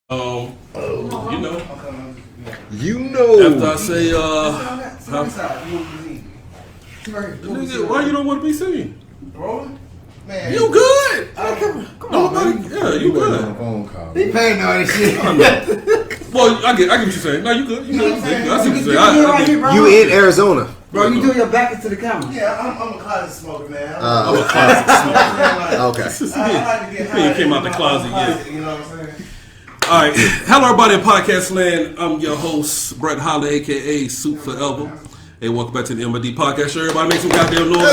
You know. After I say, nigga, why you don't want to be seen? Man, you good? Come on, man. Yeah, you good. He paying all this shit. Well, I get what you're saying. No, you good. You good. I see what you're saying. You in Arizona. Bro, you do your back into the camera. Yeah, I'm a closet smoker, man. I'm a closet smoker. Okay. I like to get high. He came out the closet yet. You know what I'm saying? All right. Hello, everybody in podcast land. I'm your host, Brett Holler, a.k.a. Soup Forever. Hey, welcome back to the MD podcast show. Everybody make some goddamn noise.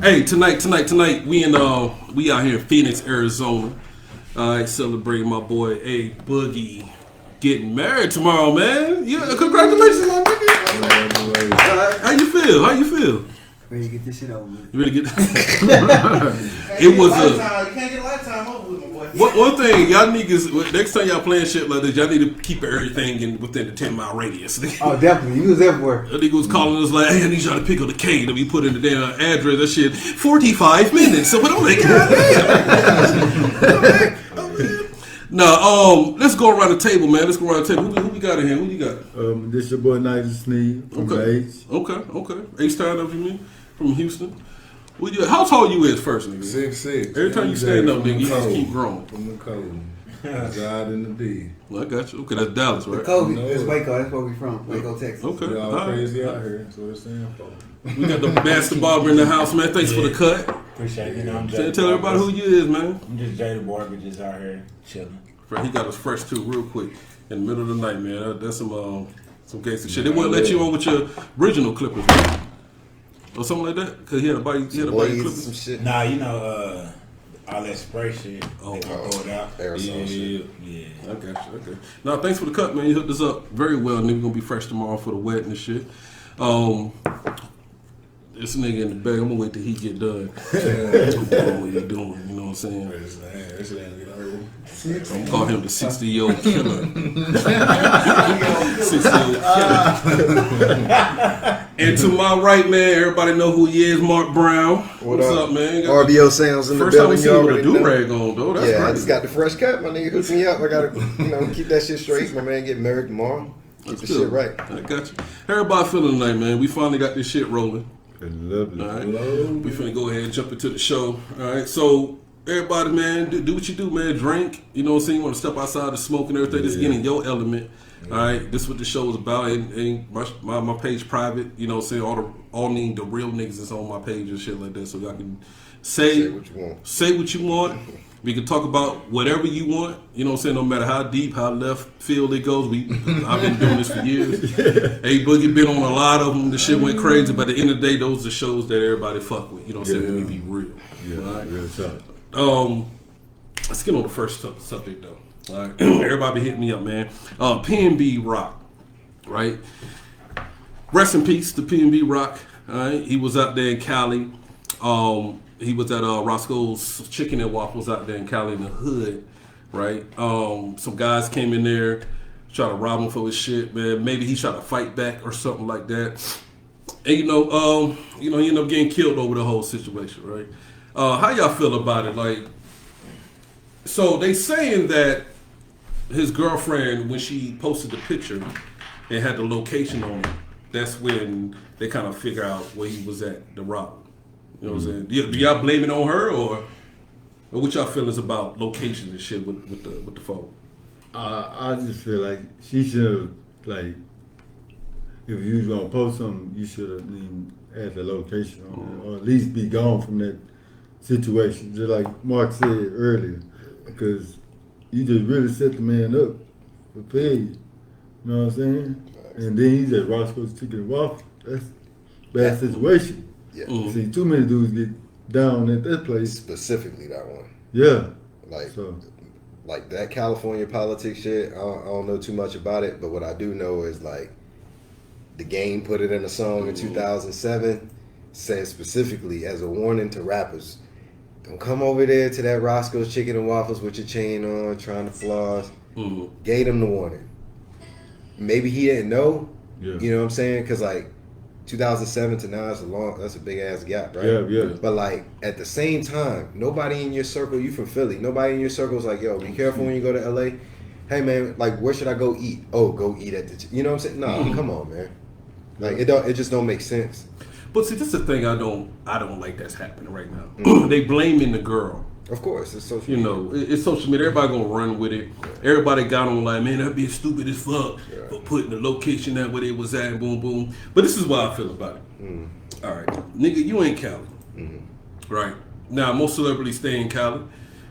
Hey, tonight, we out here in Phoenix, Arizona. All right, celebrating my boy, A Boogie, getting married tomorrow, man. Yeah, congratulations, my nigga. How you feel? Ready to get this shit over with. You ready to get It was you can't get a lifetime over with, my boy. One thing, y'all niggas, next time y'all playing shit like this, y'all need to keep everything within the 10-mile radius. Oh, definitely. You was everywhere. That nigga was calling us like, hey, I need y'all to pick up the K that we put in the damn address. That shit, 45 minutes. So, but I'm like, goddamn. No, let's go around the table, man. Who we got in here? Who you got? This your boy Nigel Sneed from H. Okay. H-Town, you mean? From Houston. How tall you is first, nigga? 6'6". Every time you stand up, nigga, you just keep growing. From the cold. God in the D. Well, I got you. Okay, that's Dallas, right? Kobe. It's Waco. That's where we from. Waco, Texas. Okay. We all crazy out here. That's what it's saying for. We got the master barber in the house, man. Thanks for the cut. Appreciate it. I'm Jada Tell everybody who you is, man. I'm just Jada Barber, just out here chilling. He got us fresh too, real quick, in the middle of the night, man. That's some gangster shit. They wouldn't let you on with your original clippers, right? Or something like that, cause he had to buy your clippers. Some shit. Nah, you know, all that spray shit. They gonna throw it out. Aerosol shit. Yeah. I got you. Okay. Now, thanks for the cut, man. You hooked us up very well. Nigga gonna be fresh tomorrow for the wedding and shit. This nigga in the bag, I'm gonna wait till he get done. What you doing? You know what I'm saying? I'm gonna call him the 60-year-old killer. 60-year-old killer. And to my right, man, everybody know who he is, Mark Brown. What's up, man? RBO Sounds in the first time we building. see you with a do-rag on, though. That's I crazy. just got the fresh cut. My nigga hooked me up. I gotta, keep that shit straight. My man getting married tomorrow. Keep the shit right. I got you. How everybody feeling tonight, man? We finally got this shit rolling. Lovely. All right. We finna go ahead and jump into the show. All right. So everybody, man, do what you do, man. Drink. You know what I'm saying? You want to step outside the smoke and everything. Just get in your element. All right. This is what the show is about. And my page private. You know what I'm saying? All the real niggas is on my page and shit like that. So y'all can say what you want. We can talk about whatever you want. You know what I'm saying? No matter how deep, how left field it goes. I've been doing this for years. A Boogie been on a lot of them. The shit went crazy. But at the end of the day, those are the shows that everybody fuck with. You know what I'm saying? Let me be real. Yeah, all right? real talk. Let's get on the first subject, though. All right? Everybody be hitting me up, man. PnB Rock, right? Rest in peace to PnB Rock. All right? He was out there in Cali. He was at Roscoe's Chicken and Waffles out there in Cali in the hood, right? Some guys came in there, tried to rob him for his shit, man. Maybe he tried to fight back or something like that. And he ended up getting killed over the whole situation, right? How y'all feel about it? Like, so they saying that his girlfriend, when she posted the picture and had the location on it, that's when they kind of figure out where he was at, the rob. You know what I'm saying? Do y'all blame it on her or what y'all feelings about locations and shit with the phone? I just feel like she should have, like, if you was gonna post something, you should have had the location on it, or at least be gone from that situation, just like Mark said earlier, because you just really set the man up for pay. You know what I'm saying? And then he's at Roscoe's Chicken and Waffle. That's a bad situation. Yeah. See, too many dudes get down at that place. Specifically that one. Yeah. Like that California politics shit, I don't know too much about it, but what I do know is like The Game put it in a song in 2007, saying specifically as a warning to rappers, don't come over there to that Roscoe's Chicken and Waffles with your chain on, trying to floss. Gave him the warning. Maybe he didn't know, you know what I'm saying? Because like, 2007 to now, that's a big ass gap, right? Yeah. But like at the same time, nobody in your circle, you from Philly, nobody in your circle is like, yo, be careful when you go to LA. Hey man, like where should I go eat? Oh, go eat at the, you know what I'm saying? No, come on, man. Like it just don't make sense. But see, this is the thing I don't like that's happening right now. They blaming the girl. Of course, it's social You media. know, it's social media. Everybody gonna run with it. Everybody got on like, man, that be stupid as fuck for putting the location that where they was at, boom, boom. But this is what I feel about it. All right, nigga, you ain't Cali, right? Now most celebrities stay in Cali,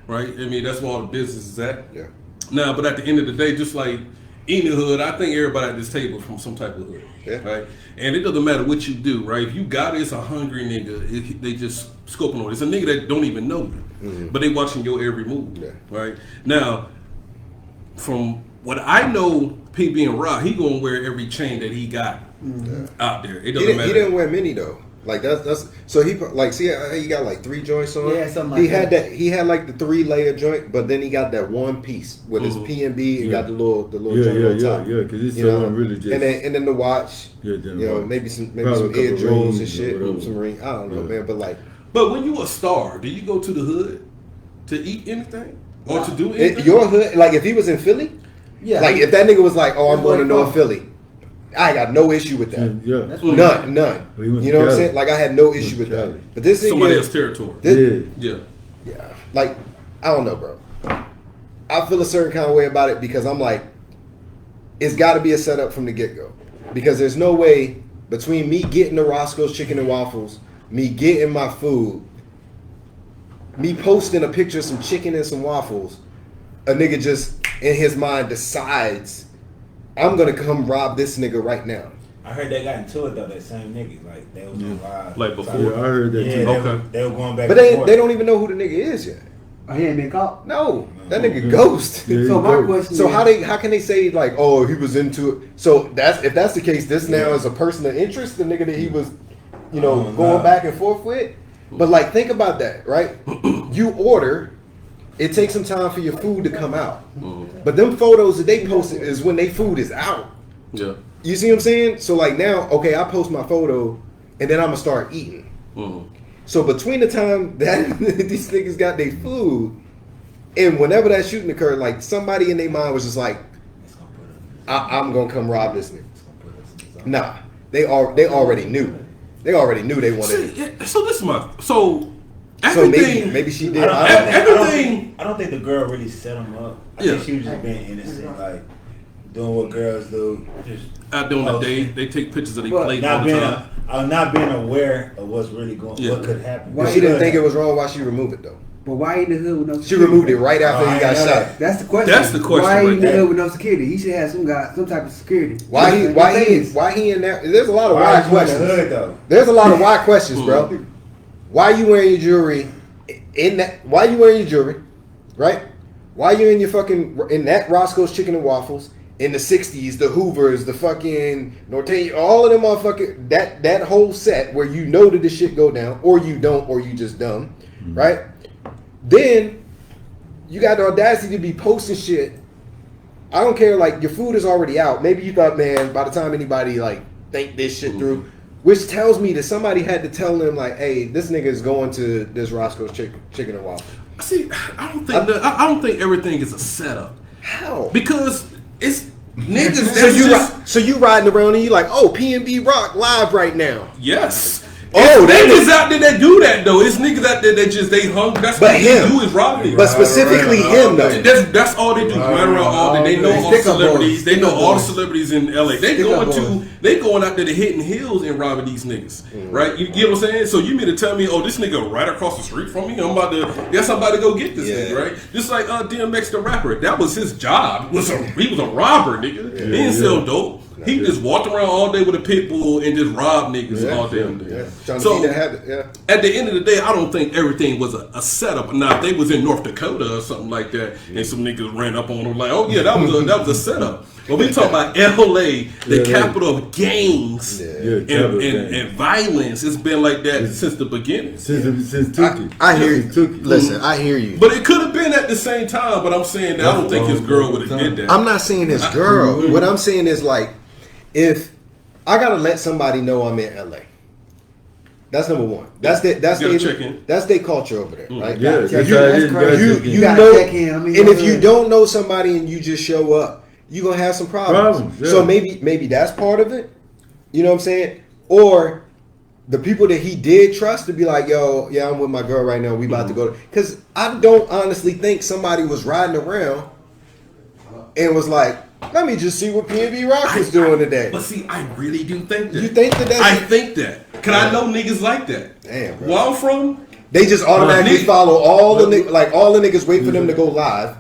right? I mean, that's where all the business is at. Yeah. Now, but at the end of the day, just like any hood, I think everybody at this table from some type of hood, right? And it doesn't matter what you do, right? If you got it, it's a hungry nigga. They just scoping on it. It's a nigga that don't even know you, but they watching your every move, right? Now, from what I know, PnB Rock, he gonna wear every chain that he got out there. It doesn't matter. He didn't wear many though. Like that's so he like see how he got like 3 joints on. Yeah, something like he that. had he had like the 3-layer joint, but then he got that one piece with his PnB and got the little joint on top. because it's You know? so really just And then the watch. then You know, watch. maybe some Probably a couple ear jewels and rings or shit, whatever. some ring. I don't know, man, but like But when you a star, do you go to the hood to eat anything or to do anything? your hood. Like if he was in Philly, Yeah. like if that nigga was like, oh, I'm going to Well, North Philly, I got no issue with that. Yeah. That's what None. Well, he went You to know what I'm Cali. saying? Like I had no issue to with that. Cali. But this Somebody nigga, else's territory. this, Yeah. Yeah. like I don't know, bro. I feel a certain kind of way about it because I'm like, it's got to be a setup from the get go. Because there's no way between me getting the Roscoe's chicken and waffles, me getting my food, me posting a picture of some chicken and some waffles, a nigga just in his mind decides, I'm gonna come rob this nigga right now. I heard they got into it though. That same nigga, like they was on live. Like before? Yeah, I heard that Yeah, too. Okay. they were going back. But and forth. they don't even know who the nigga is yet. Oh, he ain't been caught. No, that nigga Yeah. ghost. Yeah, So he my dope. question So is, how can they say like, oh, he was into it? So if that's the case, this now is a person of interest, the nigga that he was, going nah. back and forth with. But like, think about that, right? You order, it takes some time for your food to come out. But them photos that they posted is when they food is out. Yeah. You see what I'm saying? So like now, okay, I post my photo, and then I'm gonna start eating. So between the time that these niggas got their food and whenever that shooting occurred, like somebody in their mind was just like, I'm gonna come rob this nigga. Nah, they already knew. They already knew they wanted See, it. yeah, so this is my so So everything. maybe she I did. don't, I I, don't, don't, I, don't Everything- think, I don't think the girl really set him up. I Yeah. think she was just being innocent, like doing what girls do. Just out there on the Oh. day, they take pictures of their Well, plate all not the being, time. not being aware of what's really going, Yeah. what could happen. Why she didn't think it was wrong. Why she removed it though? but why he in the hood with no She security? removed it right after Oh, he I got know shot. that. That's the question. That's the question Why he right in the there. hood with no security? He should have some type of security. Why he That's in there? There's a lot of Why why is you in the questions. hood though? There's a lot of why questions, bro. Why you wearing your jewelry in that? Why you wearing your jewelry, right? Why you in your fucking in that Roscoe's Chicken and Waffles in the '60s, the Hoovers, the fucking Norte, all of them motherfucking that whole set where you know that this shit go down, or you don't, or you just dumb, right? Then you got the audacity to be posting shit. I don't care, like your food is already out. Maybe you thought, man, by the time anybody like think this shit through, which tells me that somebody had to tell them like, hey, this nigga is going to this Roscoe's chicken and waffle. See, I don't think everything is a setup How? because it's niggas. So That's you just, so you riding around and you like, oh, PnB Rock live right now. yes. Oh, It's that niggas out there that do that though. It's niggas out there that just they hung. That's But what him. they do is rob niggas. But specifically him though. That's all they do. Run around all day. They know all the Stick-up celebrities. boys. They know Stick-up all the boys. celebrities in LA. They going out there to hitting hills and robbing these niggas. Right? You get what I'm saying? So you mean to tell me, oh, this nigga right across the street from me? I'm about to go get this Yeah. nigga, right? Just like DMX the rapper. That was his job. He was a robber, nigga. He didn't sell dope. He just walked around all day with a pit bull and just robbed niggas all damn day. Yeah. Trying to So see that habit. Yeah. at the end of the day, I don't think everything was a setup. Now, if they was in North Dakota or something like that, and some niggas ran up on them like, oh yeah, that was a setup. But we talk about LA, the capital of gangs and violence. It's been like that since the beginning. Since Tookie. I hear you. Tookie. Listen, I hear you. But it could have been at the same time. But I'm saying that I don't think his girl would have did that. I'm not saying this girl. What I'm saying is like, if I gotta let somebody know I'm in LA. That's number one. That's their culture over there, right? Yeah, you know, and if you don't know somebody and you just show up, you're gonna have some problems. Yeah. So maybe that's part of it. You know what I'm saying? Or the people that he did trust to be like, yo, yeah, I'm with my girl right now. We about to go. Because I don't honestly think somebody was riding around and was like, let me just see what PnB Rock is doing today. But see, I really do think that. You think that? I think that. Cause I know niggas like that. Damn, bro. Where I'm from, they just automatically follow all the niggas wait for them to go live.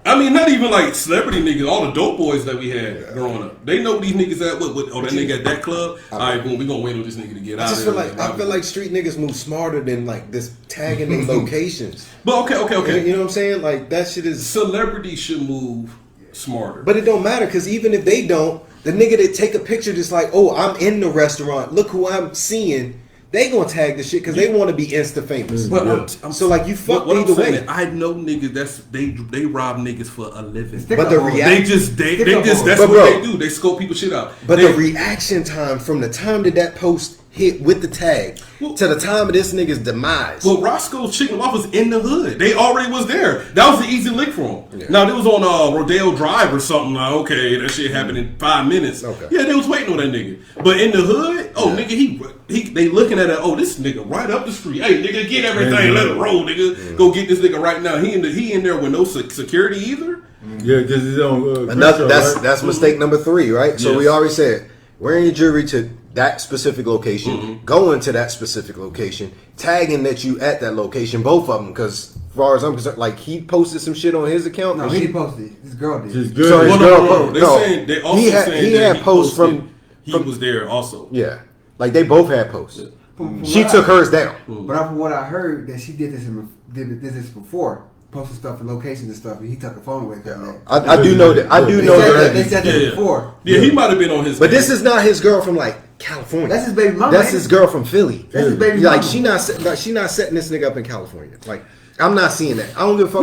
I mean, not even like celebrity niggas. All the dope boys that we had growing up, they know these niggas at what? Oh, that nigga at that club. All right, boom, we gonna wait on this nigga to get out. I feel like street niggas move smarter than like this tagging their locations. But okay. You know what I'm saying? Like that shit is. Celebrities should move smarter. But it don't matter because even if they don't, the nigga that take a picture just like, oh, I'm in the restaurant. Look who I'm seeing. They gonna tag the shit because they want to be insta famous. But so like you fuck either way. I know niggas they rob niggas for a living. But the reaction, that's what they do. They scope people shit out. But the reaction time from the time that post hit with the tag to the time of this nigga's demise. Well, Roscoe's Chicken Waffles in the hood. They already was there. That was the easy lick for him. Yeah. Now, it was on Rodale Drive or something. Like, okay, that shit happened in 5 minutes. Okay. Yeah, they was waiting on that nigga. But in the hood, nigga, they looking at it. Oh, this nigga right up the street. Hey, nigga, get everything. Let it roll, nigga. Yeah. Go get this nigga right now. He in there with no security either. Yeah, because he's on. That's mistake number 3, right? Yes. So we already said wearing your jewelry to that specific location, going to that specific location, tagging that you at that location, both of them, because as far as I'm concerned, like he posted some shit on his account. No, he posted. His girl did. His girl posted. He had posts from. He was there also. Yeah, like they both had posts. Yeah. She took hers down. But from what I heard, that she did this before. Posting stuff and locations and stuff, and he took the phone away. I do know that. They said that before. Yeah, he might have been on his. But this is not his girl from like California. That's his baby mama. That's his girl from Philly. That's his baby mama. Like she not setting this nigga up in California. Like I'm not seeing that. I don't give a fuck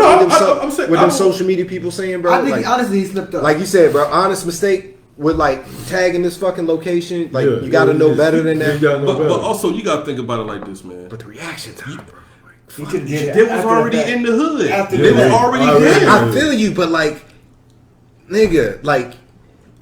what them social media people saying, bro. I think honestly he slipped up. Like you said, bro. Honest mistake with like tagging this fucking location. Like you got to know better than that. But also you got to think about it like this, man. But the reaction time, bro. They was already in the hood. They was already there. I feel you, but like, nigga, like,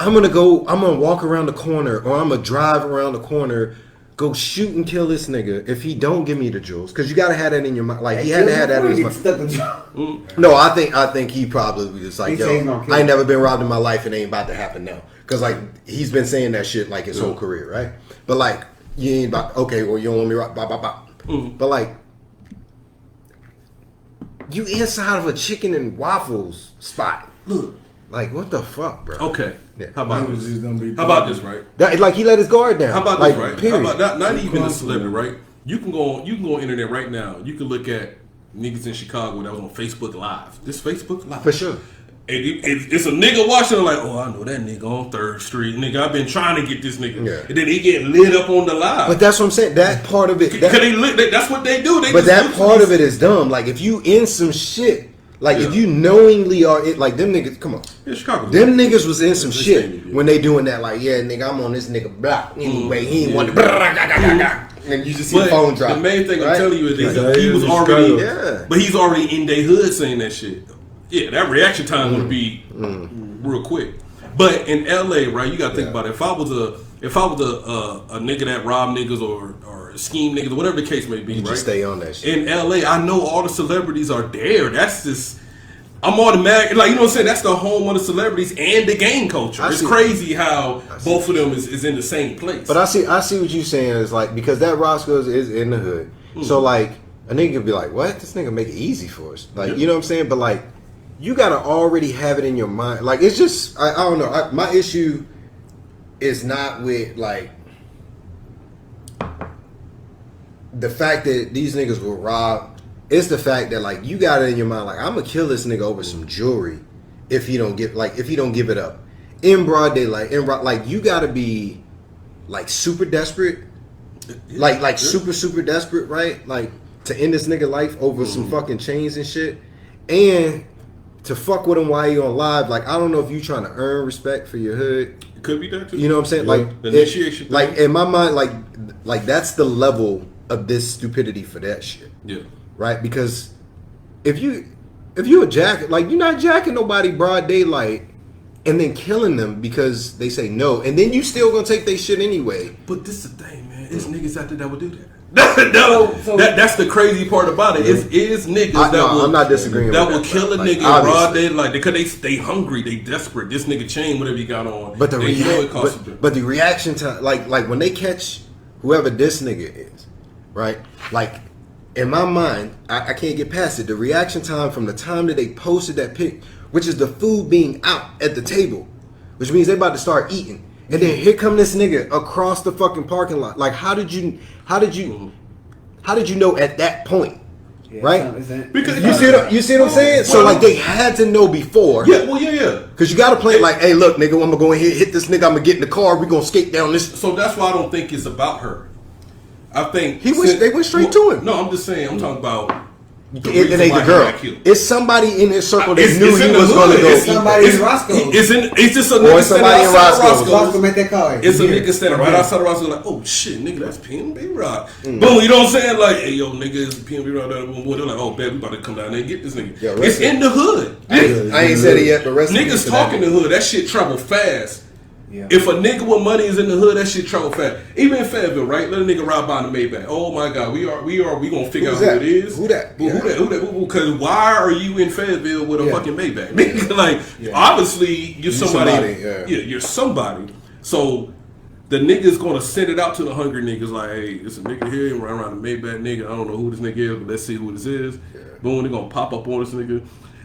I'm gonna walk around the corner, or I'm gonna drive around the corner, go shoot and kill this nigga if he don't give me the jewels, because you gotta have that in your mind. Like he had to have that in his mind. No, I think he probably was like, yo, I ain't never been robbed in my life, and it ain't about to happen now, because like he's been saying that shit like his whole career, right? But like, you ain't about okay, well you don't want me rob, but like. You inside of a chicken and waffles spot. Look. Like, what the fuck, bro? Okay. Yeah. How about this, right? Like, he let his guard down. How about this, right? Period. How about not even a celebrity, right? You can go on internet right now. You can look at niggas in Chicago that was on Facebook Live. This Facebook Live. For sure. It's a nigga watching like, oh, I know that nigga on 3rd Street. Nigga, I've been trying to get this nigga. Yeah. And then he get lit up on the live. But that's what I'm saying. That part of it. That's what they do. But that part of it is dumb. Like, if you in some shit, like, if you knowingly are, like, them niggas, come on. Yeah, Chicago. Them niggas was in some shit when they doing that. Like, yeah, nigga, I'm on this nigga block. Anyway, he ain't want to. And you just see the phone drop. The main thing I'm telling you is that he was already, but he's already in their hood saying that shit. Yeah, that reaction time would be real quick. But in LA, right, you gotta think about it. If I was a nigga that robbed niggas or scheme niggas, whatever the case may be, you right? Just stay on that shit. In LA, I know all the celebrities are there. That's just I'm automatic, like, you know what I'm saying? That's the home of the celebrities and the gang culture. It's crazy how both of them is in the same place. But I see what you're saying is like, because that Roscoe's is in the hood. So like a nigga could be like, what? This nigga make it easy for us. Like, you know what I'm saying? But like, you gotta already have it in your mind. Like, it's just I don't know. My issue is not with like the fact that these niggas were robbed. It's the fact that like you got it in your mind. Like, I'm gonna kill this nigga over some jewelry if he don't give it up in broad daylight. Like you gotta be like super desperate, like super desperate, right? Like to end this nigga life over some fucking chains and shit. And to fuck with him while he on live, like I don't know if you trying to earn respect for your hood. It could be that too. You know what I'm saying? Like the initiation. like in my mind, like that's the level of this stupidity for that shit. Yeah. Right? Because if you a jack, like you're not jacking nobody broad daylight and then killing them because they say no, and then you still gonna take their shit anyway. But this is the thing, man. It's niggas out there that would do that. That's the crazy part about it. Is niggas I'm not disagreeing that with will kill a like, nigga in broad daylight because they stay hungry, they desperate. This nigga chain whatever he got on. But the but the reaction time, like when they catch whoever this nigga is, right? Like in my mind, I can't get past it. The reaction time from the time that they posted that pic, which is the food being out at the table, which means they about to start eating. And then here come this nigga across the fucking parking lot. Like, how did you know at that point, right? Because you see what I'm saying? So like they had to know before. Yeah, well, yeah. Because you got to play it like, hey, look, nigga, I'm gonna go ahead hit this nigga. I'm gonna get in the car. We gonna skate down this. So that's why I don't think it's about her. I think they went straight to him. No, I'm just saying. I'm talking about. It ain't the girl. It's somebody in his circle that knew he was going to go. It's somebody in Roscoe. It's just a nigga somebody in Roscoe. Roscoe met that car. It's a nigga standing right outside of Roscoe like, oh shit, nigga, that's PnB Rock. Boom, you know what I'm saying? Like, hey, yo, nigga, it's PnB Rock. They're like, oh, man, we about to come down there and get this nigga. Yeah, it's in the hood. I ain't said it yet, but niggas talking the hood. That shit travel fast. Yeah. If a nigga with money is in the hood, that shit travel fast. Even in Fayetteville, right? Let a nigga ride by in the Maybach. Oh my God, we gonna figure out who it is. Who that? Who that? Because why are you in Fayetteville with a fucking Maybach? Like, obviously you're somebody. You're somebody. So the nigga's gonna send it out to the hungry niggas like, hey, it's a nigga here around the Maybach nigga. I don't know who this nigga is, but let's see who this is. Boom, they're gonna pop up on this nigga.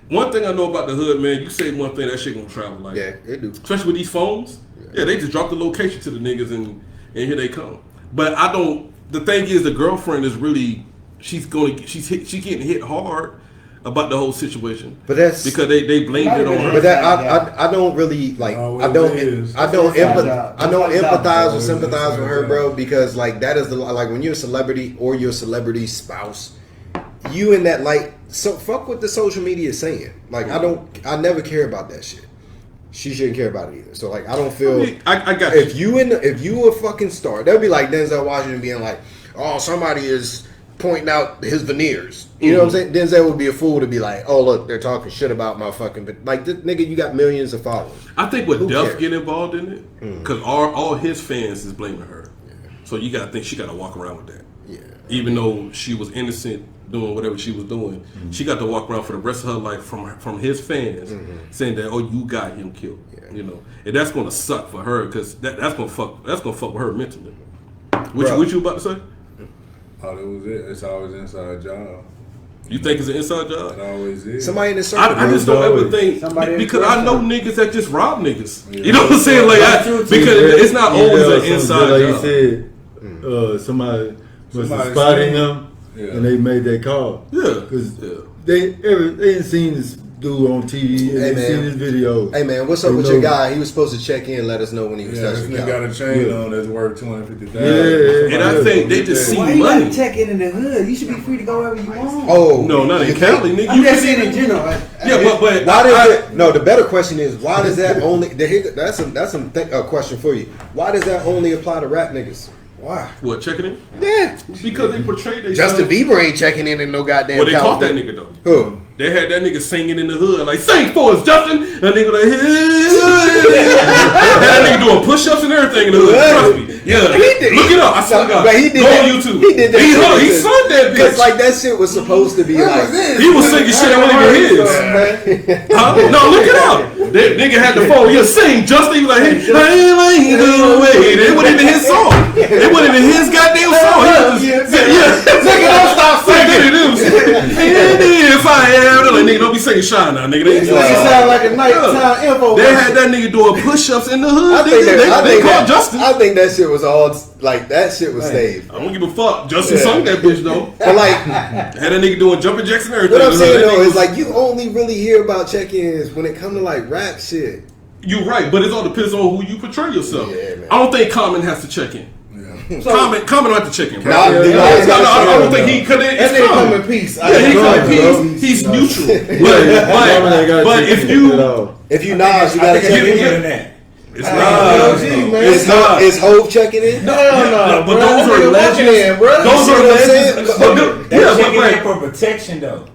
One thing I know about the hood, man, you say one thing, that shit gonna travel like it do. Especially with these phones. Yeah, they just drop the location to the niggas and here they come. But I don't. The thing is, the girlfriend is really she getting hit hard about the whole situation. But that's because they blamed it on her. But that I don't really like. I don't empathize or sympathize with her, bro. Because like that is like when you're a celebrity or your celebrity spouse, you in that like. So fuck what the social media is saying. Like I never care about that shit. She shouldn't care about it either. So like I don't feel. I got if you a fucking star, that'd be like Denzel Washington being like, oh, somebody is pointing out his veneers. You know what I'm saying? Denzel would be a fool to be like, oh look, they're talking shit about my fucking like this nigga. You got millions of followers. I think with Duff get involved in it because all his fans is blaming her. Yeah. So you gotta think she gotta walk around with that. Yeah. Even though she was innocent. Doing whatever she was doing, she got to walk around for the rest of her life from his fans saying that you got him killed, you know, and that's gonna suck for her because that's gonna fuck with her mentally. What you about to say? Oh, that was it. It's always an inside job. You think it's an inside job? It always is. Somebody in the circle. I just don't ever think because I know niggas that just rob niggas. Yeah. You know what I'm saying? Like because it's not always an inside like job. You said, somebody was spotting them. Yeah. And they made that call. Yeah. Because they ain't seen this dude on TV. They ain't seen his video. Hey, man, what's up with your guy? He was supposed to check in and let us know when he was touching the got a chain on that's worth $250,000. Yeah. And I think they just see money. Why you gotta check in the hood? You should be free to go wherever you want. Oh. No, not in Cali, nigga. I'm just saying in general. But why does it? No, the better question is, why does that only... That's a question for you. Why does that only apply to rap niggas? Why? What, checking in? Yeah. Because they portrayed they Justin Bieber ain't checking in no goddamn. Well, they caught that nigga though. Who? They had that nigga singing in the hood like, sing for us, Justin. That nigga like, that nigga doing push-ups and everything in the hood. Trust me. Yeah. Look it up. I swear to God. But he did Go that. On YouTube. He did that. He sung that bitch. Because like that shit was supposed to be like. He was singing shit that wasn't even his. No, look it up. That nigga had the phone. Yeah, sing. Justin was like, hey, go away. It wasn't even his song. It wasn't even his goddamn song. Nigga, don't stop singing. And if I am, like, nigga, don't be singing Shine now, nigga. They sound like a nighttime info. They had that nigga doing push-ups in the hood. They called Justin. I think that shit was all like that shit was saved. I don't give a fuck. Justin sung that bitch though. But like, had that nigga doing jumping jacks and everything. What I'm saying though is like you only really hear about check-ins when it comes to like rap shit. You're right, but it all depends on who you portray yourself. Yeah, man. I don't think Common has to check in. Yeah. Comment about the chicken, bro. Nah, I don't think he could. That nigga come in peace. Yeah, he come in peace. He's neutral. But if you Nas, you gotta check in. It's not. Is Hove checking in? No. But those are legends, bro. Those are legends. They're checking in for protection, though.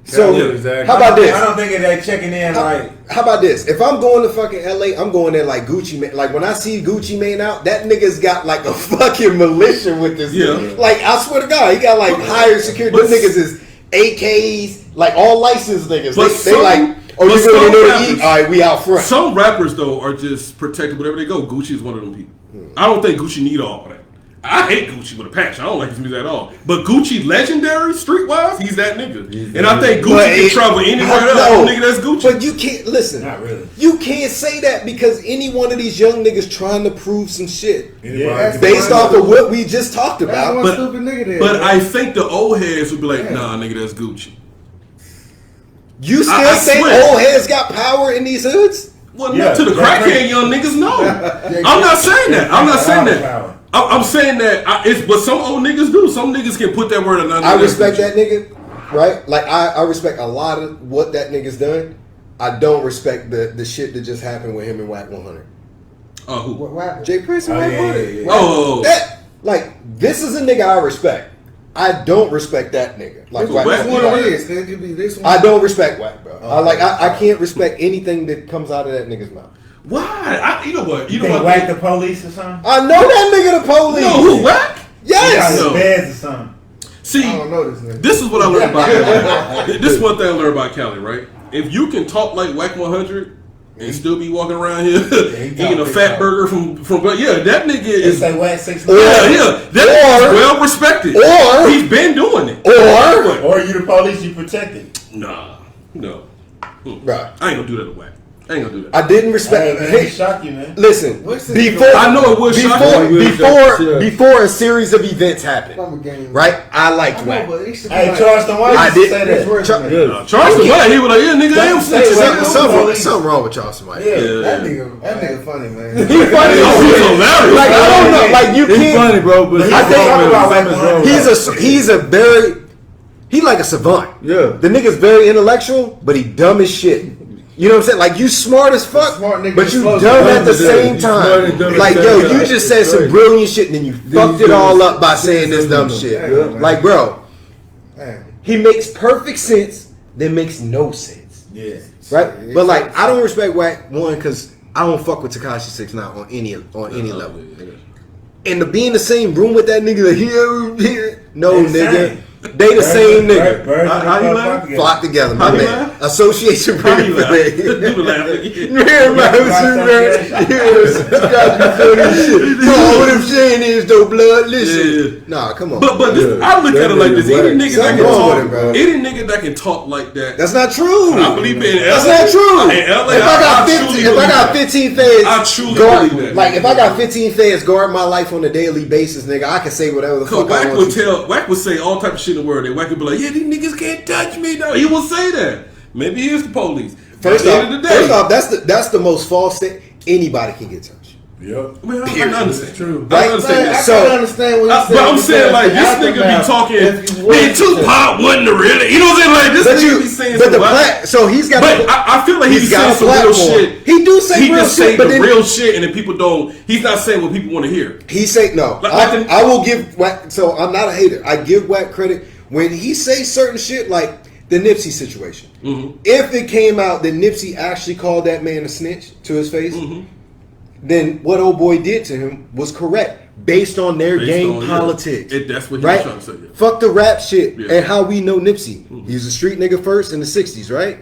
So exactly. How about this? I don't think they're checking in like. How about this? If I'm going to fucking LA, I'm going there like Gucci Mane. Like when I see Gucci Mane out, that nigga's got like a fucking militia with this. Yeah. Nigga. Like I swear to God, he got like higher security. Them niggas is AKs, like all licensed niggas. They like. Oh, you really know to eat? All right, we out front. Some rappers though are just protected wherever they go. Gucci is one of them people. I don't think Gucci need all of that. I hate Gucci with a passion. I don't like his music at all. But Gucci, legendary, streetwise, he's that nigga. And I think Gucci can travel anywhere else. No, nigga, that's Gucci. But you can't listen. Not really. You can't say that because any one of these young niggas trying to prove some shit Yeah. based off of what we just talked about. That's one stupid nigga there. But I think the old heads would be like, nah, nigga, that's Gucci. You still I think swear. old heads got power in these hoods? Well, not to the crackhead young niggas, no. I'm not saying that. I'm not saying that. I'm saying that, but some old niggas do. Some niggas can put that word in. I respect that nigga, right? Like I respect a lot of what that nigga's done. I don't respect the shit that just happened with him and Wack 100. Oh, who? What happened? Jay Prince and Wack 100. Oh. That, like, this is a nigga I respect. I don't respect that nigga. Like Wack. Wack. Which one it is? It could be this one. I don't respect Wack, bro. I can't respect anything that comes out of that nigga's mouth. Why? You know what? You think Wack the police or something? I know that nigga the police. No, who? Wack? Yes. He got beds or something. See, I don't know this nigga. this is what I learned about Cali. This is one thing I learned about Cali, right? If you can talk like Wack 100 and still be walking around here eating a fat burger from that nigga is Say Wack 6 that is well respected. Or he's been doing it. Or you the police, you protected. Nah, no. Right. I ain't gonna do that to Wack. I ain't gonna do that. I didn't respect. Hey, shock you, man. Listen, before I know it would shock you. before a series of events happened, right? I liked Wack. Hey, Charleston White I used to did. say that. Charleston White, he was like, yeah, nigga, I am Something wrong with Charleston White. Yeah. That nigga funny, man. He's funny. He's hilarious. Like I don't know. Like you It's can't. funny, bro, but I think he's a very. He like a savant. Yeah. The nigga's very intellectual, but he dumb as shit. You know what I'm saying? Like you smart as fuck, Smart nigga but you slow. dumb at the He's same smart time. and dumb at Like the yo, same time. you just said some Right. brilliant shit and then you fucked it all up by saying this dumb shit. Yeah. Like bro, Man. he makes perfect sense, then makes no sense. Yeah. Right? But like I don't respect Wack one because I don't fuck with Tekashi 6ix9ine on any level. And to be in the same room with that nigga, like, here, no They the nigga. same. They the same nigga. How you laugh? Flock together, my How you man. laugh? Association How you laugh? break. Do the laugh again. What I'm saying is though, blood. Listen, nah, come on. But this, I look at it like this. Any nigga that can Something wrong talk, with it, bro. any nigga that can talk like that. That's not true. I believe in LA. That's not true. In LA, If I got truly 15, if I got believe 15 I feds, truly guard, believe that. like if I got 15 feds guard my life on a daily basis, nigga, I can say whatever the Cause fuck I Wack want to. Wack would say all type of shit in the world. And Wack would be like, yeah, these niggas can't touch me. No, he will say that. Maybe he is the police. First At the end of the day, off, that's the most false thing. Anybody can get touched. Yep. I understand. True. I understand that. I can't understand what you're saying. But I'm saying like this because nigga be aftermath, talking. if you Man, want Tupac wasn't really. You know what I'm saying? Like this nigga be saying. but some the wild- so he's got. But I feel like he's got saying a some real platform. shit. He do say He real just shit, saying but the then real shit, and then people don't. He's not saying what people want to hear. he say no. Like I will give Wack. So I'm not a hater. I give Wack credit when he say certain shit like the Nipsey situation. Mm-hmm. If it came out that Nipsey actually called that man a snitch to his face, then what old boy did to him was correct based on their Based gang on, yeah. politics. That's what he right? was trying to say. Yeah. Fuck the rap shit Yeah. and how we know Nipsey. He was a street nigga first in the 60s, right?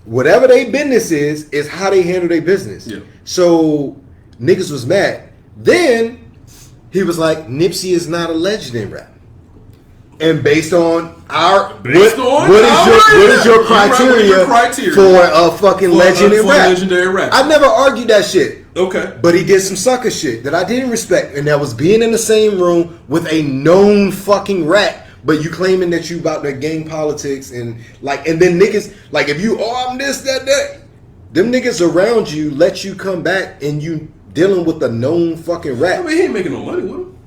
Whatever they business is how they handle their business. Yeah. So niggas was mad. Then he was like, Nipsey is not a legend in rap. And based on what is your criteria for a fucking legend in rap? Legendary rap. I never argued that shit. Okay. But he did some sucker shit that I didn't respect, and that was being in the same room with a known fucking rat. But you claiming that you about the gang politics and then niggas like if you I'm this that them niggas around you let you come back and you dealing with a known fucking rat. I mean, he ain't making no money with him.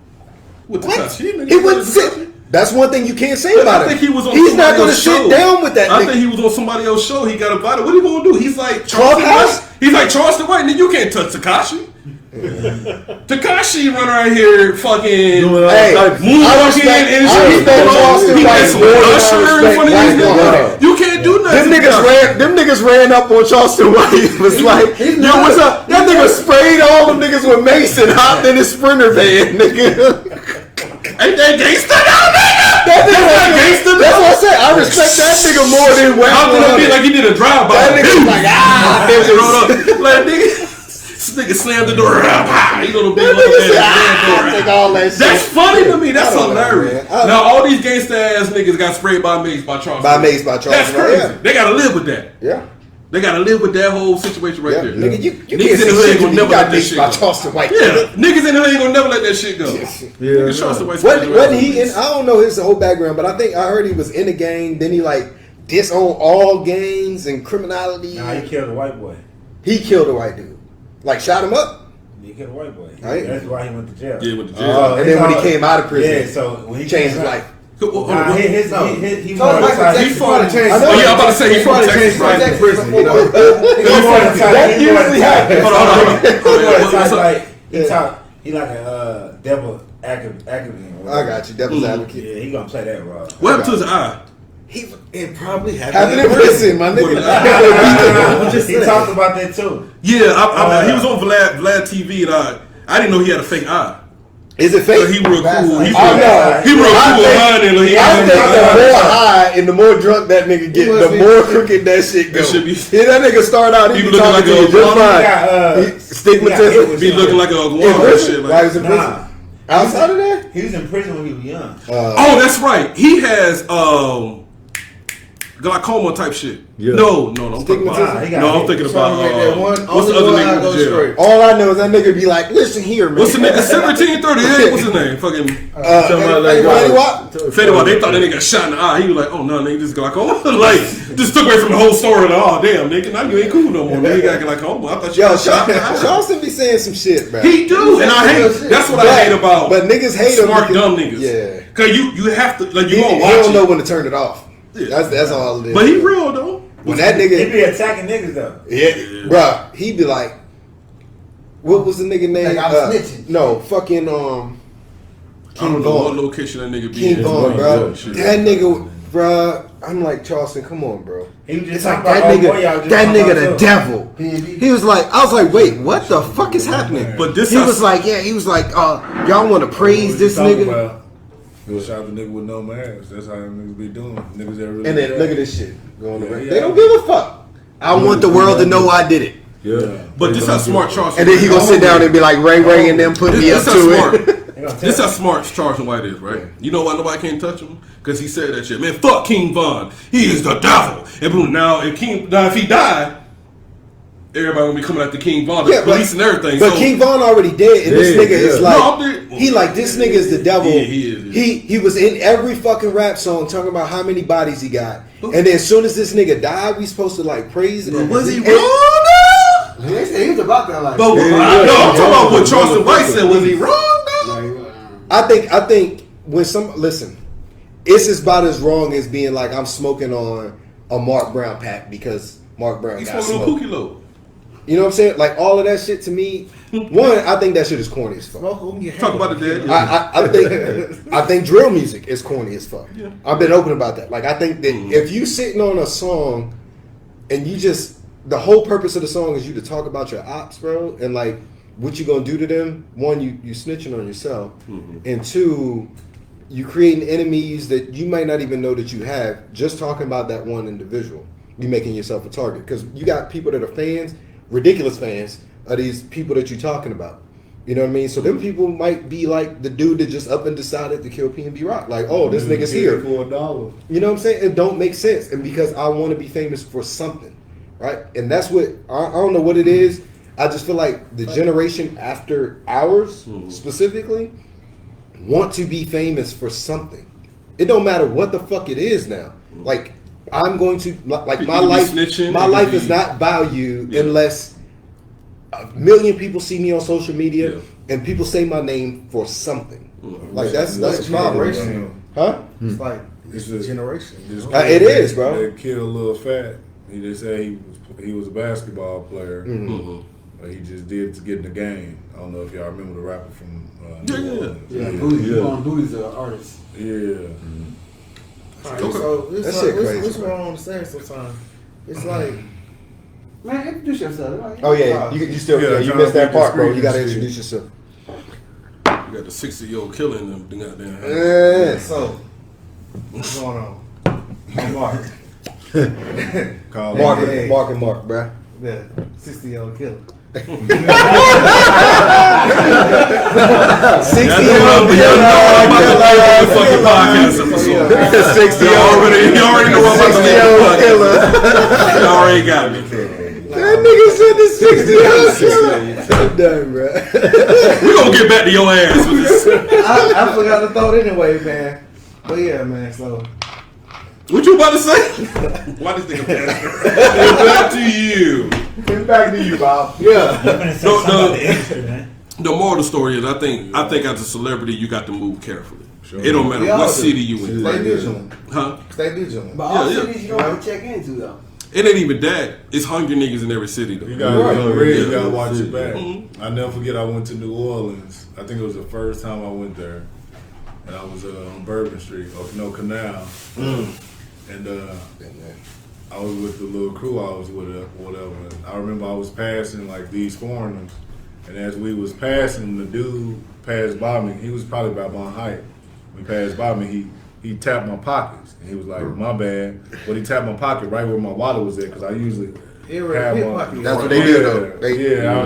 With What? Tekashi, He wouldn't sit. That's one thing you can't say But about I him. think he was on He's not somebody going to else's sit show. down with that I nigga. think he was on somebody else's show. He got invited. What are you going to do? He's like Charleston Clubhouse? White. He's like Charleston White. Nigga, you can't touch Tekashi. Tekashi run around here fucking Hey, moonwalking and shit. Charleston He White got some more than I usher in respect front of White these Water. niggas. You can't do nothing. Them niggas ran up on Charleston White. It was like, yo, what's up? That nigga sprayed all them niggas with mace and hopped in his Sprinter van, nigga. Ain't that gangsta now, nigga? That nigga gangster. That's what I said. I respect that nigga more than West. How can it be like he did a drive-by? That nigga was like, rolled up. Like, nigga, this nigga slammed the door. You know the big all that shit. That's funny to me. That's I don't know, hilarious. man. Now all these gangsta ass niggas got sprayed by mace by Charles. By Charleston. That's crazy. Yeah. They gotta live with that. Yeah. They gotta live with that whole situation right there. Nigga, you Niggas can't in say the hood shit ain't to gonna me. never You got let that beat shit by go. Charleston White. Yeah, niggas in the hood ain't gonna never let that shit go. Yeah, Nigga, Charleston White's Wasn't he in? I don't know his whole background, but I heard he was in a gang. Then he like disowned all gangs and criminality. Nah, he killed a white boy. He killed a white dude. Like shot him up. He killed a white boy. Right. That's why he went to jail. Yeah, went to jail. And then when he came out of prison, yeah, so when he changed his came out- life. He So wanted He fought to change. Oh yeah, I'm about to say he from Texas, right? Texas prison. You know. That usually happens. Hold on. What's up? like he like a devil active. I got you, devil's Yeah, advocate. he gonna play that role. What happened to his eye? It probably Happened in prison, my nigga. He talked about that too. Yeah, he was on Vlad TV, and I didn't know he had a fake eye. Is it fake? He real cool. He real I know. cool. I Honey, like, think the more high and the more drunk that nigga get, the more crooked that shit goes. should be- Yeah, that nigga start out, he He be looking talking like to a you just iguana. fine. Stigmatism. be looking like a In iguana and prison? shit. Why Like. was in prison? Nah. Outside of that? He was in prison when he was young. Oh, that's right. He has glaucoma type shit. Yeah. No, I'm thinking Stigmatism? about. He got No, I'm hit. thinking Something like that. about. One, What's the only other one eye nigga in goes jail? straight. All I know is that nigga be like, listen here, man. What's the nigga 1738? What's his name? Fucking Fetty Wap? Fetty Wap. They thought that nigga got shot in the eye. He was like, oh no, nigga, this is glaucoma. Like, just took away from the whole story. Like, oh damn, nigga, now you ain't cool no more. Nigga, you got glaucoma. I thought you Yo, got shot in the eye. Charleston be saying some shit, bro. He do, and I hate. That's what I hate about. But niggas hate him smart because- dumb niggas. Yeah. Cause you have to like He you gonna don't watch know it. when to turn it off. Yeah. That's all it is. But he real though. when that He nigga, be attacking niggas though. yeah, bruh, he be like, what was the nigga name? Like, I'm snitching. No, fucking I don't King know what Vaughn. location that nigga be King in. Vaughn, bro. Shit. That nigga, bruh. I'm like, Charleston, come on, bro. He was just It's like talking that about, oh, boy, y'all nigga, just that talking nigga about the too. devil. He was like, I was like, wait, what the fuck is happening? But this He has- was like, yeah, he was like, y'all want to praise this nigga? You'll shot the nigga with no mask. That's how niggas be doing. Niggas that really. And then do look that. at this shit going around. Yeah. They don't give a fuck. I want the world to know I did it. Yeah. But this how smart Charleston. And then he gonna sit down and be like, Ring Ring, and then put me up This how to smart. it. This how smart Charleston White is, right? You know why nobody can't touch him? Because he said that shit. Man, fuck King Von. He is the devil. And boom, now if he died, everybody gonna be coming after King Von, the police and everything. But so, King Von already dead, and this Yeah, nigga is yeah. like, No, I'm dead. he like this nigga is the devil. Yeah, he is. He was in every fucking rap song talking about how many bodies he got, and then as soon as this nigga died, we supposed to like praise him. was he And- wrong? They said he was about that life. But I'm talking about what Charleston White said. Was he wrong though? I think when listen, it's about as wrong as being like I'm smoking on a Mark Brown pack because Mark Brown He's got smoking on smoked. Pookie Low. You know what I'm saying? Like all of that shit to me. One, I think that shit is corny as fuck. Talk about the dead. I think drill music is corny as fuck. Yeah. I've been open about that. Like I think that if you sitting on a song and you just the whole purpose of the song is you to talk about your ops, bro, and like what you gonna do to them. One, you snitching on yourself, and two, you creating enemies that you might not even know that you have. Just talking about that one individual, you making yourself a target because you got people that are fans, ridiculous fans of these people that you're talking about. You know what I mean? So them people might be like the dude that just up and decided to kill PnB Rock. Like, oh, this nigga's here. for $1. You know what I'm saying? It don't make sense. And because I want to be famous for something, right? And that's what, I don't know what it is. I just feel like the generation after ours, specifically, want to be famous for something. It don't matter what the fuck it is now. Like, I'm going to, like, my life is not valued unless a million people see me on social media and people say my name for something. Like that's a problem, generation. huh? It's like It's it's a generation. It is, bro. They killed Lil Fat. They say he was a basketball player. Mhm. But he just did to get in the game. I don't know if y'all remember the rapper from Yeah, New yeah. Orleans. Yeah, Booty's an artist. Yeah. Alright, Okay. so it's That like, shit crazy, what's bro. wrong with saying sometimes? It's like, Man, introduce yourself. Like, Oh yeah, you still Yeah, you trying missed to that be part, bro. discreet You gotta and shit. introduce yourself. You got the 60-year-old killer in them. Goddamn. Yeah. so, what's going on? I'm Mark. Call Mark, him. Hey. Mark, bruh. Yeah, 60-year-old killer. 60-year-old Fucking podcast episode. 60 You already know what I'm about to do. killer. You already got me. That nigga said the 60-year-old killer. I'm done, bro. We gonna get back to your ass with this. I forgot to throw it anyway, man. But yeah, man, so. What you about to say? Why this nigga back to you? Back to you, Bob. You Yeah. finna say something about the industry, man. The moral of the story is, I think as a celebrity, you got to move carefully. Sure. It don't matter We all what do. city you in, Stay vigilant. huh? Stay vigilant. But all Yeah, cities you don't have to check into though. It ain't even that. It's hungry niggas in every city though. You gotta, Right. really Yeah. gotta watch your back. Mhm. I never forget I went to New Orleans. I think it was the first time I went there. And I was on Bourbon Street, or no, Canal. And I was with the little crew I was with, or whatever. And I remember I was passing like these foreigners. And as we was passing, the dude passed by me. He was probably about my height. When he passed by me, he tapped my pockets. And he was like, my bad. But he tapped my pocket right where my wallet was at, because I usually have one. Pickpocket. That's what they do, though.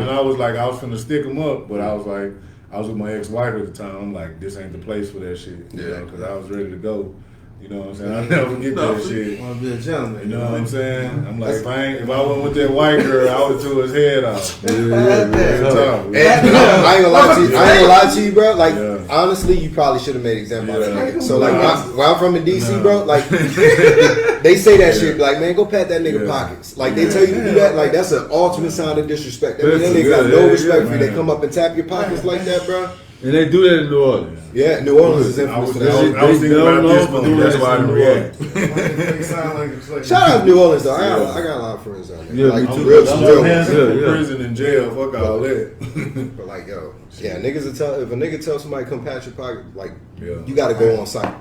And I was like, I was finna stick him up, but I was like, I was with my ex-wife at the time. I'm like, this ain't the place for that shit. You know, because I was ready to go. You know what I'm saying? I'll never forget that shit. I want to be a gentleman. You know what I'm saying? I'm like, if I went with that white girl, I would threw his head off. And I ain't gonna lie to you, bro. Like, honestly, you probably should have made an example out of that nigga. So, like, where I'm from in DC, bro, like, they say that shit, like, man, go pat that nigga pockets. Like, they tell you to do that, like, that's an ultimate sign of disrespect. That means that nigga got no respect for you. They come up and tap your pockets like that, bro. And they do that in New Orleans. Yeah, New Orleans is I infamous was for that. thinking about this, but that's why I didn't react. Shout out to New Orleans, though. I got a lot of friends out there. Yeah, Like, me too. real I'm real hands ones. up. Yeah. Prison and jail, fuck all that. But like, yo, yeah, niggas will tell, if a nigga tell somebody come pat your pocket, like, Yeah. you gotta go on site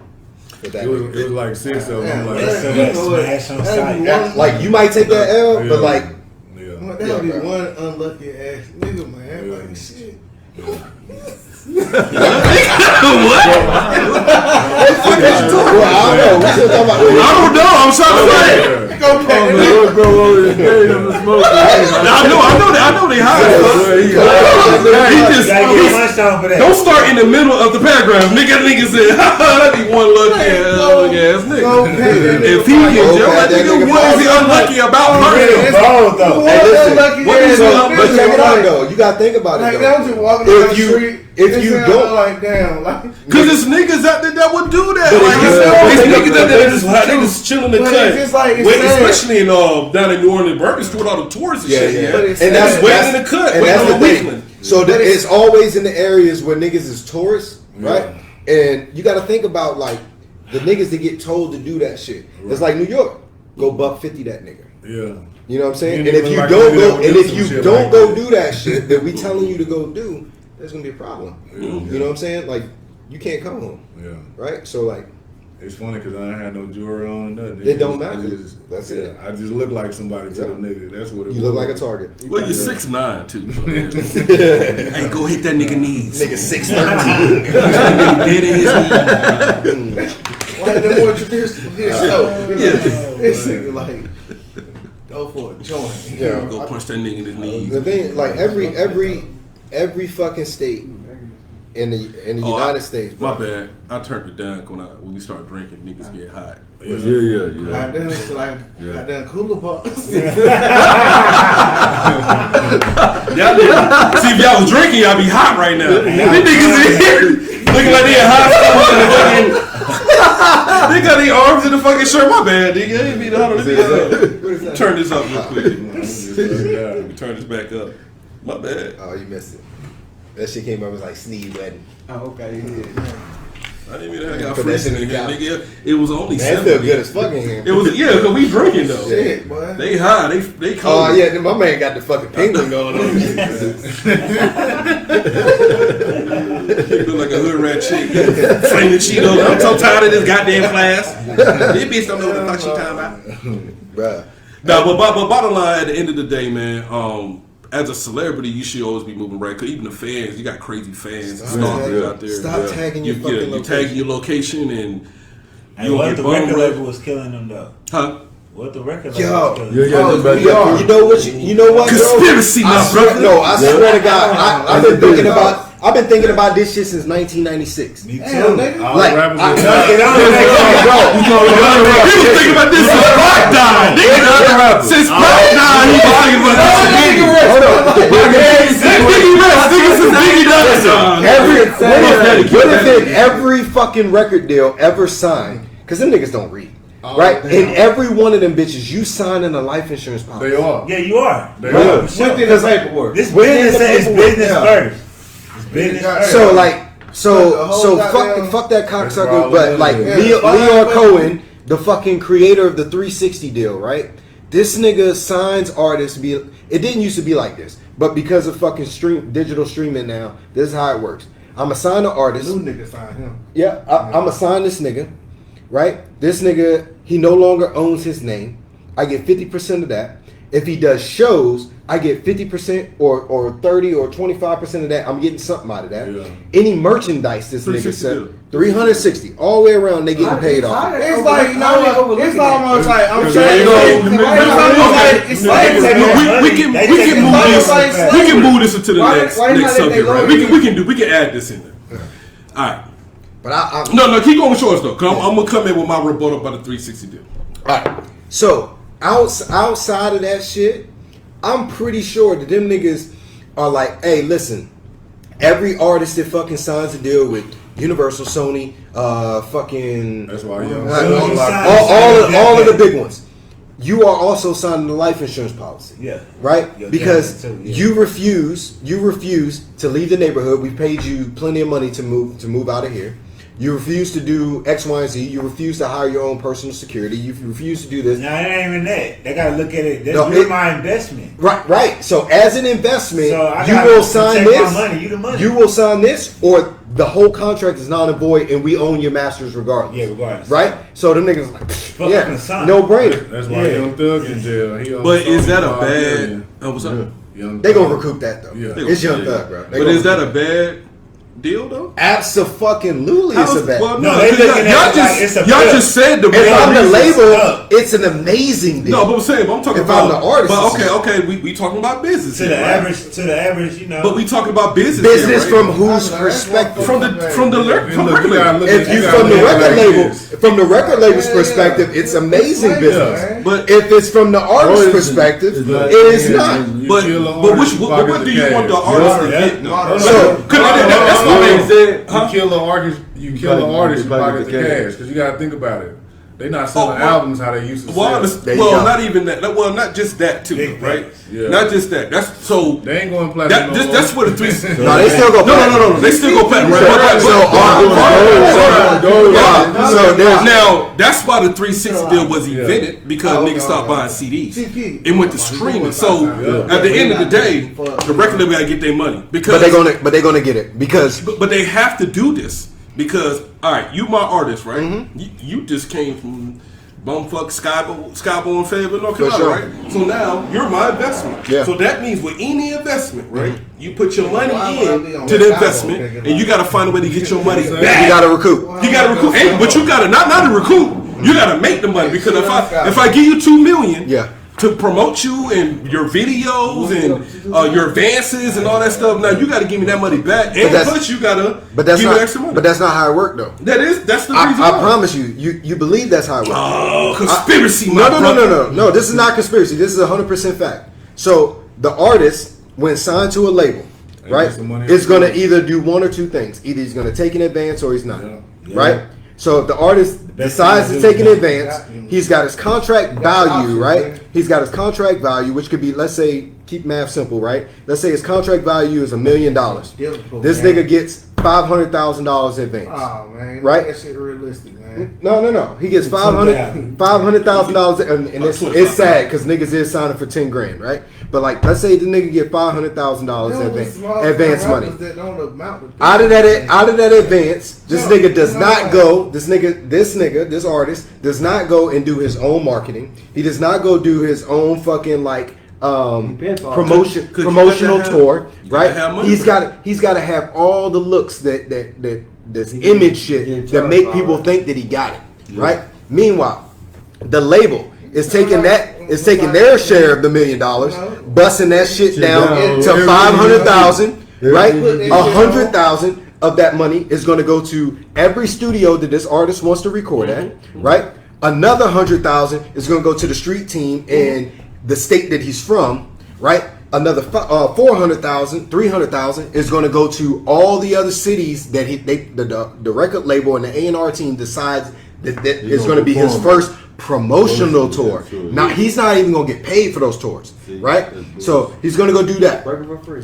for that It was nigga. like 6 of them. I'm like, Smash on sight. Like, you might take that L, but like, yeah. That'll be one unlucky ass nigga, man. Like, shit. well, I don't know. We still talking about. I don't know. I'm trying to say. I know they high. He just don't start in the middle of the paragraph. Nigga said, that'd be one lucky ass nigga. If he can jump, that nigga, what is he unlucky about? But check it out though. You gotta think about Like, it that was just though. walking down the street. If you don't, like, damn, like, Cause it's niggas out there that would do that. But Like, it's niggas out there that just chilling the But cut. it's just like, it's Wait, sad. especially in down in New Orleans, Bourbon Street with all the tourists and yeah, shit. yeah, But it's- and that's waiting in the cut, and waiting that's on the the thing. weekend. So it's always in the areas where niggas is tourists, right? And you got to think about like the niggas that get told to do that shit. It's like New York, go $150 that nigga. Yeah. You know what I'm saying? You And if niggas you like don't niggas go, that would and do if some you shit don't like go that. do that shit that we telling you to go do, there's gonna be a problem. You know what I'm saying? Like you can't come home, Yeah. right? So like It's funny because I ain't had no jewelry on or nothing. It don't I matter. just- That's it. I just look like somebody to the nigga. That's what it you was. look like a target. Well, you're 6'9" too. So, hey, go hit that nigga knees. Nigga 6'13". Dead in his knees. Like the more traditional This nigga like go for a joint. Yeah. Go punch that nigga in his knees. The thing, like every fucking state in the United States. My bad. I turned it down when we start drinking. Niggas get hot. Yeah. I done I done cooler pops. Y'all niggas, see if y'all was drinking, y'all be hot right now. These niggas in here looking like they in hot. They got their arms in the fucking shirt. My bad, nigga. I ain't mean to hold on. Turn this up real quick. Let me turn this back up. My bad. Oh, you missed it. That shit came up as like Sneed Wedding. Oh, okay. Yeah. I didn't even got Put that freezing shit in in the here, couch. nigga. It was only That 70. feel good as fuck in here. It was cause we drinking though. Shit, boy. They high. They cold. Oh yeah, my man got the fucking penguin going on. He look like a hood rat chick. Flaming Cheetos. I'm so tired of this goddamn class. This bitch don't know what the fuck she talking about. Bruh. No, but bottom line, at the end of the day, man, as a celebrity, you should always be moving right. Cause even the fans, you got crazy fans, stalkers out there. Stop tagging your fucking you location. tagging your location and Hey, you what get the bummed record with. label was killing them though? Huh? What the record Yo, label was killing them? Yeah, Oh, but we are. You know what? You know what? bro? Conspiracy, my I swear, brother. no, I swear to God, I've been thinking about this shit since 1996. Me too. Damn, nigga. All Like, the rappers I, are bro, He was thinking about this since Rock died. Nigga, since Rock died, he was thinking about this. hold on. Biggie Rest, nigga, since Biggie died. What if every fucking record deal ever signed? Because them niggas don't read. Right? And every one of them bitches, you signing a life insurance policy. They are. Yeah, you are. They Right. are. For sure. Within the paperwork. This Within business the is paperwork, business yeah. first. It's business first. So like, The so whole goddamn- fuck that That's cocksucker. all But it like is. Yeah, Leon Cohen, the fucking creator of the 360 deal, right? This nigga signs artists. It didn't used to be like this, but because of fucking digital streaming now, this is how it works. I'm a sign an artist. New nigga signed him. Yeah, I'm a sign this nigga, right? This nigga, he no longer owns his name. I get 50% of that. If he does shows, I get 50% or 30 or 25% of that. I'm getting something out of that. Yeah. Any merchandise this nigga 360 said, deal. 360 all the way around. They getting paid off. It's like, you know, it's almost like, I'm There saying, you go. it's almost like, it's like, We can move this. We can move this into the Why- next why not let subject, they right? load We can add this in there. All right. But I No, keep going with yours though. Cause I'm gonna come in with my rebuttal about the 360 deal. all right. So outside of that shit, I'm pretty sure that them niggas are like, hey, listen, every artist that fucking signs a deal with Universal, Sony, fucking That's why young. all of the big ones. You are also signing a life insurance policy. Yeah. Right? Yeah, Because definitely too, yeah. you refuse to leave the neighborhood. We paid you plenty of money to move out of here. You refuse to do X, Y, and Z. You refuse to hire your own personal security. You refuse to do this. No, it ain't even that. They gotta look at it. That's No, my investment. Right. So as an investment, So I you gotta will sign protect my this. money. You the money. You will sign this, or the whole contract is non and void, and we own your masters regardless. Yeah, regardless. Right. So them niggas like, Fucking yeah, sign. no brainer. That's why Yeah. Young Thug in jail. He owes But is that a 75 bad? million. What's up? Young They gonna Thug. recoup that though. Yeah. It's Young Thug, bro. They But gonna is that a recoup bad deal though? Abso-fucking-lutely it's a bad. Well, No, no, they 'cause looking at y'all it like it's a y'all bill. just said the If I'm the reason- label, up. it's an amazing deal. No, but I'm saying, I'm talking If about I'm the artist, But it's- okay, we talking about business To here, the right? average, you know. But we talking about business. Business here, right? from whose perspective? from the Look, you gotta look If at- you gotta from the look at it record like label, this. from the record label's perspective, it's amazing business. But If it's from the artist's Artist perspective, is like- it is not. You but kill an but artist, which you what pocket do the you want the cash. artist to Yeah. get? No. So- That's what I said. You kill an artist, you kill an artist, you pocket the cash. Because you gotta think about it. They not selling well- albums how they used to Well, sell. There you well, go. not even that. Well, not just that too, Big right? Yeah. Not just that. That's so. They ain't going platinum. That's what the three. No, they still go. No. They still go platinum, right? So there's Now that's why the 360 deal was invented because niggas stopped buying CDs. It went to streaming. So at the end of the day, the record label gotta get their money because but they're gonna get it because but they have to do this because all right, you my artist, right? You just came from bumfuck Skybo and Fayetteville, North For Carolina, sure. right? So now you're my investment. Yeah. So that means with any investment, right? You put your money Why would I be in on to the Skybo investment, thinking and you got to find a way to get your money back. you gotta recoup. You gotta recoup, but you gotta not to recoup. You gotta make the money because if I give you $2 million, Yeah. to promote you and your videos and your advances and all that stuff, now you gotta give me that money back, and that's- plus you gotta But that's give me extra not. money. But that's not how it worked though. That's the reason. I why. promise you, you believe that's how it works. Oh, conspiracy, my No. brother. No, this is not conspiracy. This is 100% fact. So the artist, when signed to a label, right, gets the money is up going to front. either do one or two things. Either he's going to take an advance or he's not. Yeah. Right? So if the artist decides to take an advance, he's got his contract value, right? He's got his contract value, which could be, let's say, keep math simple, right? Let's say his contract value is $1 million. This nigga gets $500,000 in advance. Oh man, right? That shit realistic, man. No. He gets $500,000, and it's sad because niggas is signing for 10 grand, right? But like, let's say the nigga get $500,000 advance money. Out of that advance, this nigga does not go. This artist does not go and do his own marketing. He does not go do his own fucking like promotional tour, right? He's got to have all the looks that this image shit that make people think that he got it, right? Meanwhile, the label is taking their share of the $1 million, busting that shit down to 500,000, right? 100,000 of that money is going to go to every studio that this artist wants to record at, right? Another 100,000 is going to go to the street team in the state that he's from, right? Another 400,000, 300,000 is going to go to all the other cities that the record label and the A&R team decides that is going to be his first promotional tour. Now he's not even going to get paid for those tours, right? So he's going to go do that.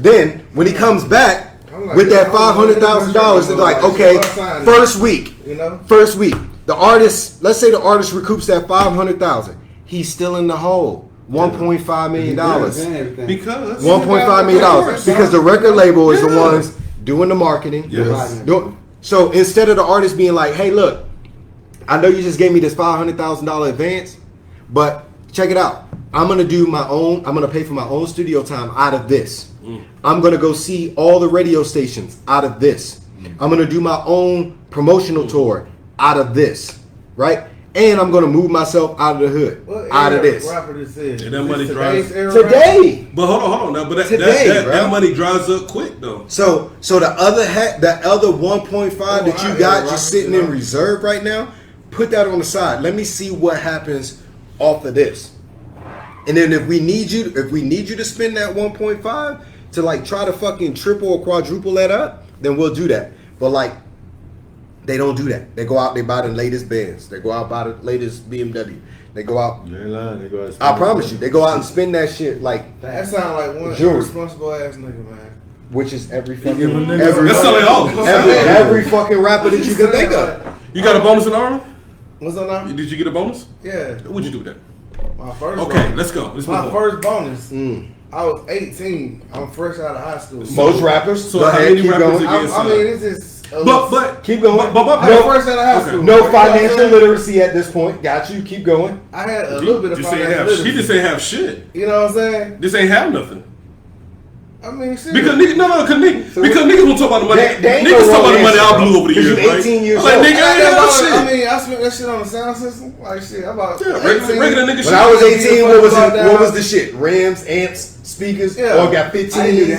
Then when he comes back with that $500,000, they're like, okay, first week, the artist, let's say the artist recoups that $500,000, he's still in the hole. $1.5 million. Because $1.5 million because the record label is the ones doing the marketing. Yes. So instead of the artist being like, "Hey, look, I know you just gave me this $500,000 advance, but check it out. I'm gonna do my own. I'm gonna pay for my own studio time out of this. I'm gonna go see all the radio stations out of this. I'm gonna do my own promotional tour out of this, right?" And I'm gonna move myself out of the hood, out of this. And that money dries today. But hold on now. But that money dries up quick though. So the other 1.5 that you got just sitting in reserve right now, put that on the side. Let me see what happens off of this. And then if we need you to spend that 1.5 to like try to fucking triple or quadruple that up, then we'll do that. But like, they don't do that. They go out, they buy the latest Benz. They go out, buy the latest BMW. They go out. I promise you, they go out and spend that shit like. That sounds like one irresponsible ass nigga, man. Which is every fucking every fucking rapper that you can think of. You got a bonus in the Army? What's on that? Did you get a bonus? Yeah. What'd you do with that? My first. Okay, bonus. let's go. My first bonus. I was 18. I'm fresh out of high school. Most rappers. So how many rappers against? I mean, it's just. But keep going. First out of high school. No financial literacy at this point. Got you. Keep going. I had a little bit of financial literacy. She just ain't have shit. You know what I'm saying? This ain't have nothing. I mean, shit. Because niggas won't talk about the money. Niggas talk about the money I blew over the years, right? 18 years like, old. nigga, I mean, I spent that shit on the sound system. Like shit, about regular nigga shit. When I was 18, what was the shit? Rims, amps, speakers, or got 15?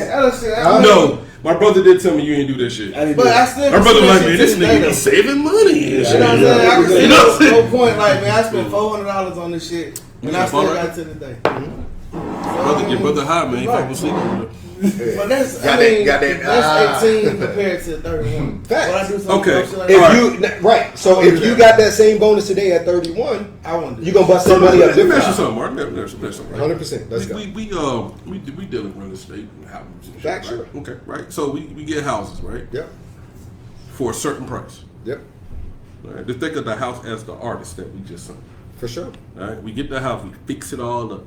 No. My brother did tell me you ain't do that shit. But I still. My brother was like, man, this nigga be saving money and shit. You know what I'm saying? I can see no point. Like, man, I spent $400 on this shit, and I still got it to the day. Your brother high, man. He fucking sleep over there. But that's that's 18 compared to 31. Okay. So if you got that same bonus today at 31, you gonna bust that money up. Let me ask you something, Mark. 100%. Let's go. We deal with real estate and houses. Back sure. Okay, right. So we get houses, right? Yep. For a certain price. Yep. All right. Just think of the house as the artist that we just signed. For sure. All right. We get the house. We fix it all up.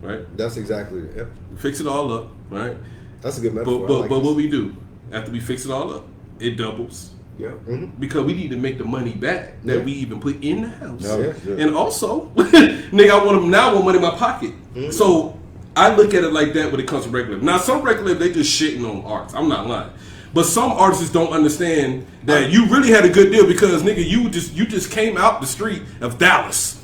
Right. That's exactly it. Yep. We fix it all up. Right. That's a good metaphor. But what we do after we fix it all up, it doubles. Yeah. Because we need to make the money back that we even put in the house. Yeah. And also, nigga, I want money in my pocket. So I look at it like that when it comes to regular. Now, some regular, they just shitting on arts. I'm not lying. But some artists don't understand that you really had a good deal because, nigga, you just came out the street of Dallas.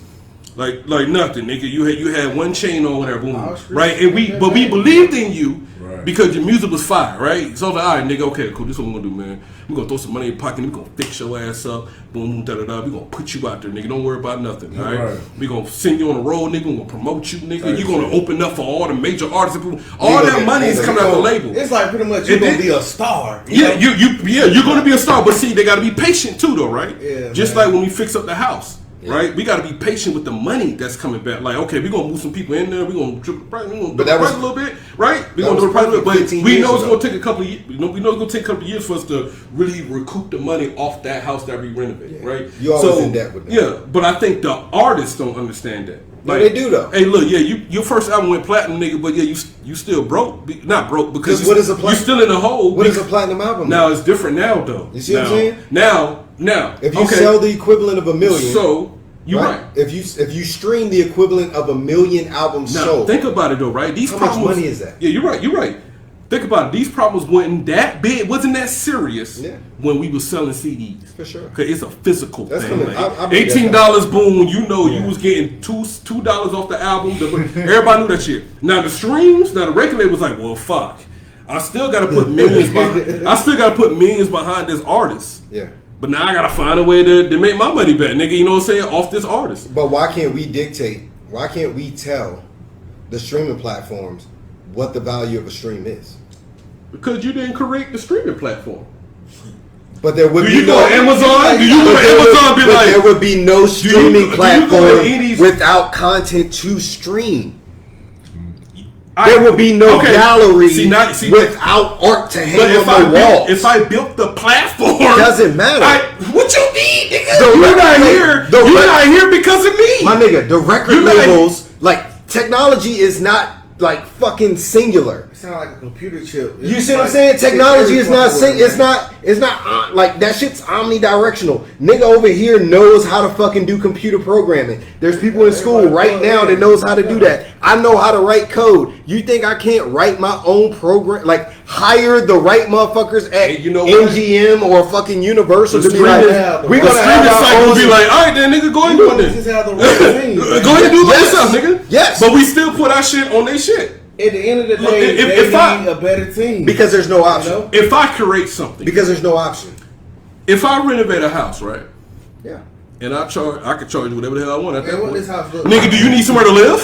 Like nothing, nigga. You had one chain on, whatever, boom, Oh, sure. right? And we believed in you Right. because your music was fire, right? So I was like, all right, nigga, okay, cool. This is what we're gonna do, man. We're gonna throw some money in your pocket. We're gonna fix your ass up. Boom, boom, da da da. We're gonna put you out there, nigga. Don't worry about nothing, all right? Right. We're gonna send you on the road, nigga. We're gonna promote you, nigga. Right. You're gonna open up for all the major artists. All that money is coming out the label. It's like pretty much you're gonna be a star. You know? You're gonna be a star, but see, they gotta be patient too, though, right? Yeah, Just man. like when we fix up the house, right? We gotta be patient with the money that's coming back. Like, okay, we're gonna move some people in there. We're gonna triple the price. We're gonna do the price a little bit, right? We're gonna do the price a little bit, but 15 we years know it's ago. gonna take a couple of years. We know it's gonna take a couple of years for us to really recoup the money off that house that we renovated, right? You always in debt with them. Yeah, but I think the artists don't understand that. No, they do, though. Hey, look, yeah, your first album went platinum, nigga, but yeah, you still broke. Not broke because Because what is a you're still in the hole. What is a platinum album? Now it's different now, though. You see what I'm saying? Now, If you sell the equivalent of 1 million, so you're right. If you stream the equivalent of 1 million albums Now sold, think about it though, right? These How much problems, money is that? Yeah, you're right. You're right. Think about it. These problems wasn't that big, wasn't that serious Yeah. when we were selling CDs. For sure. Cause it's a physical That's thing. coming- Like, I believe that. $18, boom. You know, you was getting $2 off the album. Everybody knew that shit. Now the streams, now the record label was like, well, fuck. I still gotta put millions. Behind this artist. yeah. But now I gotta find a way to make my money back, nigga. You know what I'm saying? Off this artist. But why can't we dictate? Why can't we tell the streaming platforms what the value of a stream is? Because you didn't create the streaming platform. But there would Do be you go no to Amazon? Do you go to But there would- Amazon be but like, there would be no do streaming you go to platform any's- without content to stream. I- There would be no okay. gallery See, without art to but hang on the wall. if I built the platform, Doesn't matter. What you need, nigga? The You're not record- here. the You're rec- not here because of me. My nigga, the record You're not- labels, like, technology is not like fucking singular. It sounds like a computer chip. You see what I'm saying? Technology is not like that shit's omnidirectional. Nigga over here knows how to fucking do computer programming. There's people in school right now that knows how to do that. I know how to write code. You think I can't write my own program? Like hire the right motherfuckers at Hey, you know what? MGM or fucking Universal The to be like, streaming- we the gonna have streaming site our will own. be like, all right, then, nigga, go ahead and do it Just then. have the right thing. Go ahead and do it Yes. yourself, nigga. Yes. But we still put our shit on their shit. At the end of the Look, day, if they I- need a better team. Because there's no option. You know? If I create something, Because there's no option. if I renovate a house, right, Yeah. and I could charge you whatever the hell I want at that Man, what point. this house look Nigga, do you need somewhere to live?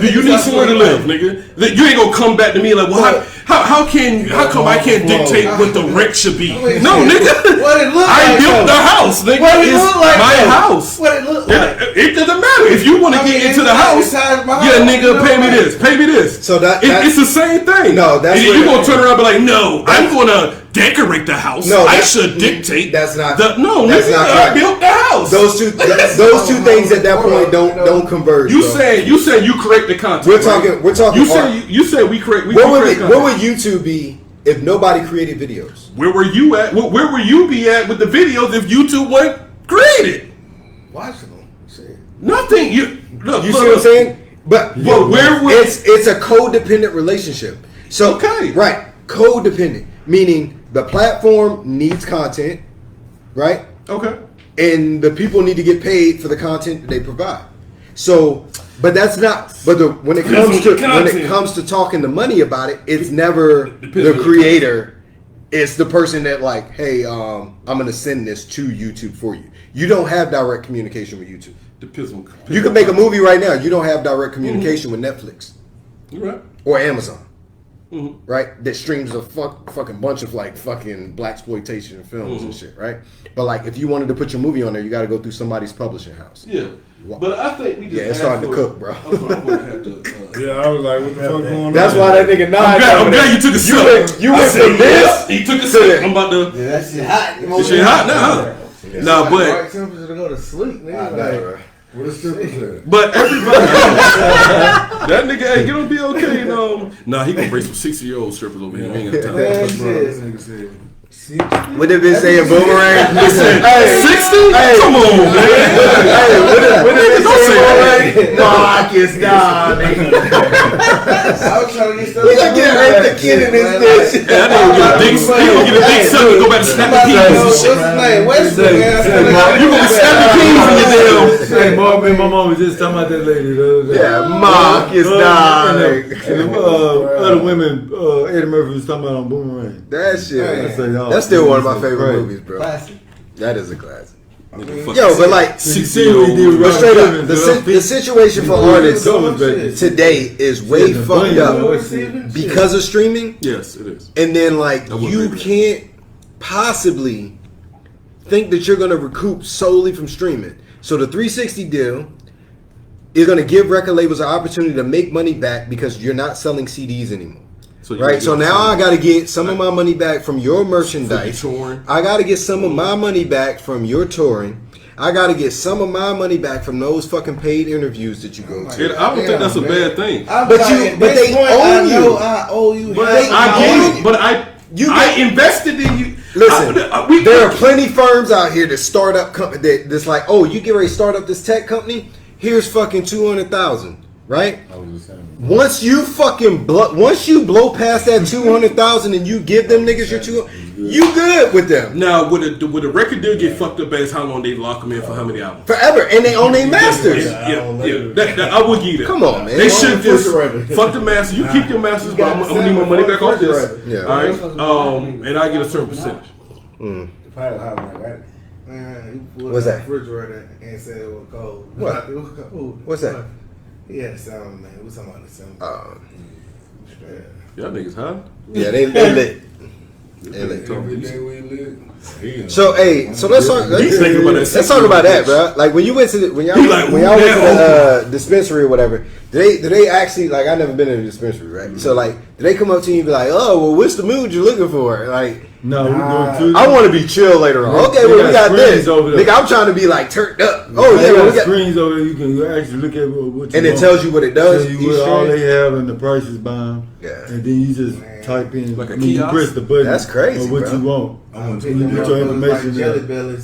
Do you need That's somewhere to what live, nigga? That you ain't gonna come back to me like, well, how come I can't dictate what the rent should be? No, nigga. What it look I like, built though? the house, nigga. What it It's look like, my though? house. What it look like? It doesn't matter if you want to I get mean, into the it's house. inside my Yeah, house, nigga, you know, pay me like- this. Pay me this. So that- it's the same thing. No, that's and what- you gonna turn around and be like, no, I'm gonna decorate the house. No, I that's- should dictate. that's not- No, that's nigga, not I correct. built the house. Those two things at that point don't converge. You bro. saying you create the content. We're right? talking You art. say we create. We What create would content. YouTube be if nobody created videos? Where were you at? Where will you be at with the videos if YouTube wasn't created? Watching them. Shit. Nothing. You look. You look, see what I'm saying? But where would- it's a codependent relationship. So Okay. right, codependent meaning the platform needs content, right? Okay. And the people need to get paid for the content that they provide. So, but that's not. But when it comes to talking the money about it, it's never the creator. It's the person that like, hey, I'm gonna send this to YouTube for you. You don't have direct communication with YouTube. Depends on. You can make a movie right now. You don't have direct communication with Netflix You're right. or Amazon, Mhm. right? That streams a fucking bunch of like fucking blaxploitation films and shit, right? But like, if you wanted to put your movie on there, you got to go through somebody's publishing house. Yeah. But I think we just. Yeah, it's have starting to cook, bro. I'm gonna have to. Yeah, I was like, what the fuck going on? That's why that nigga nod. I'm glad you took a sip. You I went said, from this. yeah, he took a sip. I'm about to. Yeah, that shit hot. This shit hot now, huh? Nah, Right but temperature to go to sleep, nigga. I know, bro. What a stripper said. but everybody. That nigga, hey, get on be okay. Nah, he gonna bring some 60-year-old strippers over here. We ain't got time. Man, Bro, this shit. nigga said, What they been saying, boomerang? Listen, Hey, 60? hey. Come on, man. Hey, what they been Don't say saying, that. boomerang? Marcus, nah, nigga. I was trying to get stuff. We gonna get Earth the Kid in this bitch. Yeah, that nigga gonna get a dick. He gonna get a dick suck and go back to snapping peas and What's shit. his name? Weston, man. You gonna be snapping peas in your damn. Hey, Mark, me and my mom was just talking about that lady the other day. Yeah, Marcus died. And other women, Eddie Murphy was talking about on Boomerang. That shit. I say, oh, That's still one of my so favorite great. movies, bro. Classic. That is a classic. Nigga, Yo, but like, but straight up, the situation for artists today is way fucked up because of streaming. Yes, it is. And then like I would you agree with can't possibly think that you're gonna recoup solely from streaming. So the 360 deal is gonna give record labels an opportunity to make money back because you're not selling CDs anymore. So Right, so now I got to get some of my money back from your merchandise. touring. I got to get some of my money back from your touring. I got to get some of my money back from those fucking paid interviews that you go to. And I don't think that's a bad thing. But they own you. I owe you. But They I own get it. But I invested in you. Listen, We there are plenty firms out here that start up company that's like, oh, you get ready to start up this tech company. Here's fucking 200,000, right? Once you blow past that 200,000 and you give them niggas your you good with them Now, would a record deal get fucked up as how long they lock them in for how many albums? forever, and they own their masters. Yeah. That I would give you that. Come on, man. They should just refrigerator. fuck the masters. You keep your masters, but I'm gonna need my money back off this. Yeah. All right. And I get a certain percentage. What's that? Refrigerator and said it was cold. What? It was cold. What's that? He had a sound, man. We talking about the sound. Y'all niggas, huh? Yeah, they lit. Every day we live. So let's talk. thinking about that Let's talk about that, bro. Like when you went to when y'all went to the dispensary or whatever. Do they actually like? I never been in a dispensary, right? So like, do they come up to you and be like, "Oh, well, what's the mood you're looking for?" Like, No, we're going to. I want to be chill later on. Okay, well we got this. Nigga, I'm trying to be like turned up. Oh yeah, we got screens over there. You can actually look at what you and it want. tells you what it does. Tell you what all they have and the prices bound. Yeah. And then you just type in, Like a you kiosk? press the button. That's crazy, of what bro. you want. I'm When you put your information there.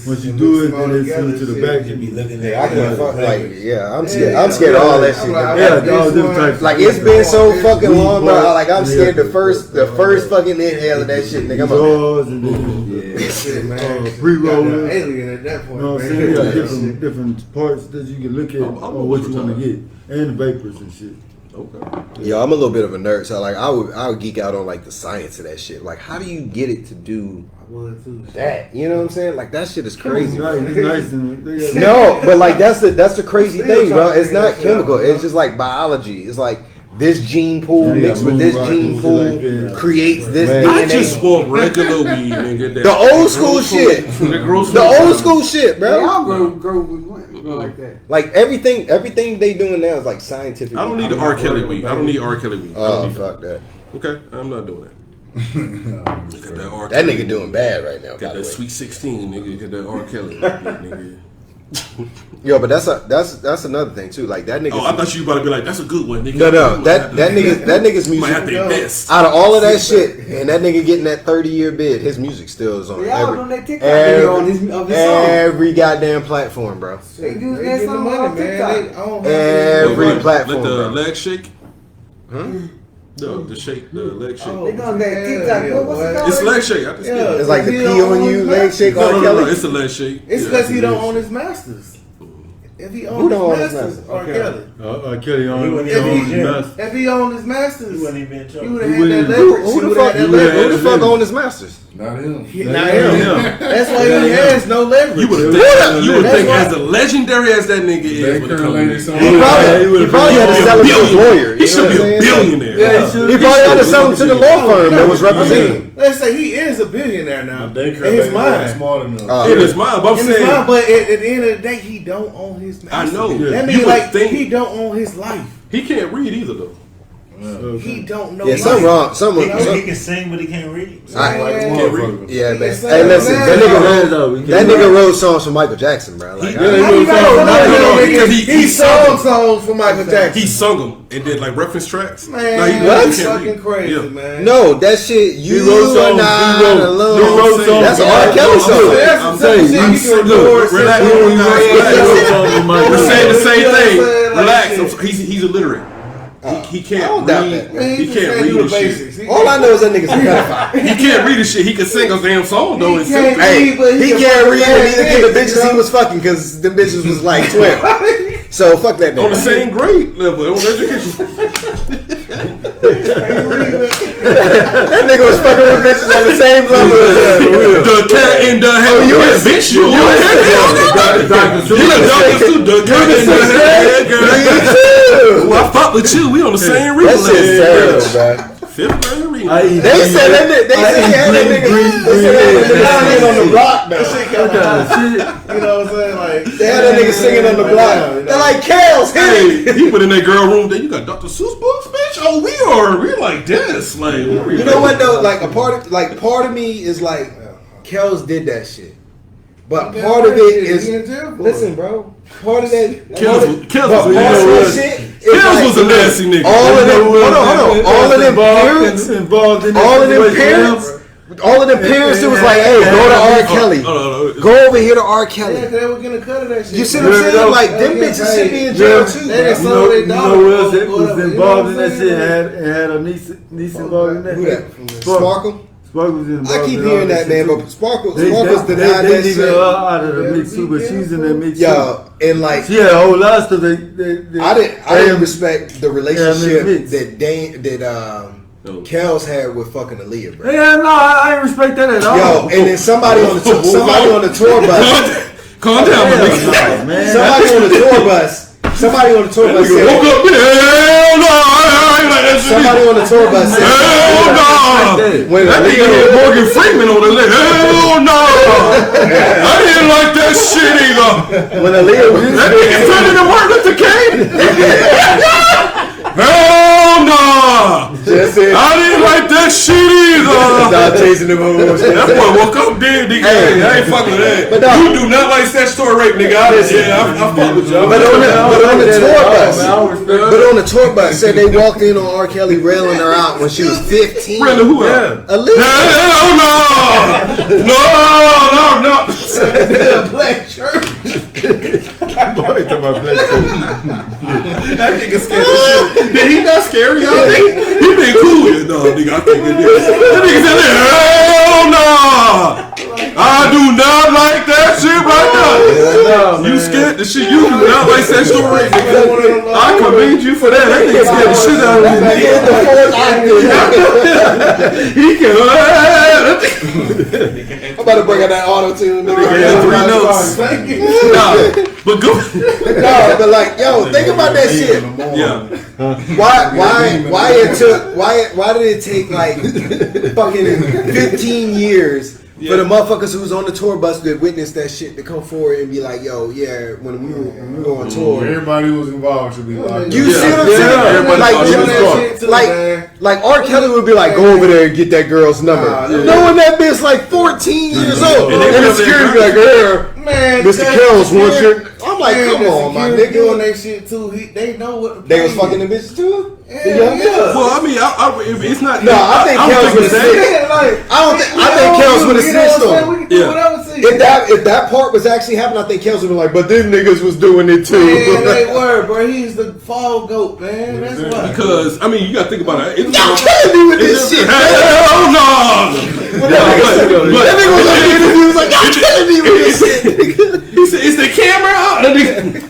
Once you do it, then they send it to the back. You be looking at Yeah, I can't fuck, like, yeah. I'm scared. I'm scared of all that shit. Yeah, all different types. Like it's been so fucking long, bro. Like I'm scared the first fucking inhale of that shit, nigga. I'm Drawers and then pre-rollers. Alien at that You point. know what I'm saying? You got different parts that you can look at on what you want to get, and the vapors and shit. Okay. Yo, I'm a little bit of a nerd, so like I would geek out on like the science of that shit. Like, how do you get it to do I would too. that? You know what I'm saying? Like that shit is crazy. It's nice and No, but like that's the crazy thing, bro. It's not chemical. It's just like biology. It's like this gene pool mixed with this gene pool creates this I DNA. just want regular weed, nigga. The old school shit. The old school shit, They bro. all grow like that. Like everything they doing now is like scientific. I don't need the R. Kelly weed. I don't need R. Kelly weed. I Oh don't need fuck that. Okay, I'm not doing that. Got that R. That Kelly nigga doing bad right now. By Got the that way. Sweet 16, nigga. Got that R. Kelly, nigga. Yo, but that's another thing too. Like that nigga. Oh, I thought you were about to be like, that's a good one, nigga. No, that nigga's Might have music. to invest. Out of all of that shit, and that nigga getting that 30-year bid, his music still is on They all on that TikTok video on his song. every goddamn platform, bro. They do They that get the song money, on man. TikTok. They own Every Let platform, the bro. leg shake. Huh? No, the shake, the leg shake. Oh. They on that TikTok. Yeah, What's it boy. called? It's leg shake. I just Yeah. get it. It's like the He pee don't on own you his leg shake No, R. no, Kelly. it's a leg shake. It's Yeah, because he it don't is. own his masters. If he Who owned don't own his his masters, masters? R. Kelly. Kelly on He wouldn't If even he- be in jail. If he owned his masters, He wouldn't even be in he trouble. would He have had wouldn't- that leverage. Who the He fuck? would've had would've that Who the leverage. fuck own his masters? Not him. Not him. That's why he has no leverage. You would That's think why- as legendary as that nigga is, They with the current company, lady song. He probably had to sell him to his lawyer. he you should know be what a I'm saying? billionaire. Yeah, He probably had to sell him to the law firm that was representing him. Let's say he is a billionaire now. They In his mind. smart enough. It is mine, but I'm In his saying, mind, but at the end of the day, he don't own his masters. I know. That You means would like think- he don't own his life. he can't read either, though. He don't know. Yeah, something wrong. He can sing, but he can't read. Yeah, man. It's Hey, like- listen, Man, that nigga wrote songs for Michael Jackson, bro. Like, Because he sung songs for Michael Jackson. He sung them and did like reference tracks. Man, Like, he that's can't fucking read. crazy, Yeah. man. no, that shit. You wrote songs, are not he wrote alone. songs. That's an R. Kelly song. That's I'm some saying, shit I'm you saying, can look, record, relax, sit relax, down, We're saying the same You know what I'm thing. saying? Like Relax. shit. He's illiterate. He I can't don't doubt read. that. He can't read the shit. All I know is that nigga's a pedophile. He can't read the shit. He can sing a damn song though. He can't Hey, read, but he can can't fucking read and neither can the dance, bitches he was fucking because the bitches was like 12. So fuck that nigga. On the same grade level, on education. That nigga was fucking with bitches on the same level as The cat in the head. you Yeah, was- bitch, you a doctor too. The cat in the head, girl. Well, I fuck with you. We on the same That reason. shit's terrible, bro. Fifth grade reading. They said that nigga. They said he had that nigga singing on the block That though. shit kind of hot. You know what I'm saying? Like They had that nigga singing on the block. They're like, Kales, hit it. Hey, he put in that girl room. Then you got Dr. Seuss books, bitch. Oh, we're like this. Like, You know what though? Like part of me is like, Kels did that shit, but part of it is listen, bro. Part of that, Kels part of was that shit. Kels was a nasty nigga. All of them, hold on. All of them parents, involved in all of them parents, it was like, hey, go to R. Kelly. Go over here to R. Yeah, Kelly. they were getting a cut of that shit. You see what I'm saying? Like them bitches should be in jail too. They done bro. sold their You know dog. who else that was Whatever, involved in you know that what I'm shit? Had a niece involved in that. Who that? Sparkle. Sparkle was involved. I keep in all hearing that, man, shit, but too. Sparkle's They denied that leave her shit. out of the mix too, but she's in that mix too. Yo, and like She had a whole lot of stuff. I didn't respect the relationship mix. that Kels had with fucking Aaliyah, bro. Yeah, no, I ain't respect that at all. Yo, and then somebody on the tour bus. Calm down, my Hell nigga. no, man. Somebody on the tour bus said. Woke up, hell no, I ain't like that shit. Somebody on the tour bus said. Hell no. When That nigga had Aaliyah, Morgan Freeman on the list. Hell no. I didn't like that shit either. when Aaliyah was That nigga turned into Martin Luther King. Hell no. just said, I didn't like that shit either. stop chasing them hoes. That boy woke up dead, nigga. Hey. I ain't fucking with that. But no. You do not like statutory rape, nigga. I fuck with you. But on the tour bus, I don't respect but on the tour bus, said they walked in on R. Kelly railing her out when she was 15. Brenda, who else? Aaliyah. Hell no! No! Black church. That nigga scared the shit. Did he not scare y'all? He been cool. No, nigga, I can't get this. That nigga said, hell no! I do not like that shit right now. You scared the shit. You do not like that story, nigga. I commend you for that. That nigga scared the shit out of me. He can. I'm about to bring out that auto tune. Yeah, 3 notes. Thank you. Nah, but go. No, but like, yo, think about that shit. Yeah. Why did it take like fucking 15 years for the motherfuckers who was on the tour bus that witnessed that shit to come forward and be like, yo, yeah, when we were on tour. Everybody who was involved should be locked up. You see what I'm Yeah, saying? everybody thought he was drunk. Like R. Kelly would be like, go over there and get that girl's number. Knowing that bitch like 14 years old. And And they the put security be their- like, here, Man, Mr. Kells wants your. I'm like, come on, my Doing nigga. that shit too. They know what. The They was plan fucking the is. bitches too? Yeah. Well, I mean, it's not. No, I think Kells would have that. snitched. Like, I think Kells would have snitched on him. We can do Yeah. whatever. See. If that part was actually happening, I think Kells would be like, but them niggas was doing it too. Man, they were, bro. He's the fall goat, man. That's why. Because I mean, you gotta think about it. It's Y'all killing me with this shit. hell no. That nigga was like, he was like, y'all killing me with this shit. He said, "Is the camera out?"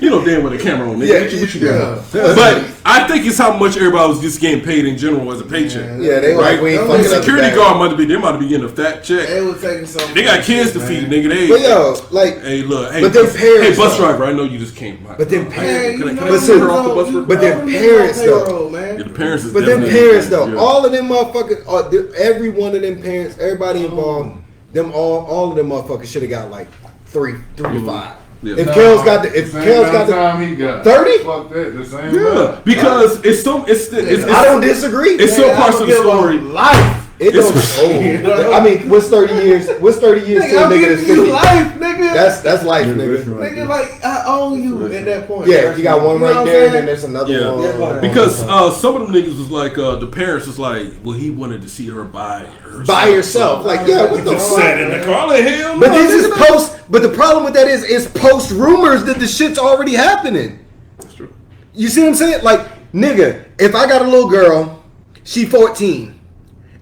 You know damn well the camera on, nigga. Yeah, What you doing? But I think it's how much everybody was just getting paid in general as a paycheck. Yeah, they were like, we ain't The fucking up security the guard might be getting a fat check. They was taking something. They got kids to feed, nigga. But yo, like, Hey, look. Hey, But their parents, Hey, bus though. driver. I know you just came. But their Can parents- I But send her off the bus? But their parents, though. Yeah, the parents is but them definitely- parents though, yeah. all of them motherfuckers, every one of them parents, everybody involved, them all of them motherfuckers should have got like 3 to 5. Yeah. If Kells got the time he got 30? Fuck that. The same. Yeah, because it's I don't disagree. It's still parts of the story. Life. It don't. I mean, what's 30 years? What's 30 years to a I'm nigga giving that's you 50? life, nigga. That's life, nigga. Nigga, like, I own you at that point. Yeah, you got one You know right what there, I'm and then saying? there's another Yeah, one. because some of them niggas was like the parents was like, well, he wanted to see her by herself. By yourself, like, yeah, what the Just fuck? sat in the car, like, hell no. But this is post. But the problem with that is, it's post rumors that the shit's already happening. That's true. You see what I'm saying? Like, nigga, if I got a little girl, she 14,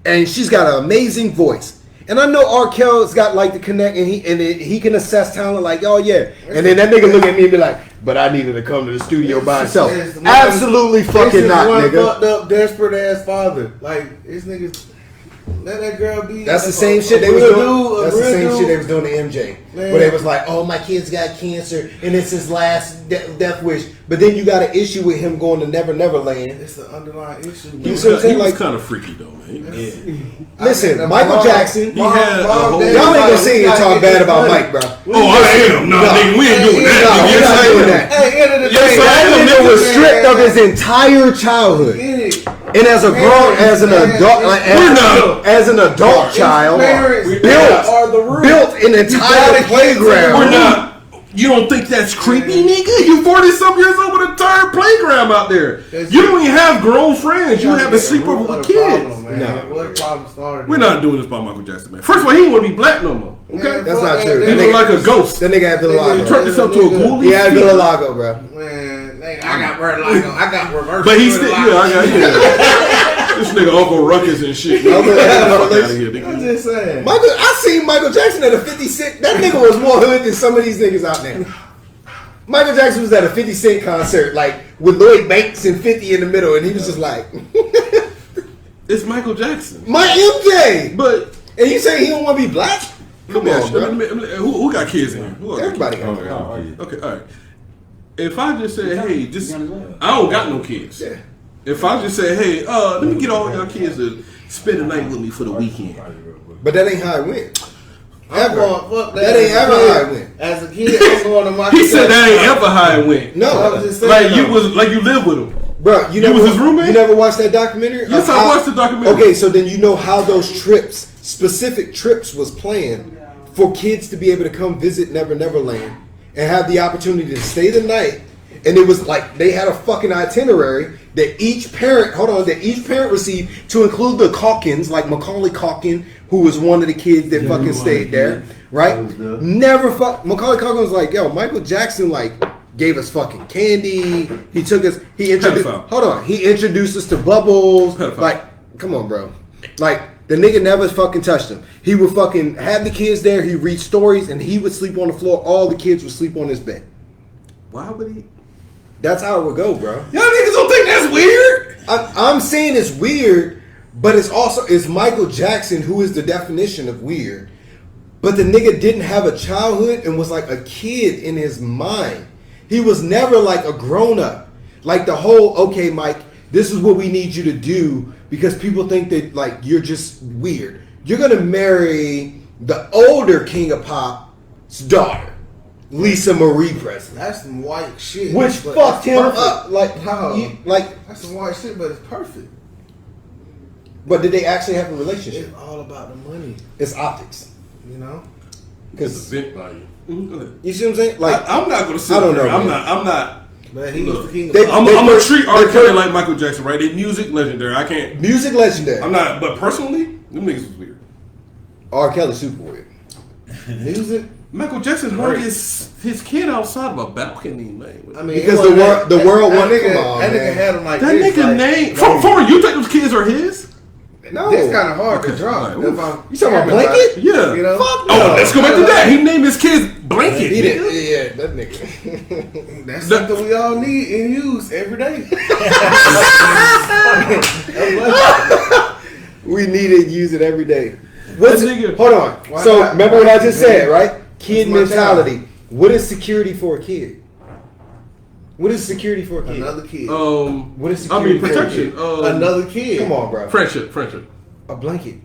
and she's got an amazing voice, And I know R. Kelly's got like the connect, and he can assess talent like, oh yeah. And then that nigga look at me and be like, but I needed to come to the studio by himself. Absolutely fucking not, nigga. Fucked up, desperate ass father. Like this nigga, let that girl be. That's the same shit they was doing. That's the same shit they was doing to MJ, where they was like, oh, my kid's got cancer and it's his last death wish. But then you got an issue with him going to Never Never Land. It's an underlying issue. You see what I'm saying? He was Like, kind of freaky though, man. listen, Michael Jackson. He had a whole. Y'all ain't gonna sit here and talk bad about Mike, bro. Oh, I am. No, nigga, we ain't doing that. No, we're not doing that. Hey, end of the Yes, day, That nigga was stripped of his entire childhood. And as a grown, as an adult, as an adult child, built an entire playground. We're not. You don't think that's creepy, nigga? You 40-something years old with an entire playground out there. You don't even have grown friends. You have to sleep over with kids. What problem started? We're not doing this by Michael Jackson, man. First of all, he didn't want to be black no more. Okay, That's not true. he looked like a ghost. That nigga had vitiligo. He turned himself to a ghoulie. He had vitiligo, bro. Man, I got vitiligo. I got reverse. But he still, this nigga Uncle Ruckus and shit. I'm just saying. I seen Michael Jackson at a 50 Cent. That nigga was more hood than some of these niggas out there. Michael Jackson was at a 50 Cent concert, like with Lloyd Banks and 50 in the middle, and he was just like, It's Michael Jackson. my MJ. But And you say he don't want to be black? Come on, bro. Who got kids in here? Everybody got kids. Okay, all right. If I just say, hey, I don't got no kids. Yeah. If I just say, hey, let me get all y'all kids to spend the night with me for the weekend. But that ain't how it went. I'm going, fuck That ain't ever how it went. As a kid, I'm going to my. He said that ain't ever how it went. No. I was just saying, Like you live with him. Bro, you was his roommate? You never watched that documentary? Yes, I watched the documentary. Okay, so then you know how those trips, specific trips, was planned for kids to be able to come visit Never Never Land and have the opportunity to stay the night. And it was like they had a fucking itinerary that each parent received to include the Calkins, like Macaulay Culkin, who was one of the kids that fucking stayed there, right? Macaulay Culkin was like, yo, Michael Jackson like gave us fucking candy. He introduced us to Bubbles. Like, come on, bro. Like, the nigga never fucking touched him. He would fucking have the kids there. He'd read stories, and he would sleep on the floor. All the kids would sleep on his bed. Why would he? That's how it would go, bro. Y'all niggas don't think that's weird? I'm saying it's weird, but it's Michael Jackson who is the definition of weird. But the nigga didn't have a childhood and was like a kid in his mind. He was never like a grown up. Like the whole, okay, Mike, this is what we need you to do because people think that like you're just weird. You're gonna marry the older King of Pop's daughter, Lisa Marie Presley. That's some white shit. Which fucked him up. Like, that's some white shit, but it's perfect. But did they actually have a relationship? It's all about the money. It's optics. You know? It's a vent value. Go ahead. You see what I'm saying? Like, I'm not gonna sit I don't there. know, I'm not. Man, he was the king of They- pop. I'm gonna treat R. Kelly like Michael Jackson, right? They music legendary. I can't. music legendary. I'm not. But personally, them niggas was weird. R. Kelly super weird. Music. Michael Jackson hung his kid outside of a balcony, man. I mean, Because it wasn't the world that wanted. nigga, Come on, that man. nigga had him like That this, nigga like, name. For you think those kids are his? No. This kind of hard to Okay, drop. all right, If I'm You talking about caring Blanket? it, Yeah. You know? Fuck Oh, no. let's go back to that. He named his kid Blanket. He nigga. did. Yeah, that nigga. That's something we all need and use every day. We need it, use it every day. What's That nigga- Hold on. Why So not? remember what I just said, right? Kid That's my mentality. What is security for a kid? What is security for a kid? Another kid. What is I security mean protection. Another kid. Come on, bro. Friendship. A blanket.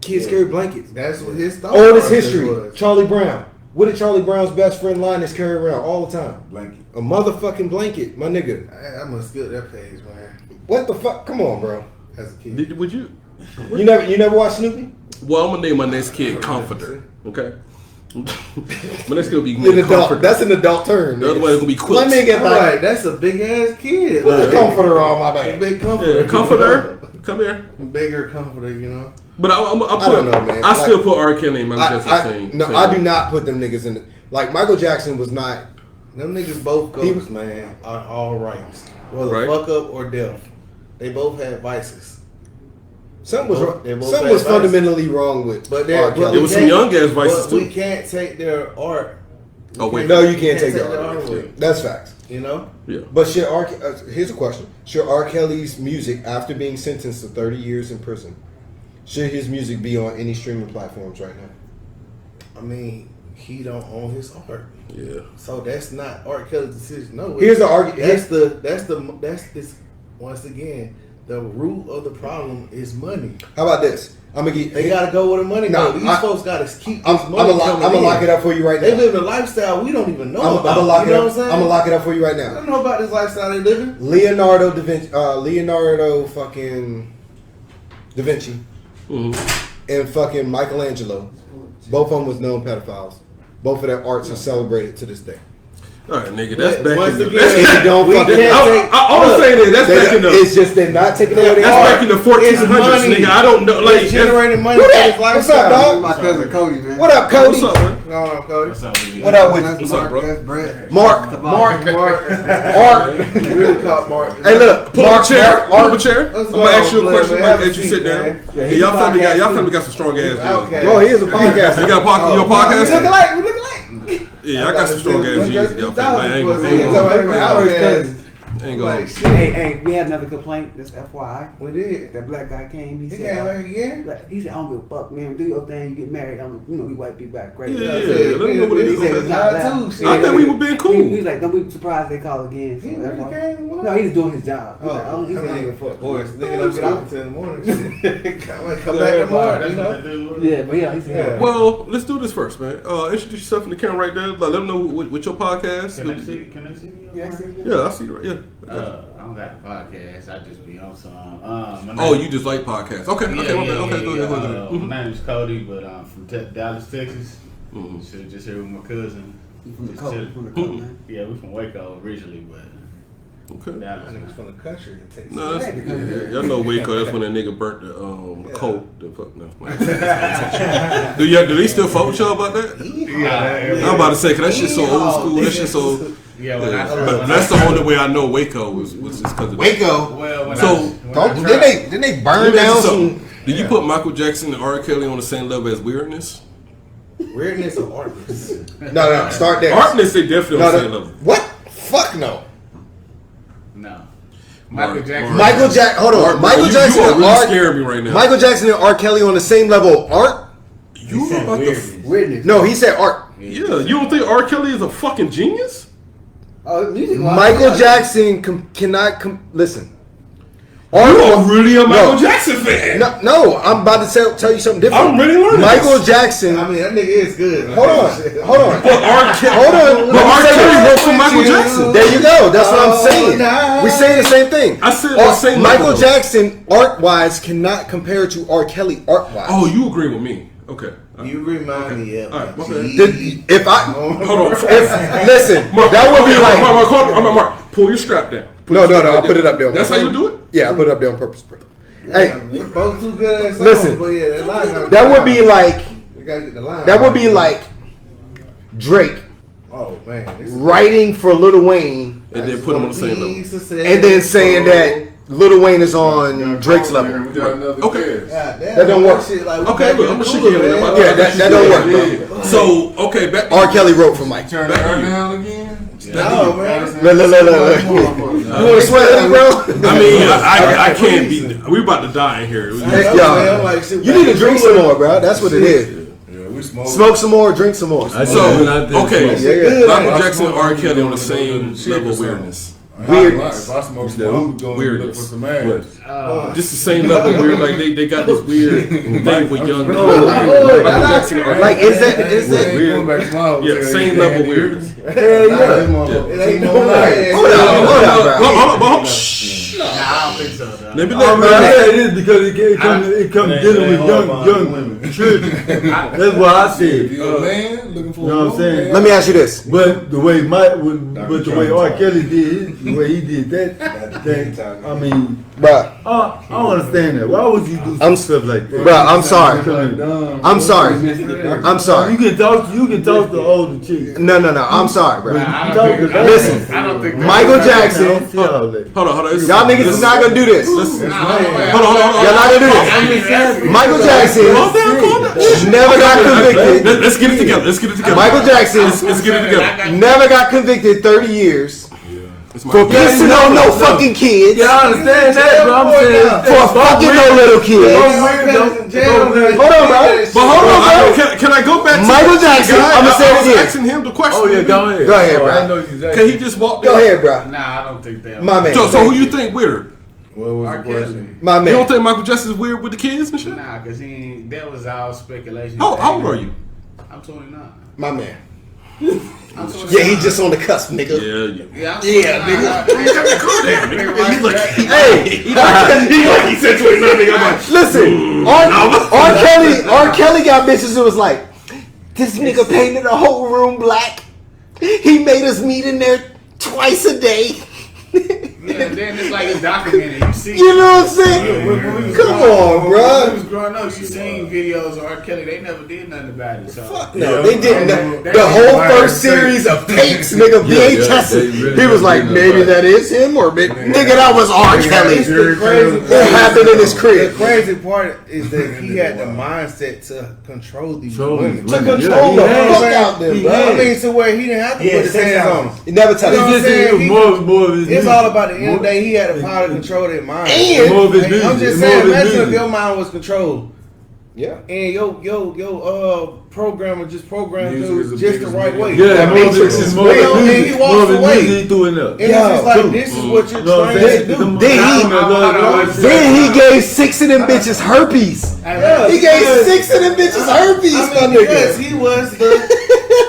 Kids carry blankets. That's what his thought Oldest process history. was. Charlie Brown. What did Charlie Brown's best friend Linus carry around all the time? Blanket. A motherfucking blanket, my nigga. I must skip that page, man. What the fuck? Come on, bro. As a kid. Would you? You never watched Snoopy? Well, I'm gonna name my next kid Comforter. Okay. My next kid will be An named adult. Comforter. That's an adult term. The other one is gonna be Let Quilts. me get All that. right, that's a big ass kid. Put a Like, comforter on my a back. big comforter. Yeah, Comforter. Come here. Bigger comforter, you know. But I I don't know, man. I still put R. Kelly and Michael Jackson same. No, same. I do not put them niggas in. Like Michael Jackson was not. Them niggas both goes, man, on all ranks. Whether Right. fuck up or death. They both had vices. Something was wrong. They both Something had was vices. fundamentally wrong with But R. Kelly. It was some young ass vices But too. we can't take their art. Oh wait, No, you can't take their that. art away. That's facts. You know? yeah. But should here's a question: should R. Kelly's music, after being sentenced to 30 years in prison, should his music be on any streaming platforms right now? I mean, he don't own his art. Yeah. So that's not R. Kelly's decision. No, Here's the argument. That's this. Once again, the root of the problem is money. How about this? I'm gonna get. They gotta go where the money No, goes. These I- folks gotta keep this I'm money gonna coming lock in. it up for you right They now. live a lifestyle we don't even know I'm about. gonna lock You it know up. what I'm saying? I'm gonna lock it up for you right I now. don't know about this lifestyle they living. Leonardo fucking Da Vinci and fucking Michelangelo, both of them was known pedophiles. Both of their arts are celebrated to this day. All right, nigga. That's back Once in the. again, That's, If you don't fucking, all I'm saying is that's back in the. it's just they're not taking away their That's art. back in the 1400s, money. nigga. I don't know. Like, It's generating money Who for that? his What's up, lifestyle. dog? My cousin Cody, man. What up, Cody? what's up, man? No, no, Cody. What's up with you? What up with That's What's up, Mark, bro? that's Brett. Mark? Mark. Mark? You really caught Mark. Hey, look, Pull up Mark, a chair. Pull up a Mark. chair. Let's I'm go gonna ask you a on, question. man. Have a As you seat, sit down. man. Yeah, y'all family podcast got some strong ass Okay. views. Bro, here's a podcast. You got a podcast? Your We podcast? look alike. We look alike. Yeah, I got some strong ass views. Y'all family. I ain't gonna ain't Like, gonna. shit. Hey, we had another complaint. Just FYI. We did. That black guy came. He He said, came back again? he said, I don't give a fuck, man. Do your thing. You get married. We white people back crazy. Yeah, let me know what it He is. said it's not I loud. too. I think we were being cool. He was like, don't be surprised they call again. So He that's really why- came? What? No, he's doing his job. He's Oh, like, I don't give a fuck. Boys, nigga don't get out until in the morning. Come back tomorrow, you know? Yeah, but yeah, he said, Yeah. Well, let's do this first, man. Introduce yourself in the camera right there. Like, let them know what your podcast. Can I see? Can I see? Yeah, I see. Right. Yeah. I don't got a podcast. I just be on some. Oh, you just like podcasts? Okay. Okay. Okay. Go ahead. My name is Cody, but I'm from Dallas, Texas. Mhm. So just here with my cousin. you from the Just coast, chilling. from the coast, man. Yeah, we from Waco originally, but Okay. Dallas. Niggas from the country in Texas. No, that's, yeah, y'all know Waco. That's when that nigga burnt the coat. The fuck no. Do they still fuck with y'all about that? I'm about to say, 'cause that shit so old school. That shit so. Yeah, But that's the only way I know Waco was just because of Waco. Well, when So, Didn't they burn down some? Did you put Michael Jackson and R. Kelly on the same level as weirdness? Weirdness or artness? No, start there. Artness, they definitely on the same level. What? Fuck no. No. Michael Mark, Jackson. Mark. Michael Jackson. Hold on. Michael Jackson you are and really R. scaring me right now. Michael Jackson and R. Kelly on the same level. Art? You are about to. Weirdness. No, he said art. Yeah, you don't think R. Kelly is a fucking genius? Oh, music. Michael Jackson cannot listen. You are really a Michael No. Jackson fan. No, I'm about to tell you something different. I'm really learning Michael this. Jackson. I mean, that nigga is good. Hold on. But R. Kelly, Hold on. But R. Kelly wrote for Michael Jackson. There you go. That's what I'm saying. night. We're saying the same thing. I said the same Michael level. Jackson art-wise cannot compare to R. Kelly art-wise. Oh, you agree with me? Okay. You remind me of All right, okay. If I Hold on. listen, Mark, that would be like Mark, pull your strap down. no. I'll put it up there. That's how you do it? Yeah, I put it up there on purpose, bro. Hey, We're both too good at songs, Listen, but yeah, that line gotta that be would out. be like We gotta get the line. that would be like Drake Oh man, this is writing for Lil Wayne And then put them on the same level. and then saying that Lil Wayne is on Drake's level. Okay. That don't work. Okay, look, I'm gonna shake your hand. Yeah, that don't work, bro. So, okay, back R. Kelly wrote for Mike. Turn the Back to earth you. down again. No, man. Look. You want to sweat me, bro? I mean, I can't be. We about to die in here. Hey, I'm y'all, like, shit, you need to drink some more, bro. That's what it is. Yeah, we smoke. Smoke some more, drink some more. So, okay, Yeah. Michael Jackson and R. Kelly on the same level of weirdness. Weirdness. If I smoke some, I'm going to look for some ass. Just the same level of weird. Like they got this weird thing with young men. Oh, Michael Jackson and R. Like, Kelly. is that? Going back to my hotel, Yeah, same level of weirdness. Hell yeah. It ain't no lie. Hold on, bro. Nah, I don't think so. Though. Let me I let say this because it comes dealing with young children. That's what I said. You a man looking for You know what I'm saying? Let me ask you this. But the way the way R. Kelly did, the way he did that, I mean, Bruh, I don't understand that. Why would you do I'm- stuff like that? bruh, I'm sorry. I'm sorry. I'm You sorry. can talk to older chicks. No, I'm sorry, bro. Talk to Listen, I don't think Michael Jackson. See all that. Hold on. Y'all niggas is not gonna do this. Listen. Y'all Hold on. not gonna do this. Michael Jackson Calm down. never got convicted. Let's get it together. Michael Jackson Let's get it together. never got convicted 30 years It's for pissing on no fucking kids. Yeah, I understand that, bro. I'm saying For fucking no little kids. Hold on, bro. But hold on, bro. Can I go back to Michael Jackson, I'ma say it I was again. asking him the question. Oh yeah, go ahead. Go ahead, bro. I know exactly. Can he just walk Go there? ahead, bro. Nah, I don't think that. My man. So who you think weird? What was R. the Kelly. question? My You don't man. think Michael Jackson is weird with the kids and shit? Nah, cause that was all speculation. How old are you? I'm 29. My man. I'm 29. Yeah, he just on the cusp, nigga. Yeah, I'm Yeah, 29. Hey, He said 29. listen. R. Kelly got bitches who was like, this nigga painted a whole room black. He made us meet in there twice a day. Yeah, then it's like it's documented. You see, You know what I'm saying? When we was Come growing- on, when bro. we was growing up, she seen videos of R. Kelly. They never did nothing about it. So No, they didn't. Yeah. The whole first series of tapes, nigga, VHS. they really He was like, didn't maybe know that is him, or nigga, that was R. Kelly. It's the crazy It happened in his The crib. crazy part is that he had the mindset to control these women. To control the fuck out them, bro. I mean, to where he didn't have to put his hands on them. He never touched You know what I'm saying? It's more of his It's music. all about the end of the day. He had the power to control their mind. And- More of his Like, music. I'm just More saying, of his imagine if music. your mind was controlled Yeah. and your programmer just programmed Music you is the just the biggest right way. medium. Yeah, That more of Matrix his is more of his real, and he music. walks More of his away. music he threw in there. And it's just like, this is what you're You know what I'm trying saying? to do. Then he gave 6 of them bitches herpes. Yeah, He gave 6 of them bitches herpes, my because nigga. he was the.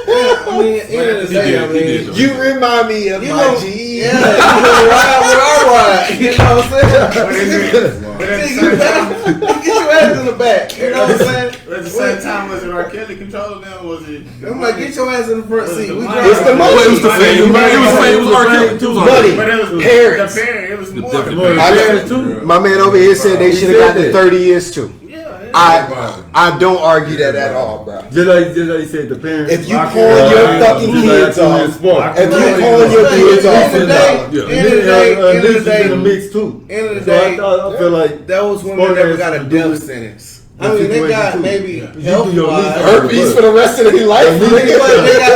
I mean, at the end of the day, I mean, You remind me of you my know, G. yeah, you gonna ride with our ride. You know what I'm saying? But at the same time, Get your ass in the back. You know what I'm saying? at the same time, was it R. Kelly controlling them? Was it? I'm like, get your ass in the front seat. We It's the driving. money. It was the fame. It was fame. It was R. Kelly. It was R. Money. But it was Parents. the parent. It was more. the than More of parents. his parents too. My man over here said they He should have said got the that. 30 years too. Yeah. I don't argue that at all, bro. Just like you said, the parents. If you pawn your fucking kids off, if you pawn your kids off for a dollar, Yeah. End of the day, end of the in the day, mix too. end of the So day, I feel like those women never got a death sentence. I mean, they got maybe health wise. herpes for the rest of their life. They got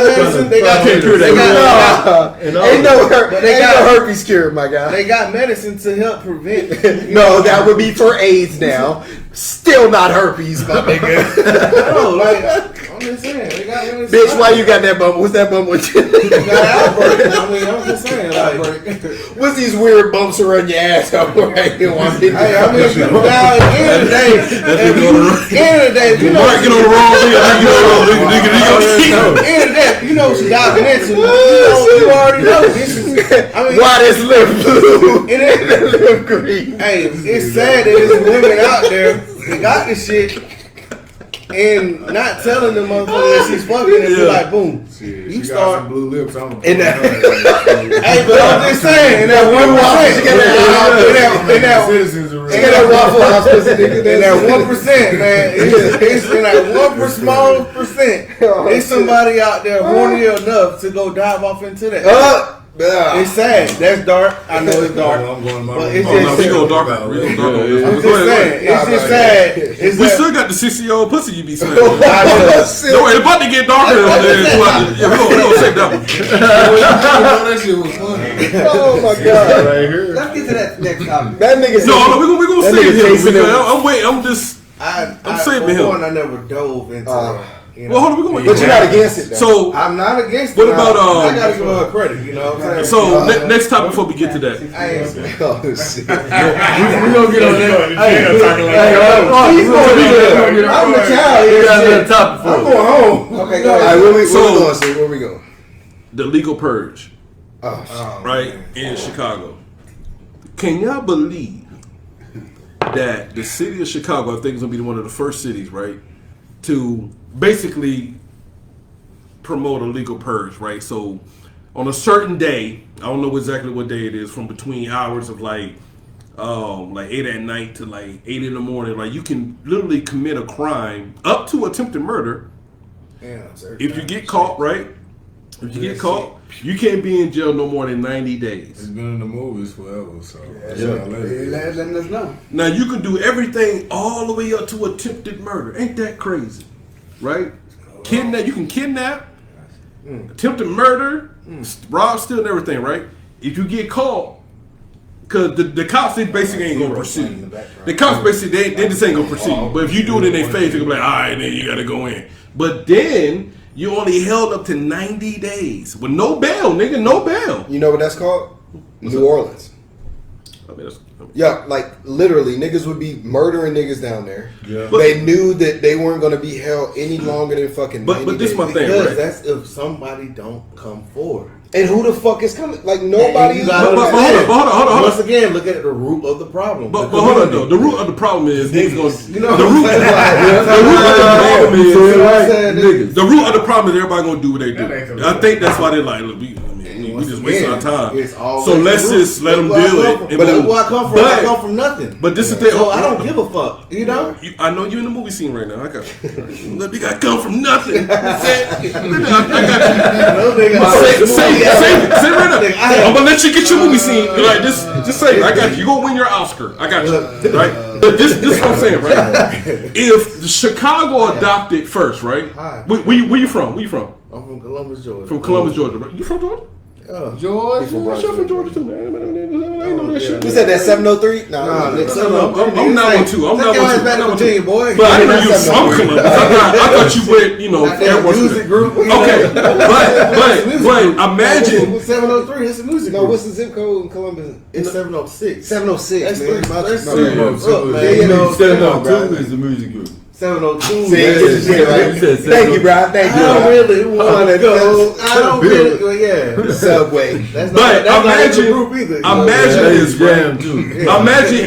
medicine. They got. can't cure that. They got. and Ain't no herpes cure, my guy. They got medicine to help prevent. No, that would be for AIDS now. Still not herpes, my nigga. No, like I'm just saying, they got medicine. Bitch, why you got that bump? What's that bump with you? They got outbreak. I mean, I'm just saying, like. What's these weird bumps around your ass right here? Hey, I mean, now at the end of the day, you know, Mark, get on the wrong thing. end of the day, you know what you're diving into. You already know this is. I mean, Why this lip blue? it is. Lip green. Hey, it's sad that there's women out there that got this shit and not telling the motherfucker that she's fucking and be like, boom. You start- got some blue lips on. In that- Hey, but I'm just saying, in that 1%, in that Citizens are She got that Waffle House pussy, nigga. in that 1%, man, it's in that 1% small percent. There's somebody out there horny enough to go dive off into that. It's sad. That's dark. I know it's dark. I'm going to my But room. it's Oh, no, just we go darker. We go darker. I'm Go just ahead, saying. It's just sad. It's We that- still got the 60-year-old pussy you be smacking. Oh, No, it's about to get darker. Yeah, we gonna save that one. That shit was funny. Oh my god. right here. Let's get to that next topic. That nigga No, we gonna That save nigga him. chasing him. I'm waiting. I'm just. I'm saving for him. one, I never dove into it. You know? Well, hold on. We But gonna. you're not against it, though. So, I'm not against What it. about, I gotta give her credit, you know what I'm saying? so next topic before we get to that. I ain't- Oh, shit. We gonna get on that. I'm the child We here. got shit. another topic I'm for going home. All Okay, go right, ahead. where we So- going, Steve? Where we going? The legal purge, Oh, right in Chicago. Can y'all believe that the city of Chicago, I think, is gonna be one of the first cities, right, to basically promote a legal purge, right? So on a certain day, I don't know exactly what day it is, from between hours of like 8 at night to like 8 in the morning, like you can literally commit a crime up to attempted murder Yeah, sir. if you get caught, right? If you get caught, You can't be in jail no more than 90 It's days. been in the movies forever, so that's Yeah. how I let it. Letting us know. Now you can do everything all the way up to attempted murder. Ain't that crazy? Right? Kidnap. You can kidnap, attempted murder, rob, steal, and everything. Right? If you get caught, because the cops they basically ain't gonna proceed. The cops basically they just ain't gonna proceed. But if you do it in their face, they're gonna be like, all right, then you gotta go in. But then you only held up to 90 days with no bail, nigga, no bail. You know what that's called? New Orleans. I mean, Yeah, like literally, niggas would be murdering niggas down there. Yeah. They knew that they weren't going to be held any longer than fucking. But 90 this days. my thing, Because right? that's if somebody don't come forward. And who the fuck is coming? Like nobody. You gotta But hold understand. on, hold on. Once again, look at the root of the problem. But The hold on community. though. The root of the problem is niggas gonna. You know The what root, I'm saying? the root of the problem is. You know what I'm saying? Niggas. The root of the problem is everybody gonna do what they That ain't do. gonna I think that's why they're like, look, we Once just wasting our again, time. it's always So let's the root. just let them Look where I deal come it. from. and But boom. look where I come from. I come from nothing. But this is the So I don't give a fuck. You know? I know you in the movie scene right now. I got you. Look, they got come from nothing. I got you. Say right now. I'm gonna let you get your movie scene. Like just say it. I got you. You gonna win your Oscar. I got you. Right? But this is what I'm saying, right? If Chicago adopted first, right? Hi. Where you from? Where you from? I'm from Columbus, Georgia. From Columbus, Georgia. You from Georgia? Yeah. Georgia. I'm from Georgia too, man. I ain't know that shit. We said that 703. Nah, nigga, I'm not one too. I'm not Take your one ass too. back to Virginia, boy. But I didn't know That's you was from something. Columbus. I thought you went, Not that Air Force. music group. You Okay, know. but imagine. 703. It's a music No, group. what's the zip code in Columbus? It's 706. 706. That's Man. that's No, three. no, Look, man, Yeah, you know, 702 is the music group. 702. See, man. get the shit right. You said Thank you, bro. Thank I you. don't really want to go. that's- I don't really. Well, yeah. Subway. That's But not imagine, a group either. imagine this, Jam right? too. Imagine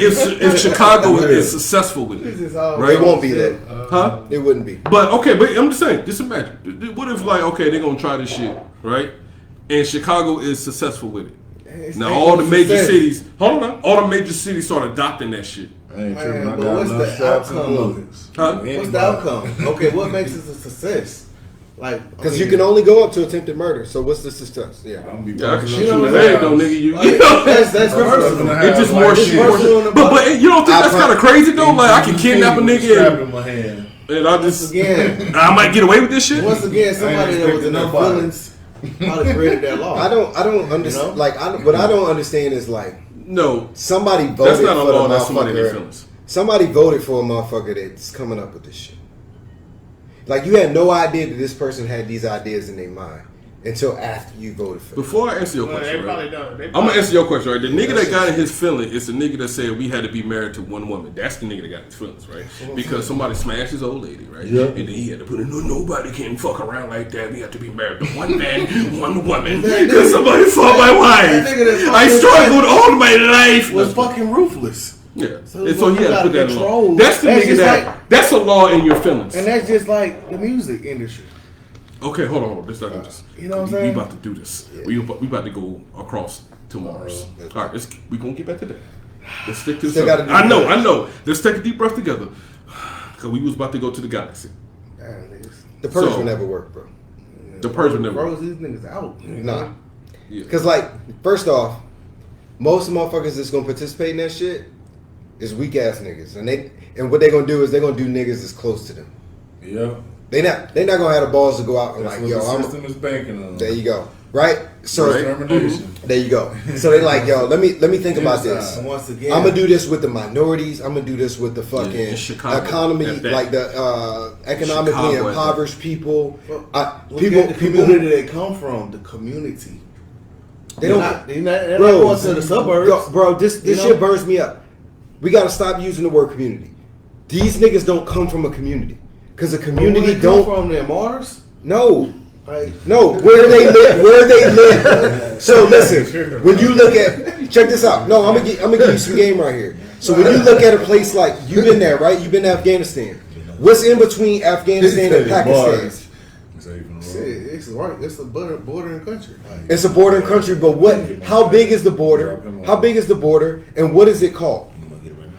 if Chicago is successful with This it, is all It won't be that. huh? It wouldn't be. But okay, but I'm just saying, just imagine. What if like, okay, they're gonna try this shit, right? And Chicago is successful with it. Now all the major cities, hold on, now, all the major cities start adopting that shit. I ain't tripping. Man, I but got what's enough the straps and outcome of bullets. Huh? What's the outcome? Okay, what makes it a success? Like, Because you can only go up to attempted murder. So what's the success? Yeah. I'm gonna be Yeah, I can posting shoot up you in to the head though, nigga. You know? that's personal. personal. It's just Like, more it's shit. personal. But you don't think that's kind of crazy though? Like I can kidnap a Strap nigga in my hand. and I just Again, I might get away with this shit. once again, somebody that was expecting enough nobody. feelings probably created that law. I don't understand. You know? Like, what I don't understand is like No, somebody voted that's not a for law. the That's somebody in their motherfucker. feelings. Somebody voted for a motherfucker that's coming up with this shit. Like you had no idea that this person had these ideas in their mind until after you voted for them. Before I answer your Well, question, they right? probably don't. They I'm gonna probably- answer your question, right? The nigga that got in his feeling is the nigga that said we had to be married to one woman. That's the nigga that got in his feelings, right? Because somebody smashed his old lady, right? Yeah. And then he had to put in, no, nobody can fuck around like that. We have to be married to one man, one woman. Because somebody fought my wife. That nigga that I fucking struggled all my life. was fucking ruthless. Yeah. So And so he you had to gotta put that in law. control. That's the That's nigga just that, that's a law in your feelings. And that's just like the music industry. Okay, hold on. This not just. You know what I'm we saying? about to do this. We about to go across to Mars. All right, we gonna get back to that. Let's stick to the Still subject. gotta do I know. Let's take a deep breath together. Cause we was about to go to the galaxy. Damn, niggas. The Purge So- will never work, bro. The Purge will never. Froze these niggas out. Nah. Yeah. Because, like, first off, most motherfuckers that's going to participate in that shit is weak ass niggas. And what they going to do is they're going to do niggas that's close to them. Yeah. They not going to have the balls to go out and That's like, what yo, the system is banking on. there you go. Right? So, Extermination. there you go. So they like, yo, let me think about this. And once again, I'm gonna do this with the minorities. I'm gonna do this with the Yeah, fucking in Chicago, economy, at that. like the economically Chicago, at that. impoverished people. look People, at the community they come from. The community. They don't, They're not bro. going to the suburbs. Bro, this You know? shit burns me up. We gotta stop using the word community. These niggas don't come from a community because a community Where they don't. come from there, Mars. No, Like, no, where they live, where they live. So listen, when you look at, check this out. No, I'm gonna give you some game right here. So when you look at a place like, you've been there, right? You've been to Afghanistan. What's in between Afghanistan and Pakistan? it's right. It's a bordering country. Like, It's a bordering country, but what? How big is the border? How big is the border, and what is it called?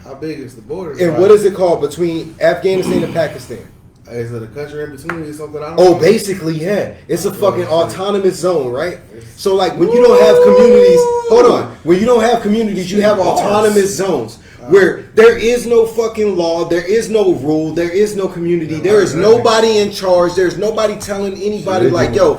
how big is the border? And what is it called between Afghanistan and Pakistan? Is it a country in between or something? I don't Oh, know. basically, yeah. It's a fucking autonomous zone, right? So, like, when you don't have communities, hold on. When you don't have communities, you have autonomous zones where there is no fucking law, there is no rule, there is no community, there is nobody in charge, there's nobody telling anybody, like, yo,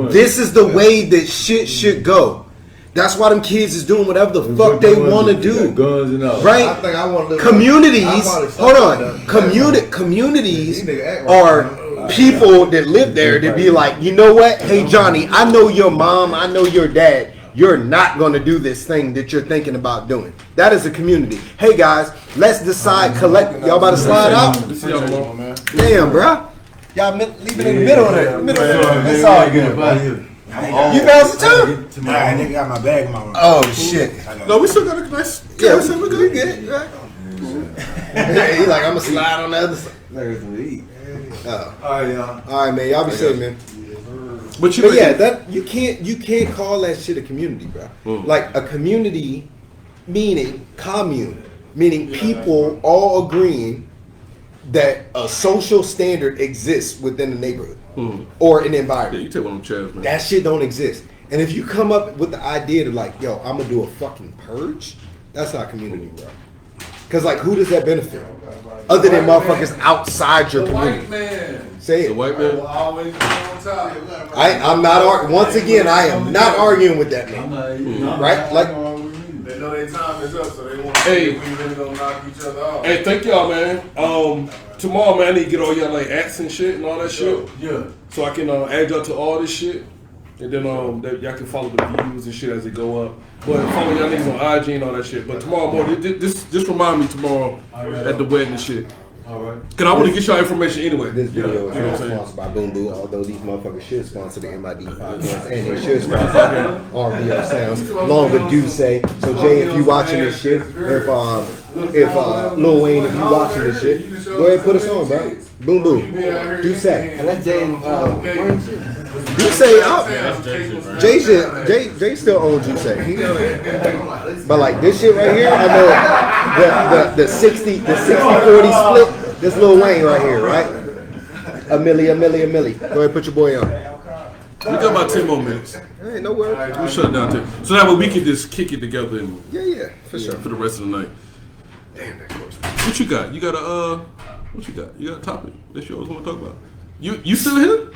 this is the way that shit should go. That's why them kids is doing whatever the fuck they want to do. Guns and all. Right? I think I want to live Communities, hold on. Communities Communities are people that live there that be like, you know what? Hey, Johnny, I know your mom, I know your dad. You're not going to do this thing that you're thinking about doing. That is a community. Hey, guys, let's decide. Y'all about to slide out? Damn, bro. Y'all leave it in the middle of there. It's all good, bro. You bouncing too? Nah, I nigga got my bag in my room. Oh, shit. No, we still got a nice. Yeah, we we good, right? He like, I'm going to slide on the other side. Oh. All right, y'all. All right, man. Y'all be safe, man. But yeah, that you can't call that shit a community, bro. Like a community, meaning commune, meaning people all agreeing that a social standard exists within the neighborhood or an environment. Yeah, you take one of them chairs, man. That shit don't exist. And if you come up with the idea to like, yo, I'm gonna do a fucking purge, that's not community, bro. Cause like, who does that benefit? Other than motherfuckers outside your community. Man. Say it. The white man. Always be on top. I'm not once again. I am not arguing with that man. Right? Like, They know their time is up, so they want to Hey. see if we really gonna knock each other off. Hey, thank y'all, man. Tomorrow, man, I need to get all y'all like acts and shit and all that shit. Yeah. So I can add y'all to all this shit. And then y'all can follow the views and shit as they go up. But follow y'all niggas on IG and all that shit. But tomorrow morning, just remind me tomorrow at the wedding and shit. Alright. Cause I want to get y'all information anyway. this video is You know what I'm not saying? sponsored by Boom Boo, although these motherfuckers should sponsor the MID podcast and they should sponsor RBO Sounds, along with Duce. So Jay, if you watching this shit, if Lil Wayne, if you watching this shit, go ahead and put us on, bro. Boom Boo, Duce. And that's Jay and Jay still owns Duce. But like this shit right here, I know the 60-40 split. This Lil Wayne right here, right? A milli. Go ahead and put your boy on. We got about 10 more minutes. Hey, no worries. We'll shut it down 10. So that way we can just kick it together and Yeah, for sure. for the rest of the night. Damn, that close. What you got? You got what you got? You got a topic that you always want to talk about? You still here?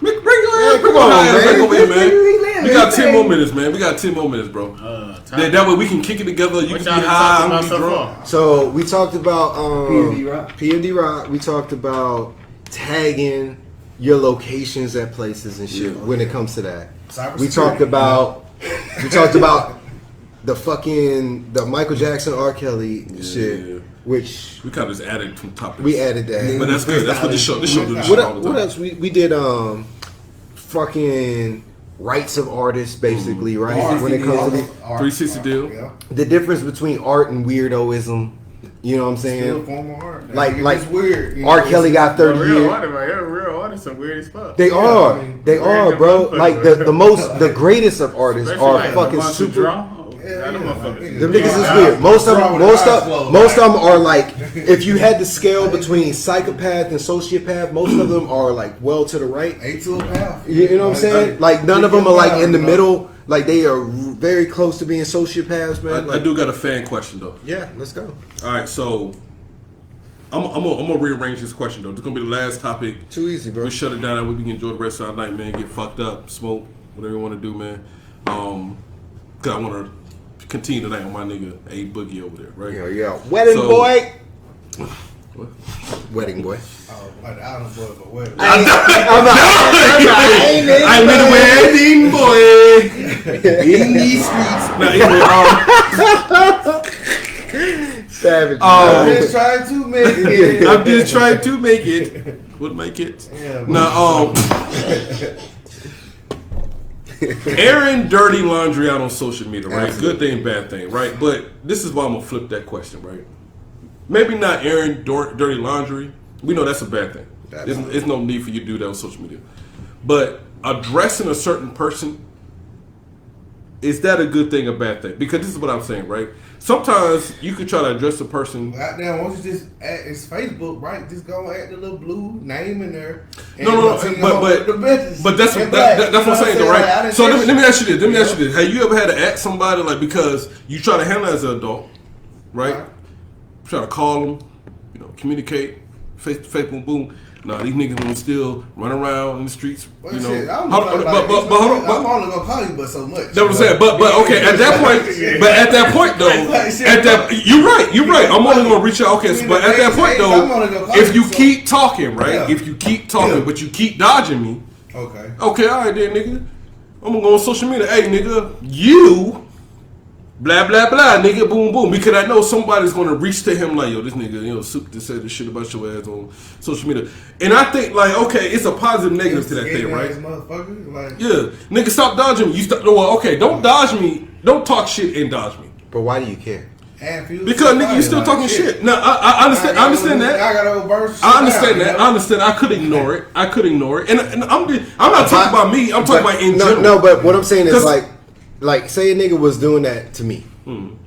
Bring your ass. come on, man. Back over here, man. He We got 10 more minutes, man. We got 10 more minutes, bro. That way we can kick it together. You can be high, I'm gonna be drunk. So we talked about PnB Rock. PnB Rock. We talked about tagging your locations at places and shit. When it comes to that, we talked about the Michael Jackson, R. Kelly shit, which We kind of just added some topics. we added that. But that's good. That's what this show do. This What, shit all the what time. else? We did fucking rights of artists, basically, right? When it comes to 360 deal. the difference between art and weirdoism. You know what I'm Still saying? form of art. Like it's weird. R. Kelly got 30 years. Real artists are weird as fuck. They are, bro. Like the greatest of artists are fucking super. Them niggas is weird. Most of them are like, if you had the scale between psychopath and sociopath, most of them are like well to the right. A to a path. You know what I'm saying? Like none of them are like in the middle. Like they are very close to being sociopaths, man. I do got a fan question though. Yeah, let's go. All right, so I'm gonna rearrange this question though. This is gonna be the last topic. Too easy, bro. We shut it down. That way we can enjoy the rest of our night, man. Get fucked up, smoke, whatever you want to do, man. Cause I want to continue tonight on my nigga A Boogie over there, right? Yeah. Wedding So- boy. What? Wedding boy. Like the Island Boy, but wait. I'm the wedding boy in these streets. Now, anyway, Savage. I'm just trying to make it. I'm just trying to make it. Would make it. Yeah, Now, airing dirty laundry out on social media, right? Absolutely. Good thing, bad thing, right? But this is why I'm gonna flip that question, right? Maybe not airing dirty laundry. We know that's a bad thing. There's no need for you to do that on social media. But addressing a certain person is that a good thing or bad thing? Because this is what I'm saying, right? Sometimes you could try to address a person. Goddamn, why don't you just add it's Facebook, right? Just go add the little blue name in there. No, but that's what I'm saying, though, right? So let me ask you this. Have you ever had to ask somebody, like, because you try to handle it as an adult, right? Try to call them, communicate, face to face, boom, boom. Nah, these niggas gonna still run around in the streets. Well, I'm only gonna call you, but so much. That's what I'm saying. But okay, at that point though, you're right. I'm only gonna reach out. Okay, but at that point though, if you keep talking, right? If you keep talking, but you keep dodging me. Okay, all right then, nigga. I'm gonna go on social media. Hey, nigga, you. Blah blah blah, nigga, boom boom. Because I know somebody's gonna reach to him like, yo, this nigga, Soup just said this shit about your ass on social media. And I think like, okay, it's a positive negative to that thing, right? Yeah, nigga, stop dodging me. Don't dodge me. Don't talk shit and dodge me. But why do you care? Because nigga, you still talking shit. Now I understand that. I got a verse. I understand. I could ignore it. And I'm not talking about me. I'm talking about in general. No, but what I'm saying is like, say a nigga was doing that to me, and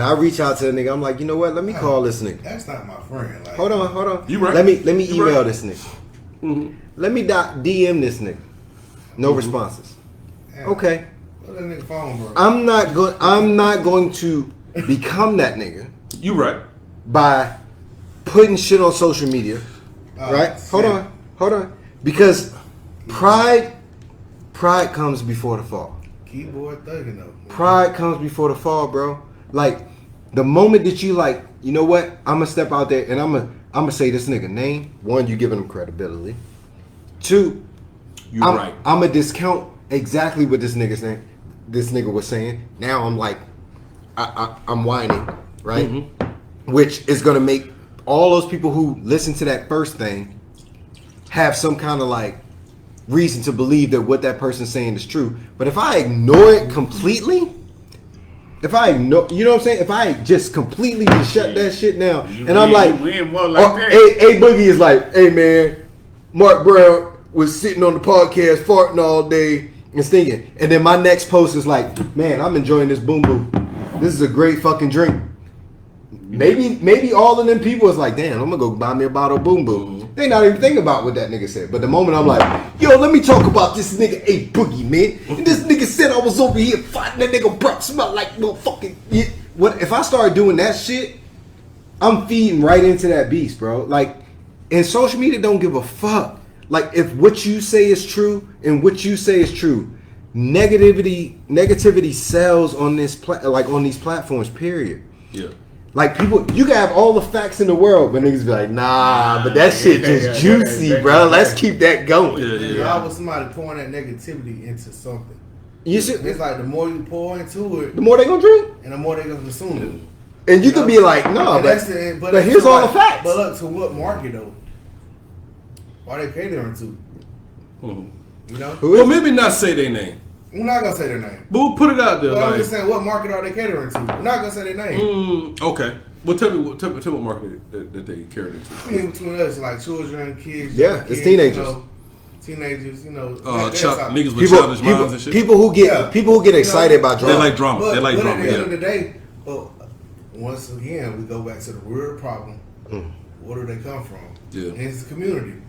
I reach out to the nigga. I'm like, you know what? Let me call this nigga. That's not my friend. Like, hold on. You right? Let me email this nigga. Mm-hmm. Let me DM this nigga. No responses. Yeah. Okay. What that nigga phone, bro? I'm not going to become that nigga. You right? By putting shit on social media. Right? Hold on. Because pride comes before the fall. Keyboard thugging though. Pride comes before the fall, bro. Like the moment that you like, you know what? I'm gonna step out there and I'm gonna say this nigga name. One, you giving him credibility. Two, I'm gonna discount exactly what this nigga was saying. Now I'm like, I'm whining, right? Mm-hmm. Which is gonna make all those people who listen to that first thing have some kind of like reason to believe that what that person's saying is true. But if I ignore it completely, you know what I'm saying? If I just completely shut that shit down, and I'm like, hey, Boogie is like, hey man, Mark Brown was sitting on the podcast farting all day and stinking, and then my next post is like, man, I'm enjoying this boom boom. This is a great fucking drink. Maybe all of them people is like, damn, I'm gonna go buy me a bottle of boom boom. They not even thinking about what that nigga said. But the moment I'm like, yo, let me talk about this nigga A Boogie, man. And this nigga said I was over here fighting that nigga breath smell like no fucking shit. What if I start doing that shit? I'm feeding right into that beast, bro. Like, and social media don't give a fuck. Like, if what you say is true and what you say is true, negativity sells on this on these platforms. Period. Yeah. Like people, you can have all the facts in the world, but niggas be like, nah, but that shit just juicy, bro. Let's keep that going. How was somebody pouring that negativity into something? It's like the more you pour into it, the more they gonna drink, and the more they gonna consume it. And you could be like, no, but here's all the facts. But look, to what market though? Why they catering to? You know? Well, maybe not say their name. We're not gonna say their name. But we'll put it out there. But I'm just saying, what market are they catering to? We're not gonna say their name. Okay. Well, tell me what market that they cater into. In between us, like children, kids. Yeah, it's teenagers. Teenagers, niggas with childish minds and shit. People who get excited about drama. They like drama. But at the end of the day, once again, we go back to the real problem. Where do they come from? Yeah, it's the community.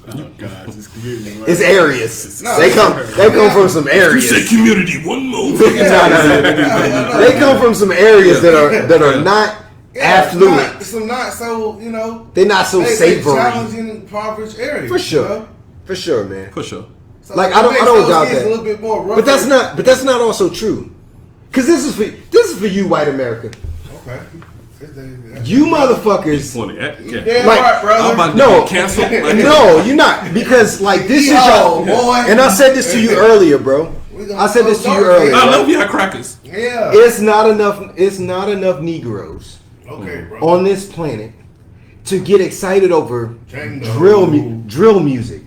Oh God, this community. Right? It's areas. They come from some areas. You say community one more. They come from some areas that are not affluent. Some not so They're not so savory. Challenging, impoverished areas. For sure, for sure, man. For sure. So like I don't doubt that. A little bit more rougher. But that's not also true. Because this is for you, white America. Okay. You motherfuckers. Yeah, right, brother. No, cancel. No, you're not. Because like this is y'all. And I said this to you earlier, bro. I said this to you earlier. I love y'all crackers. Yeah. It's not enough Negroes on this planet to get excited over drill music,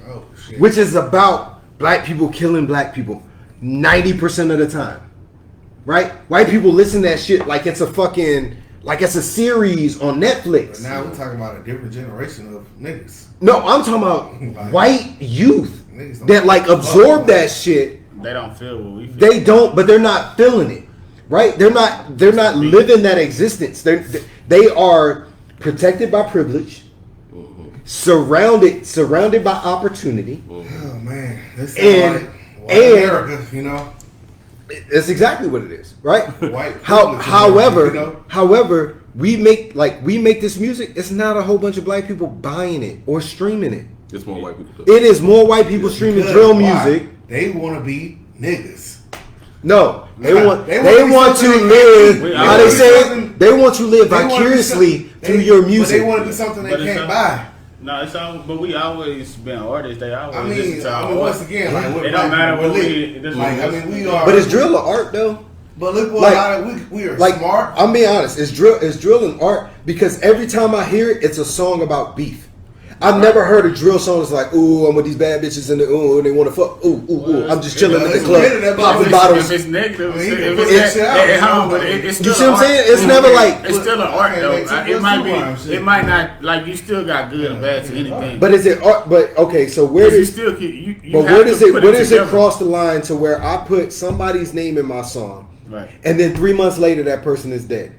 which is about black people killing black people 90% of the time. Right? White people listen to that shit like it's a series on Netflix. But now we're talking about a different generation of niggas. No, I'm talking about white youth that like absorb that shit They don't feel what we feel. They don't, but they're not feeling it, right? They're not living that existence. They are protected by privilege, surrounded by opportunity. Oh man, this And- white America, you know. That's exactly what it is, right? White privilege, However, you know? however, we make this music. It's not a whole bunch of black people buying it or streaming it. It's more white people. It is more white people streaming Because drill why? music. They want to be niggas. No, they Nah, want they they wanna be want to something live. they How can't they be. say it? Something- They want to live They wanna be vicariously something- through they- your But music. they want to be something they But it's can't not- buy. No, it's all. But we always been artists. They always I listen mean, to our once art. again, like what It don't matter what we we. This like. I mean, we are. But is drill an art though? But look what Like- we are Like smart. I'm being honest, it's drill an art because every time I hear it, it's a song about beef. I've never heard a drill song that's like, ooh, I'm with these bad bitches and they want to fuck. Ooh, I'm just chilling in the club, popping bottles. If it's negative, I mean, you can if put it's that shit out, at you home, know, but it's You still see what I'm art. saying? It's never like, It's still an art Okay, though. like, It might sometimes, be. shit. It might not like you still got good and bad to anything. but is it art? But okay, so where Because you does still you but have where to does it put where does it together. cross the line to where I put somebody's name in my song, Right. and then 3 months later that person is dead?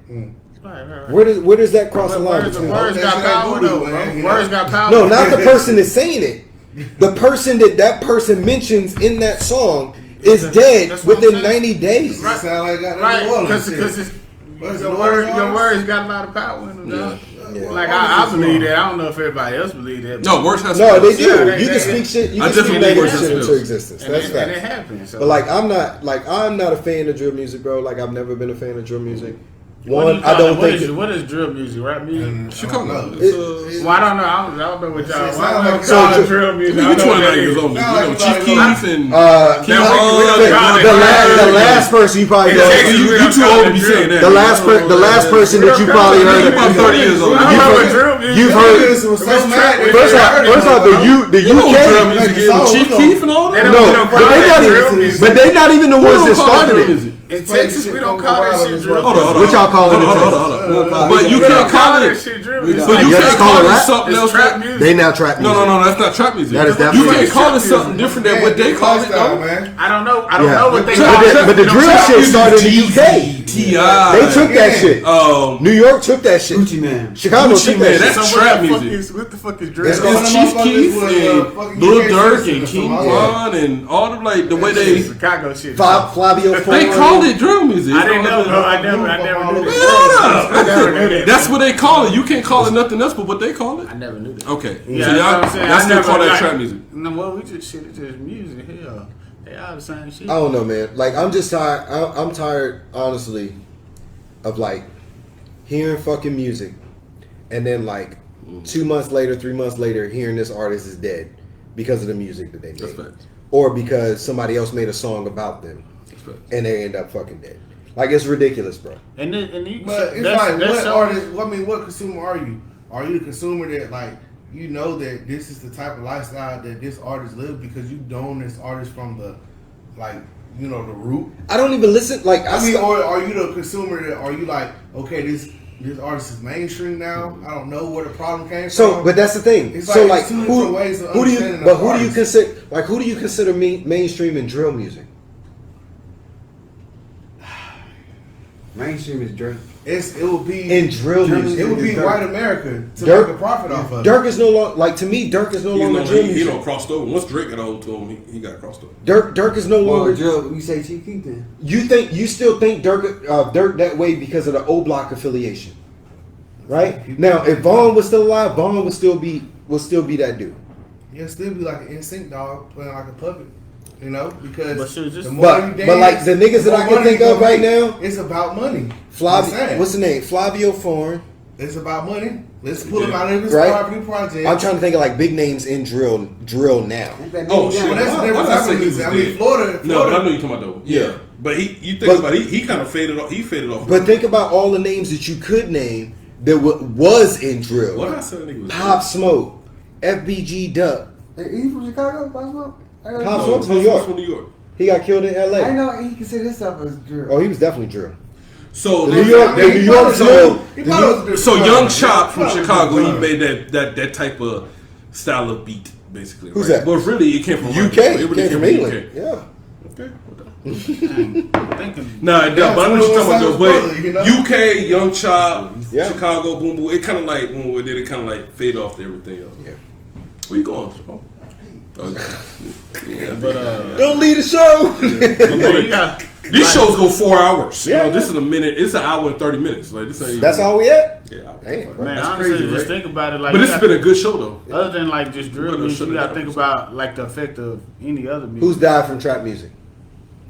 Right. Where does that cross the line Words between? got That's power that though, voodoo, man, bro. you know? Words got power. No, not the person that's saying it. The person that person mentions in that song is dead That's what I'm within saying. 90 days. Right. Sound like got Right, New Orleans because shit. it's What's your the words. word? Your words got a lot of power in them. dog. Yeah. Like I believe that. I don't know if everybody else believe that. No, worse has No, they spells. do. Yeah, they- You can they- speak shit. You I can speak definitely negative think shit worse into has existence. and That's it fact. happens. So. But like I'm not a fan of drill music, bro. Like I've never been a fan of drill music. What do you One, call I don't it? What think. is- what is drill music? Rap music? Chicago. It- Well, I don't know. I don't know what y'all. It Why sound don't like- call So, it drill music? You're I know what 29 that years is. old. You Sound like know, you Chief like- Keef and We don't call it the last person you probably In know. Texas, You we don't too call old it to be drill. saying that. The last person that you probably You're heard. about 30 years old. I don't know what drill music You've is. heard. Niggas was so mad. they First heard it. off, the You know what drill UK. music is? Like, Chief so, Keef and all They that? don't- No, we don't but call they that not drill even. music. But they not even the We ones don't that call it started drill it. music. In Texas, we don't call that shit drill. Hold on. What y'all call it in Hold Texas? on. But you can't call that it. shit drill But music. you Yeah, can't just call call it it rap. something It's else. trap music. They now trap music. No, that's not trap music. That is You definitely can't call it music. something different than what they call it, though. man. I don't know. I don't Yeah. know what they But call the- it. But the You know, drill trap shit music. started in the UK. T.I. They took that shit. New York took that shit. Gucci Man. Chicago Gucci took Man, that that's shit. trap what the fuck music. is what the fuck is drill? It's It's Chief Keef and fucking Lil UK Durk system and or King something. Von and all the like the way they Chicago shit. Flavio they Ford. call it drill music. I didn't know. No, I never knew Man, that. hold I never knew up. that. That's what they call it. You can't call it nothing else but what they call it. I never knew that. Okay, Yeah, so that's what y'all I'm saying. still I never, call that like, trap music. No, well, we just shit. It's just music. Hell, they all the same shit. I don't know, man. Like I'm just tired. I'm tired, honestly, of like hearing fucking music, and then like 2 months later, 3 months later, hearing this artist is dead because of the music that they That's made, facts. or because somebody else made a song about them, That's facts. and they end up fucking dead. Like it's ridiculous, bro. And you, But it's like, what artist? I mean, what consumer are you? Are you the consumer that like you know that this is the type of lifestyle that this artist lives because you known this artist from the like the root? I don't even listen. Like I mean, or are you the consumer that are you like okay this artist is mainstream now? I don't know where the problem came so, from. but that's the thing. It's So like, like, it's two different ways of who do you? understanding But the who do you artist. consider? Like, who do you consider mainstream and drill music? Mainstream is Drake. it would be In drill music, it would be Dirk. white America to Dirk- make a profit off of. Dirk is no longer like to me. Dirk is no longer drill He music. crossed over. Once Drake got hold to him, he got crossed over. Dirk is no Well, longer. Joe, you say Chief Keef then. You still think Dirk that way because of the O Block affiliation, right? Now, if Vaughn was still alive, Vaughn would still be that dude. You'll still be like an NSYNC dog playing like a puppet, because But shit, just- the more you But like the niggas that I can think of right now, it's about money. Flavio, what's the name? Flavio Foreign. It's about money. Let's pull him out of his Right. property project. I'm trying to think of like big names in drill now. Ain't that Oh, name shit. down? Well, that's a Why different did I type say of he was music. I mean, dead? Florida. No, but I know you're talking about though. Yeah, but you think But- about it, he kind of faded off. He faded off. But think about all the names that you could name that was in drill. what did I say? That nigga was Pop Smoke, FBG Duck. Hey, he from Chicago? Pop Smoke? Pop Smoke Smoke's New York. from New York. He got killed in I LA. know he considered himself as drill. Oh, he was definitely drill. So The New York drill. So Young Chop from Chicago, he made that type of style of beat, basically. Who's right? that? But really, it came from UK. It really Came from England. Yeah. Okay. Thinking. Nah, but I know what you're talking about though. But you know? UK, Young Chop, Yeah. Chicago, Boom Boom. It kind of like when we did it, kind of like fade off to everything else. Yeah. Where you going? Okay. Yeah. But Don't leave the show. you got These shows go 4 hours. Yeah. You know, this is a minute. It's an hour and 30 minutes. Like this ain't. That's all we at? Yeah. Damn, man. that's Honestly, crazy, just right? think about it. Like, But this you has got- been a good show though. other than like just drill Better music, shut you it gotta down. think about like the effect of any other music. Who's died from trap music?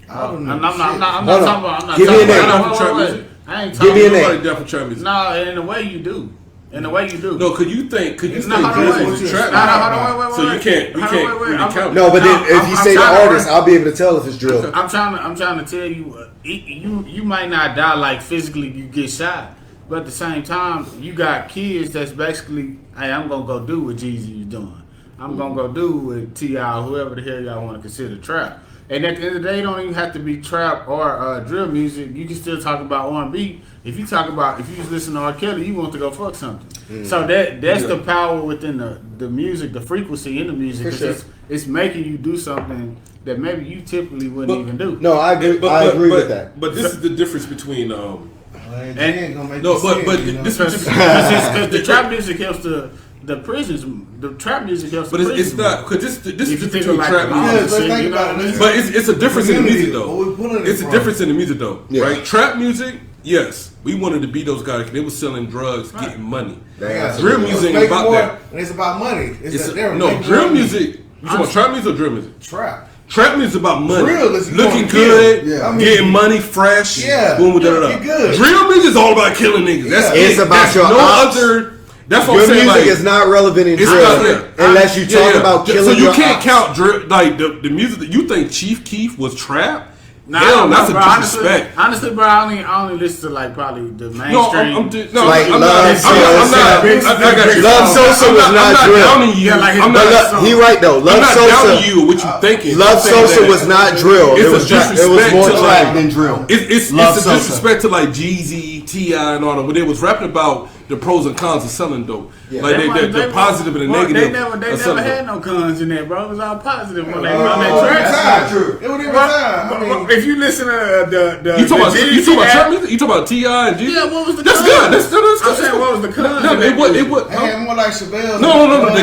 I don't know. I'm not Hold talking on. about. I'm not Give me talking a name. about. Trap Wait, wait, music. wait. I ain't Give talking me a about. name. Nobody down for trap music. No, in the way you do. In the way you do. No, could you think No, drill hold on, music wait. trap? No, hold on, wait. So you can't Hold on, wait, really I'm- count. No, but then No, if you I'm say the trying to- artist, I'll be able to tell if it's drill. I'm trying to tell you, you might not die like physically you get shot, but at the same time, you got kids that's basically, hey, I'm gonna go do what Jeezy is doing. I'm gonna go do what T.I. or whoever the hell y'all want to consider trap. And at the end of the day, it don't even have to be trap or drill music. You can still talk about R&B. If you just listen to R. Kelly, you want to go fuck something. So that's the power within the music, the frequency in the music. For 'cause sure. it's making you do something that maybe you typically wouldn't even do. No, I agree. I agree with that. But this is the difference between And ain't gonna make no, you but sick, you know? this is Because the trap music helps the prisons. The trap music helps. but the it's prisons. not because this is If you the think difference of between like trap the music. Yeah, but shit, think you know about what I it. mean? But it's a difference in the music Where we though. pulling it It's a from? difference in the music though, Yeah. right? Trap music, yes, we wanted to be those guys. 'Cause they were selling drugs, getting money. Yeah. Drill It's music ain't making about more, that. and it's about money. It's they're no making drill more music. You talking about trap music or drill music? Trap. Trap music is about money, Drill is you looking gonna kill. good, Yeah. I mean, getting money fresh, Yeah. boom, da da You're da. good. Drill music is all about killing niggas. That's Yeah. it. It's about That's your no ops. other. That's what Your I'm saying. music Like, is not relevant in it's drill not there. unless you talk about killing So you your can't ops. count drill like the music that you think Chief Keef was trap. Nah, Hell, no, that's a bro, disrespect. Honestly, bro, I only listen to like probably the mainstream. No, I'm Like not. Love I'm Sosa. not. I got you. Love Sosa was I'm not not drill. downing you. Yeah, like his I'm brother not. song. He right though. I'm Love not downing Sosa. you. What you thinking? Love I'm saying Sosa that was not drill. It's It a was trap. It was disrespect more to, trap like, than drill. It's Love a Sosa. disrespect to like Jeezy, T.I. and all that. But they was rapping about the pros and cons of selling dope. Like the positive and the negative. They never of selling had dope. no cons in there, bro. It was all positive when they Oh, on it's that track. not true. It was even time. I mean, If you listen to the You talking about Jeezy trap app- music? You talking about T.I. and Jeezy? Yeah, what was the That's cons? good. That's I'm saying, what was the cons? No, in it that was. they had more like Chappelle's. No.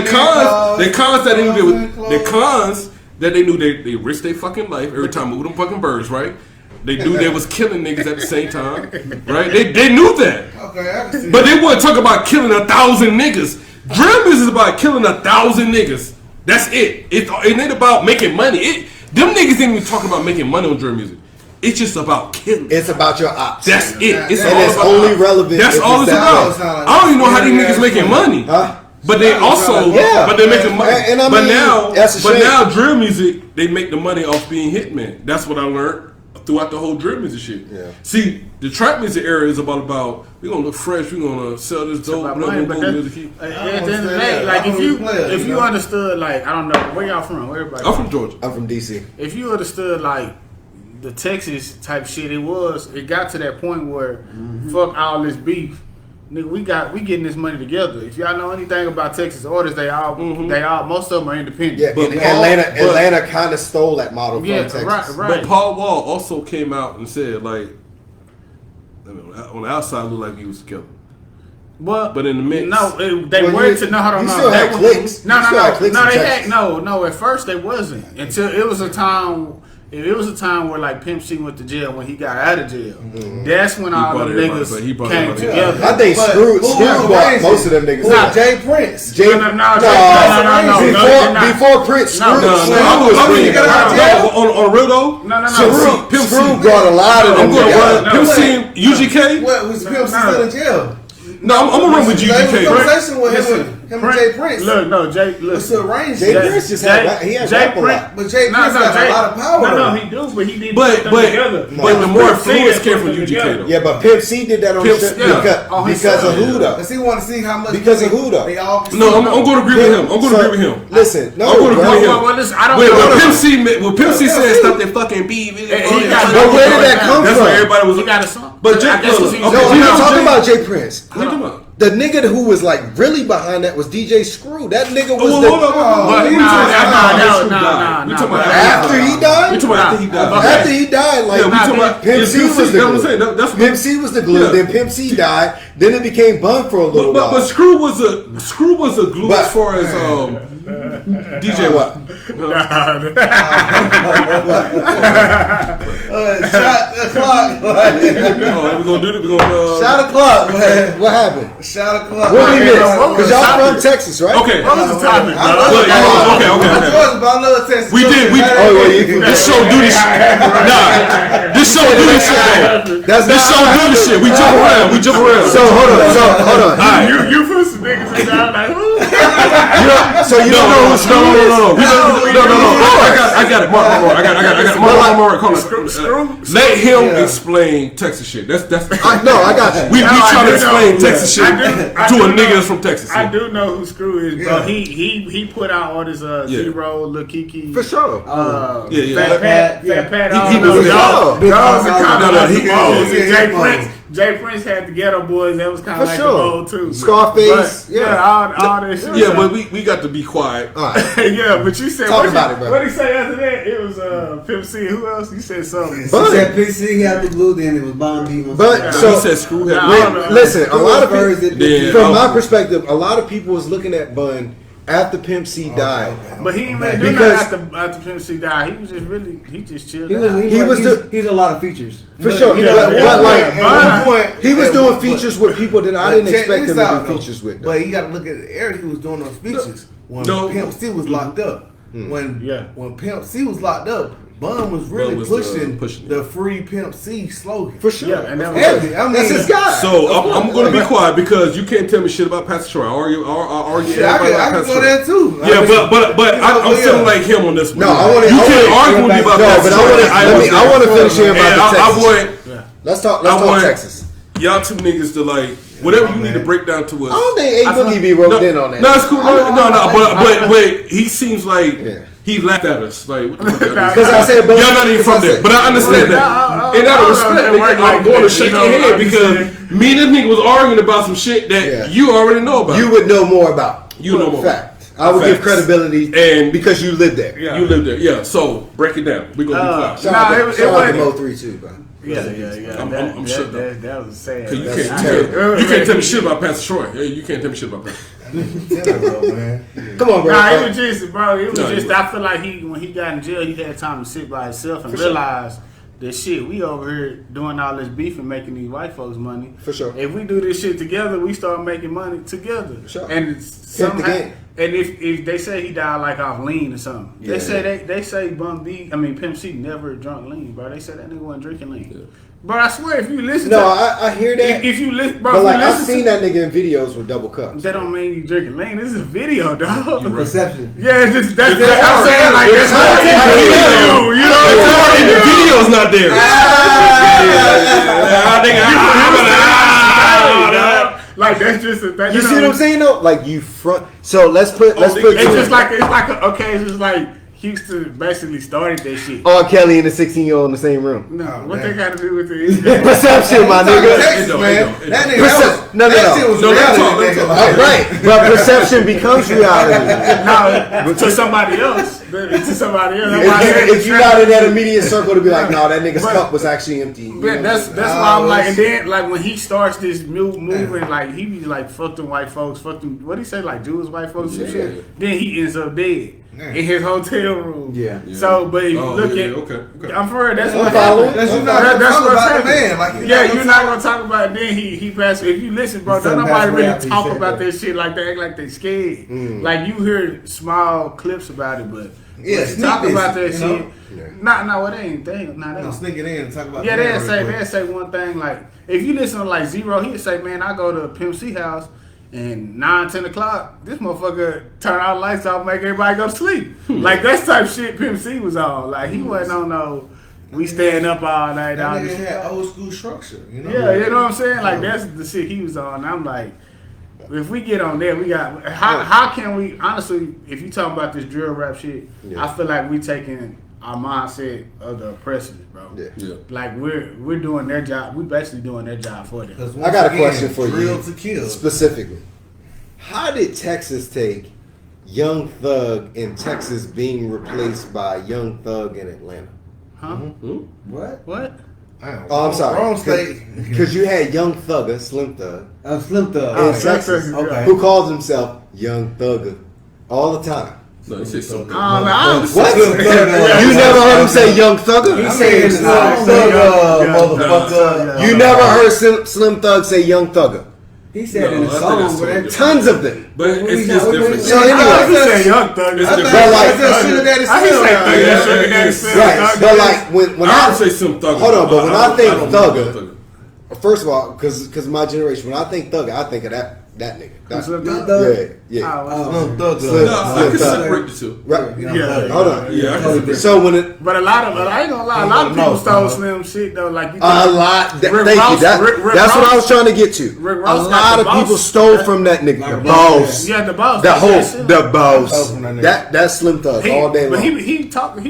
The cons that they knew that they knew they risked their fucking life every time with them fucking birds, right? They knew they was killing niggas at the same time, right? They knew that, Okay, I can see but they wouldn't talk about killing 1,000 niggas. Drill music is about killing 1,000 niggas. That's it. It ain't about making money. Them niggas ain't even talking about making money on drill music. It's just about killing. It's about your ops. That's it. It's and all it's about only ops. relevant. That's if all it's that about. way. I don't even know how these niggas making money. Huh? But they also, Yeah. but they making money. And I but mean, now, that's a shame. now drill music, they make the money off being hitmen. That's what I learned throughout the whole drill music shit. Yeah. See, the trap music era is about we gonna look fresh, we gonna sell this dope, about blah, money, blah, but blah, that- music. at the end of the day, like if you understood, like I don't know where y'all from, where everybody. I'm from Georgia. I'm from DC. If you understood like the Texas type shit, it got to that point where fuck all this beef. Nigga, we getting this money together. If y'all know anything about Texas orders, they all most of them are independent. Yeah, But and Paul- Atlanta kind of stole that model from Yeah, Texas. right. But Paul Wall also came out and said like, on the outside looked like he was together. But in the mix, they Well, were to know how to you know. still had clicks. No, You still had clicks in they Texas. had no. At first they wasn't until it was a time. It was a time where like Pimp C went to jail when he got out of jail. That's when all brought the everybody back. He niggas brought came everybody together. I think But Screw who was brought crazy? most of them niggas. Who? out. Jay Prince. Jay, before Prince, Screw was bringing got out of jail. on real though. No. Screw brought a lot of them I'm gonna together. run. Pimp C, UGK. What was Pimp C still in jail? No, I'm gonna run with They was UGK. conversation with Listen, him and Jay Prince. Jay. What's the range? Jay Prince just had he had rap a lot. But Jay Prince got a lot of power. No, he do, but he didn't But put them together. the more influence came from UGK though. Yeah, but Pimp C did that on Pimp shit C, yeah. because of who though? Because he want to see how much. Because of who though? They all No, I'm going to agree with him. I'm going to agree with him. Listen, no, I'm going to agree with him. Well, listen, I don't When know. Pimp C said stop that fucking beef. He got- But where did that come That's from? why everybody was. He got a song. But Jay, I guess look, he's- No, okay, I'm not Jay- talking about Jay Prince. What you talking about? The nigga who was like really behind that was DJ Screw. That nigga was Hold on. after he died. We talking about after he died. After he died, like Yeah, we talking about Pimp C was the that's what I'm glue. saying. That's Pimp C was the glue. Yeah. Then Pimp C died. Then it became Bun for a little while. But Screw was a glue But- as far as DJ what? Shot the clock. We're gonna do it. We're gonna Shot the clock, man. What happened? Shot the clock. What we missed? what was Because y'all the from Texas, right? Okay. What was the topic, I bro? love Okay. Texas. We did. This show do this shit. Nah, this show do this shit. Though. This show do this shit. We jump around. So hold on. You put some niggas in there like who? So you don't know who Screw is? No. I got it. Mark. I got it. Mark. Hold on. Let him explain Texas shit. That's. I got you. We trying to explain Texas shit to a nigga that's from Texas. I do know who Screw is, bro. He put out all this Zero, Lil Kiki. For sure. Fat Pat. He was Dogs. Jay Prince had the Ghetto Boys. That was kind of like the old too. Scarface. But, all that shit. Yeah, but we got to be quiet. All right. Yeah, but you said Talk about it, bro. What did he say after that? It was Pimp C. Who else? You said something. He said PC had the glue, then it was Bon B. But He so said Screw had. listen, a lot of people, Then- from my perspective, a lot of people was looking at Bun after Pimp C died. But he ain't do nothing after Pimp C died. He was just he just chilled. He's a lot of features. For sure. But like at one point, he was doing features with people that I didn't expect him to do features with. But you got to look at the era he was doing those features when Pimp C was locked up. When Pimp C was locked up, Bun was really pushing the free Pimp C slogan. For sure. Yeah, and that was Heavy. I mean, That's his guy. So I'm going to be quiet because you can't tell me shit about Pastor Troy. I argue shit, everybody I about can Pastor go Troy. there too. Yeah, but I'm feeling like him on this one. No, I want to. You can't argue with me about Pastor but Troy. I want to finish here about the Texas. I want Let's talk Texas. y'all two niggas to like whatever you need to break down to us. I don't think A Boogie be roped in on that. No, it's cool. No, but he seems like he laughed at us. Like, what the fuck? Because I said, y'all not even from there, but I understand that. And out of respect, I'm going to shake your head because me and this nigga was arguing about some shit that you already know about. You would know more about. You know more. Fact. I would give credibility and because you lived there. You lived there. Yeah. So break it down. We're gonna be quiet. Shout out to Mo 3 too, bro. Yeah. I'm shook though. That was sad. You can't tell me shit about Pastor Troy. You can't tell me shit about Pastor. Come on, bro. Nah, it was just, bro. It was just. I feel like when he got in jail, he had time to sit by himself and realize that shit. We over here doing all this beef and making these white folks money. For sure. If we do this shit together, we start making money together. For sure. And somehow, and if they say he died like off lean or something, they say Pimp C never drunk lean, bro. They said that nigga wasn't drinking lean. Yeah. Bro, I swear, if you listen I hear that. If you listen, bro, but like I've seen that nigga in videos with double cups. That don't mean you drinking lean. This is a video, dog. Perception. Yeah, it's just that's I'm saying like that's not video. You know what I'm saying? The video's not there. Like that's just a thing. You see what I'm saying though? Like you front. So let's put. It's just like it's like Houston basically started that shit. R. Kelly and the 16-year-old in the same room. No, what they got to do with the perception, my nigga? That shit was reality. Right, but perception becomes reality. No, to somebody else. To somebody else. If you're not in that immediate circle to be like, no, that nigga's cup was actually empty. But that's why I'm like, and then like when he starts this movement, like he be like, fuck them white folks, fuck them. What he say, like Jewish white folks and shit. Then he ends up dead. In his hotel room. Yeah. So, but if you look at, I'm for it. That's what happened. That's what's happening. You're not gonna talk about it. Then he passed. If you listen, bro, don't nobody really talk about that shit like they act like they scared. Like you hear small clips about it, but talk about that shit. No, it ain't. They don't sneak it in and talk about. Yeah, they say one thing like if you listen to like Zero, he'd say, man, I go to Pimp C house. And 9, 10 o'clock, this motherfucker turn all the lights off, make everybody go to sleep. Like that type shit Pimp C was on. Like he wasn't on no, we staying up all night. That nigga had old school structure, you know? Yeah, you know what I'm saying? Like that's the shit he was on. And I'm like, if we get on there, we got, how can we, honestly, if you talking about this drill rap shit, I feel like we taking our mindset of the oppressors, bro. Yeah. Like we're doing their job. We basically doing their job for them. I got a question for you. Drill to kill. Specifically. How did Texas take Young Thug in Texas being replaced by Young Thug in Atlanta? Huh? What? What? Oh, I'm sorry. Wrong state. Because you had Young Thugger, Slim Thug, Slim Thug. in Oh, Texas, okay. who calls himself Young Thugger all the time. No, he said something. What? Slim Thug. You never heard him say Young Thugger? He said Slim Thug, motherfucker. You never heard Slim Thug say Young Thugger? He said in the I think song, that's but that Tons of them. But it's just different. So anyway, He said Young Thug. It's I different. thought like- it was just Sugar Daddy I Slim. say Thug. Yeah, Sugar Daddy yeah, Slim, right. Thug. But like when I I would say some Thugger. Hold on, but when I think don't Thugger- know first of all, because my generation, when I think Thugger, I think of that nigga. That, Slim Young Thug? Thug. yeah. Slim Thug. Slim- No, I Slim can Thug. separate the two. Right. Yeah. Hold on. Yeah, I can separate. So when it But I ain't gonna lie, a lot of people stole Slim shit though. Like you a lot, Rick thank you. Ross- Rick That's what Ross- I was trying to get to. Rick A Ross got lot the of people boss. stole from that nigga. The boss. Yeah, the boss. The whole, That the shit. boss. from that nigga. That's Slim Thug all day But long. he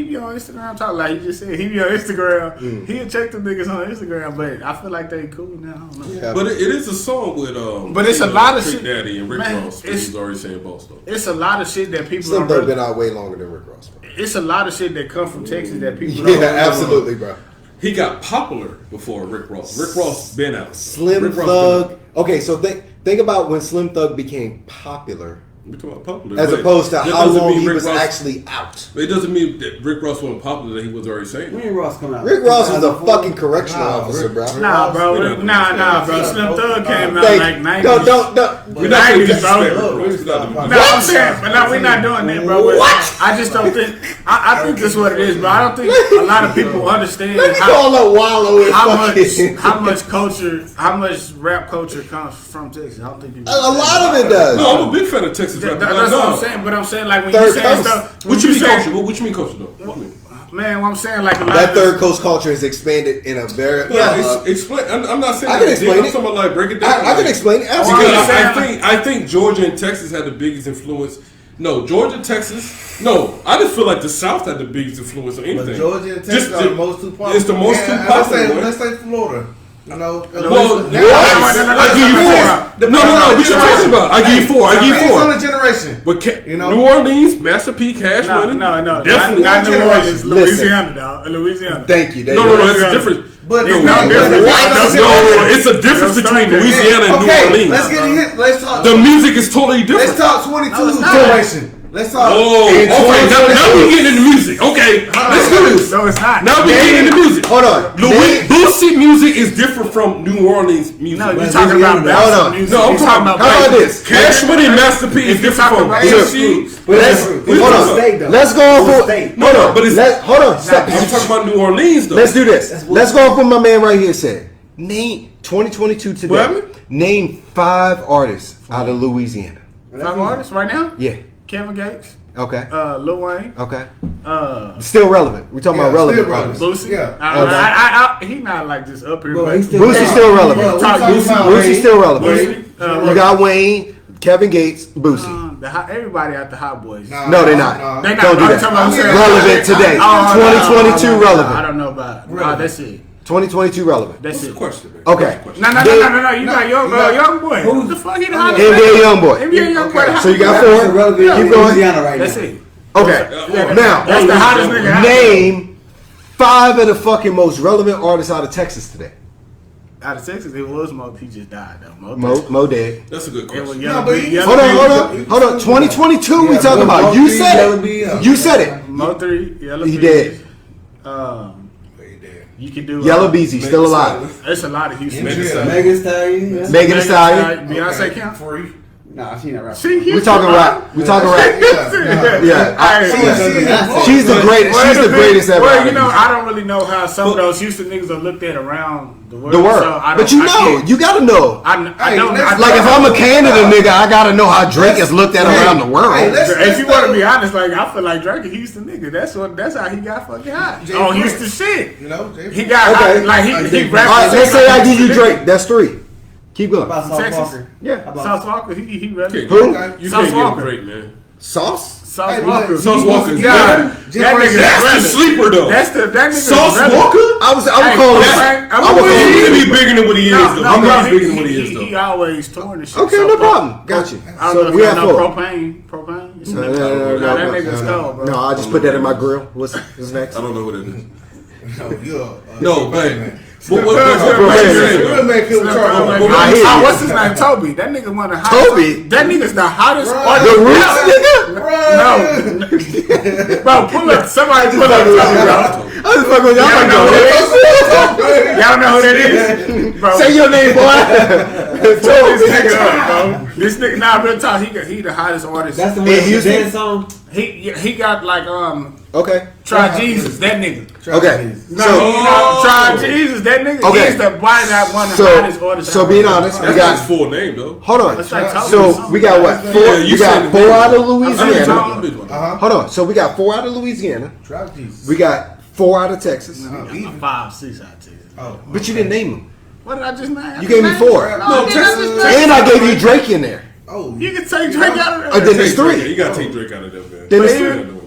be on Instagram talking like he just said. He be on Instagram. He'll check them niggas on Instagram, but I feel like they cool now. I don't know. Yeah. But it is a song with But it's a lot of Trick shit. Daddy and Rick Man, Ross. it's- He's already saying boss though. It's a lot of shit that people Slim don't Thug really, been out way longer than Rick Ross. Bro. it's a lot of shit that come from Texas that people Yeah, don't really absolutely, bro. He got popular before Rick Ross. Rick Ross been out. Slim Rick Ross Thug. Okay, so think about when Slim Thug became popular, We're talking about popular. as but opposed to that how doesn't long mean he Rick was Ross- actually out. It doesn't mean that Rick Ross wasn't popular that he was already saying. When Ross come out? Rick Ross was a 2004? fucking correctional officer, bro. Nah, bro. We don't- Nah, bro. Slim Thug came out Thank like you. 90s. Don't. We're not going to 90s, bro. disrespect Rick Ross. It's not No, the- I'm saying, but no, we're not doing that, bro. What? I just don't think. I think that's what it is, bro. I don't think a lot of people understand Let me how, call up Wallow and fucking. how much culture, how much rap culture comes from Texas. I don't think people. A lot of it does. No, I'm a big fan of Texas rap. That's what I'm saying. But I'm saying like when Third you say coast. stuff. What you mean culture? What you mean culture though? What you mean? Man, what I'm saying like a lot That of third coast culture is expanded in a very. Well, explain. I'm not saying I can that explain I'm it. talking about like break it down. I can explain it. Because Absolutely. I think Georgia and Texas had the biggest influence. No, Georgia, Texas. No, I just feel like the South had the biggest influence on anything. But Georgia and Texas are the most two popular. It's the most two popular. Let's say Florida. You know. Well, No, I give you four. No, what you talking about? I give you four. I give you It's on four. the generation. But You know? New Orleans, Master P, Cash Money. No. Definitely. Not New Orleans, Listen. Louisiana, dog. Louisiana. Thank you. No, it's a difference. But No, it's not different. No, it's a difference between Louisiana and New Okay, Orleans. let's get it hit. Let's talk. The music is totally Let's different. talk 22 No, it's not. generation. Let's talk. Oh, okay. Now we getting into music. Okay, let's do this. No, it's not. Now we getting into music. Hold on. Boosie music is different from New Orleans music. No, you're talking about Hold bounce on. music. No, I'm You're talking How about this? Cash Money and Master P is different from about AMC. Let's hold on. Let's go on for. State. Hold on. but it's- Hold on. Stop. I'm talking about New Orleans though. Let's do this. Let's go for what my man right here said. Name 2022 today. What happened? Name 5 artists out of Louisiana. Five artists right now? Yeah. Kevin Gates, Okay. Lil Wayne, Okay. Still relevant. We're talking about Yeah, relevant still relevant. artists. Boosie. Yeah. He not like just up here, Bro, but he's still Boosie's still relevant. Bro, we talking about Boosie's Wayne. still relevant. Boosie. You got Wayne, Kevin Gates, Boosie. Everybody at the Hot Boys. No, they're not. They not. Don't do I'm that. talking about- Relevant today. 2022 I relevant. don't know about it. No, that's it. 2022 relevant. That's What's the it. question, man? Okay. No. You got young boy. Who the fuck? He the Hot NBA young boy. NBA young boy. So you got That's 4. relevant Keep in going. Louisiana right That's now. it. Okay. Now, That's the hottest nigga out there. name 5 of the fucking most relevant artists out of Texas today. Out of Texas, it was Mo. He just died though. Mo dead. That's a good It was question. Yellow but Bee- he- Yellow Bee- Hold on. 2022 we Yeah, talking Mo about. You 3, said Yellow it. Bee, You said it. Mo 3, Yellow He Bee. dead. You can do Yellow Beezy still alive. There's a lot of Houston. Megan Stallion. Yeah. Megan Thee Stallion. Beyonce count. Free. Nah, she not rapping. See, We talking rap. We talking rap. Yeah. She's the greatest. She's the greatest ever. Well, you know, I don't really know how some of those Houston niggas are looked at around the world. The So world. I don't, But you I know, can't- you gotta know. I don't. Like if I'm a Canada nigga, I gotta know how Drake is looked at around the world. If you want to be honest, like I feel like Drake a Houston nigga. That's how he got fucking hot. Jay On Prince. Houston shit. You know, He got Okay. hot. Like he All rapped. right, let's say I give you Drake. That's 3. Keep going. About South Texas. Walker. Yeah. How about South Walker. He You ready. can't Who? get- You South can't get Walker. Drake, man. Sauce? Sauce Hey, Walker. Sauce Walker. Yeah. That nigga That's the sleeper though. That nigga. Sauce Walker? I would Hey, call I'm it. He need to be bigger than what he is though. No, He bro, is bigger than what he is he though. always torn the shit. Okay, So, no problem. Got you. I don't So know we if have you know four. propane. It's No, that nigga's cold, bro. No, I'll just put that in my grill. What's next? I don't know what it is. No, you're No, but man. what Real man killed Charlie. I hear you. What's his name? Toby. That nigga one of the hottest. Toby? That nigga's the hottest. The Roots nigga? No. Bro, pull up. Somebody pull up Toby, bro. I was fucking with y'all. Y'all know who that is? Bro. Say your name, boy. Pull this nigga up, bro. This nigga, nah, real talk. He the hottest artist. That's the one with the dance song. He got like Okay. Try Jesus, that nigga. Okay. No, Try Jesus, that nigga. Okay. He's the why that one of the hottest artists. So being honest, we That's got his full name though. hold on. That's like Toby. So we got what? Four. Yeah, you We got said- 4 out of Louisiana. Uh-huh. Hold on. So we got 4 out of Louisiana. Try Jesus. We got 4 out of Texas. Even. 5, 6 out of 10. Oh. But you didn't name them. What did I just name? You gave me 4. No, Texas. And I gave you Drake in there. Oh. You can take Drake out of Oh, there. then it's 3. You gotta take Drake out of that, man. Then it's But 3. even-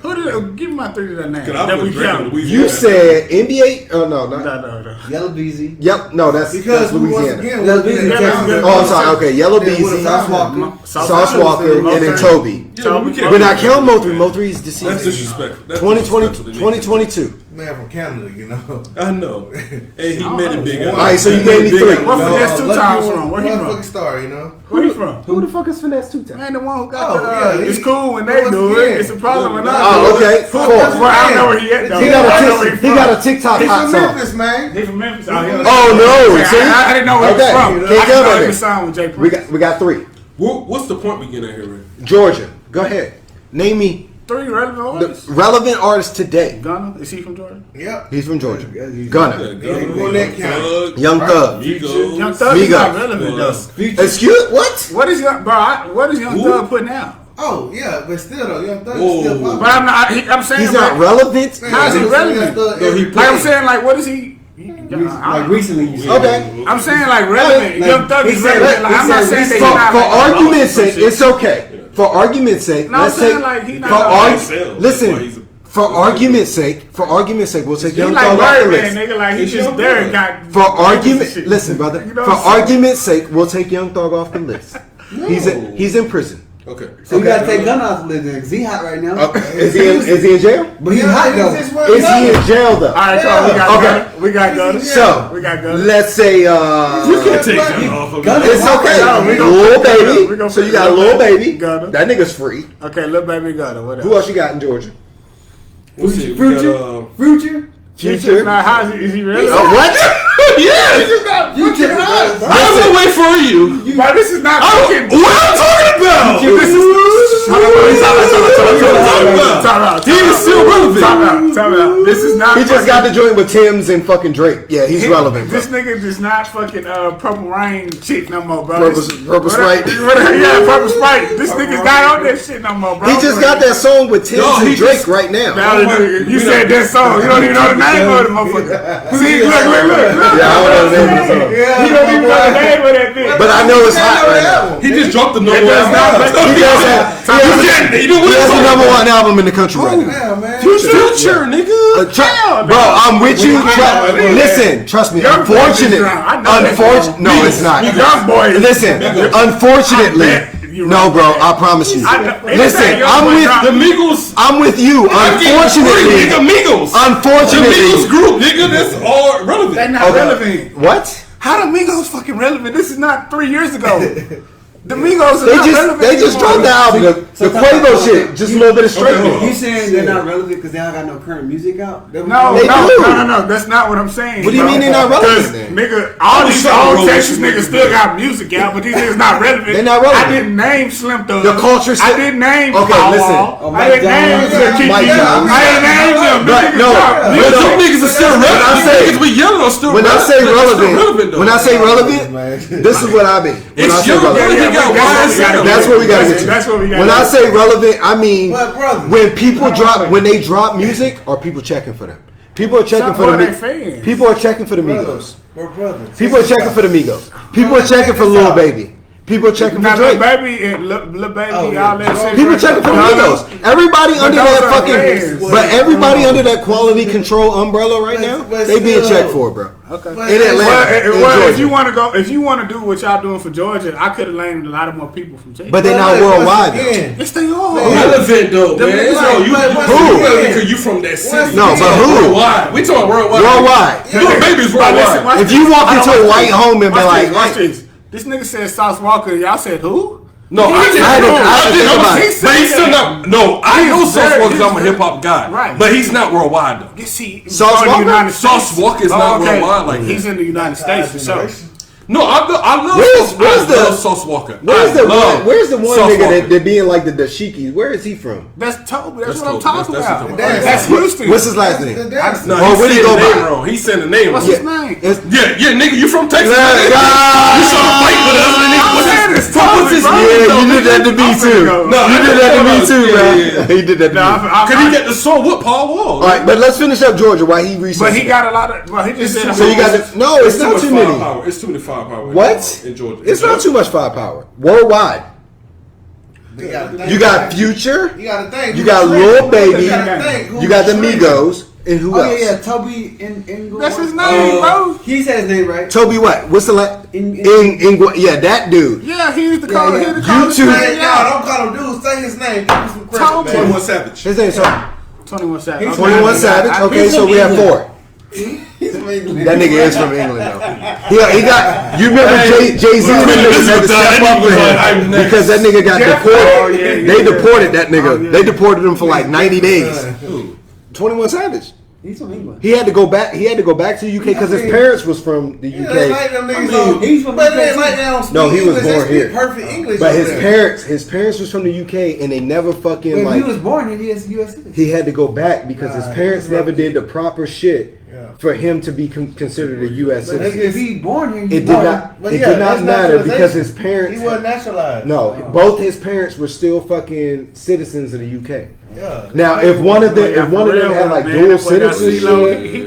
Who did give me my 3 to that name? Cause I That put we Drake in count. Louisiana. You said NBA. Oh no, not. No. Yellow Beezy. Yep. No, that's Because we once Louisiana. again, Yellow we're Beezy, looking at Texas. Texas. Oh, I'm sorry. Okay, Yellow Then with a Beezy, Sauce Walker. Sauce Walker, and then Toby. Toby. We're not counting Mo3. Mo3 is That's deceased. disrespectful. That's 2020, disrespectful to me. 2022. Man from Canada, you know. I know. Hey, he made it big. All right, so you gave me 3. What finesse 2 times from? Where he Motherfucking from? star, you know. Where he from? Who the fuck is Finesse 2 times? Man, the one who got Oh, the. yeah, It's he- cool when they do it. It's a problem when I do Oh, it. okay. 4. Well, I don't know where he at though. He I know got where a he got a TikTok He's hot from song. Memphis, man. He from Memphis. Oh no! See, I didn't know where he was Okay, from. can't I go just know there. he was signed with Jay Prince. we got 3. What's the point we getting at here, Ray? Georgia. Go ahead. Name me 3 relevant the artists. relevant artist today. Gunna, is he from Georgia? Yep. He's from Georgia. Yeah, Gunna. Go that county. Young Thug. Migos. Young Thug is Migos. not relevant though. Excuse what? What is Young Thug putting out? Oh, yeah, but still, though, Young Thug is Whoa. still But popular. I'm saying He's like, not relevant. How's he relevant? Like I'm saying, like what is he? Like recently, you said. Okay. I'm saying like relevant. Like, Young Thug he is said- relevant. Like, he I'm not said saying that recently- he's not. For like, argument's sake, shit. it's okay. For argument's sake, No, I'm let's saying take. like he not For like sales. listen. That's why he's a- For argument's sake, we'll take He Young like Thug off the Birdman, list. nigga. Like he It's just Young there Thug. and got. For argument, shit. listen, brother. You know For what I'm saying? argument's sake, we'll take Young Thug off the list. He's in prison. Okay. So we gotta take Gunna off the list because he hot right now. Is he in jail? But he's hot though. Is he in jail though? All right, so we got Okay. Gunna. We got Gunna. So we got Gunna. let's say You can take that off of Gunna- me. it's okay. No, we gonna Little put Gunna. We baby. gonna So put you got a Gunna. little baby. Gunna. That nigga's free. Okay, little baby Gunna. What else? Who else you got in Georgia? Let's see. We Future, got, Future. Future. Nah, how's he? Is he really? What? Yes. Future. I'm gonna wait for you. But this is not fucking. What I'm talking about? This is. Time out. He is still relevant. Time out. This is not. He just got the joint with Tim's and fucking Drake. Yeah, he's relevant. Bro. This nigga is not fucking Purple Rain chick no more, bro. Purple Sprite. Yeah, Purple Sprite. This nigga's not on that shit no more, bro. He just got that song with Tim's No, and he Drake just- right now. You said that song. You don't even know the name of the motherfucker. See, look. Yeah, I don't know the name of the song. You don't even know the name of that bitch. But I know it's hot right now. He just dropped the number It does one not album. make- He does have, he has the number 1 album in the country right now. Yeah, man. Future, nigga. Bro, I'm with you. Listen, trust me. Young Unfortunate. boy is wrong. I know that. No, it's not. Young boy is- Listen, unfortunately. I bet you No, right. bro, I promise you. Listen, Young boy dropped. The Migos. I'm with you. Unfortunately. Nigga, Migos. The Unfortunately. Migos group, nigga. That's all relevant. They not relevant. What? How the Migos fucking relevant? This is not 3 years ago. The Migos are They not just relevant. they just dropped the album. The Quavo shit. Just a little bit of straight. You saying they're not relevant because they don't got no current music out? No, They do. no. That's not what I'm saying. What do you bro. mean they're not relevant Because, then? nigga, all these trying to old roll Texas with you, niggas still got music out, but these niggas not relevant. They're not relevant. I didn't name Slim Thug. The culture I still- didn't name Okay, Power listen. Wall. Mike I didn't name Jones. Kiki. Mike Jones. I didn't name them. But no, Them niggas are still relevant. I say- Niggas we yelling are still when I relevant. say They're still relevant, though. when I say relevant, this is what I mean. When It's I say young, relevant. brother. He got YSL. That's what we gotta get to. That's what we got. When I say relevant, I mean But, brother. when they drop music, are people checking for them? People are checking for Some the of they fans. People are checking for the Migos. We're brothers. People are checking for the Migos. People are checking for Lil Baby. People checking for Now, Drake. Lil Baby and Lil Baby, all that shit. People checking for Migos. Everybody under those that are fucking, fans. but everybody under that quality control umbrella right now, but they being still. checked for, bro. Okay. In Atlanta, in Well, if Georgia. you want to go, if you want to do what y'all doing for Georgia, I could have named a lot of more people from Texas. But they not worldwide though. Yes, they are. Relevant though, man. niggas No, like- you who? because you from that city. No, but who? Worldwide. We talking worldwide. Worldwide. Lil Baby's worldwide. If you walk into a white home and be like, watch this. This nigga said Sauce Walker. Y'all said who? No, I didn't think about it. But he's still not. No, I know Sauce Walker because I'm a hip hop guy. Right. But he's not worldwide though. You see, Sauce Walker? Sauce Walker is not worldwide like he's that. in the United States for sure. No, I love Sauce Walker. Where's the one Sauce nigga Walker. that being like the dashikis? Where is he from? That's Toby. That's what I'm Toby. talking That's about. what That's Houston. What's his last name? No, Oh, he where do you said go the name by? wrong. He said the name What's wrong. his name? Yeah, nigga, you from Texas? Yeah, nigga? yeah. You trying to fight with us, nigga? What's his Yeah, name? you did that to me too. No, You did that to me too, yeah, man. yeah. He did that to me. Could he get the song with Paul Wall? All right, but let's finish up Georgia. Why he researched? But he got a lot of. Well, he just said. So you got the, no, it's not too many. It's too many firepower. What? In Georgia. It's not too much firepower. Worldwide. You got Future. You got to think. You got Lil Baby. You gotta think who You got the Drake. Migos. And who Oh else? yeah, Toby in That's his name, bro. He said his name right. Toby what? What's the last? Yeah, that dude. Yeah, he used to call. He used to You call. two- Hey, y'all, don't call him dude. Say his name. Give him some credit, Toby. man. 21 Savage. His name's 21 Savage. 21 Savage. Okay, so we have 4. He's from England. That nigga is from England though. He got. You remember Jay Z and them niggas had to step up for him because that nigga got deported. They deported that nigga. They deported him for like 90 days. 21 Savage. He's from England. He had to go back. He had to go back to the UK because his parents was from the Yeah, they like UK. them niggas. he's from But UK they too. like they don't speak No, he was English. They born speak here. perfect English. But over there. his parents was from the UK and they never fucking When he like. was born here, he is U.S. citizen. He had to go back because his parents never did the proper shit Yeah. for him to be considered a U.S. But citizen. if he born here, he It did born. not. But It yeah, did not that's matter because naturalization. his parents. He wasn't naturalized. No, both his parents were still fucking citizens of the UK. Yeah. Now, if one of them had like dual citizenship,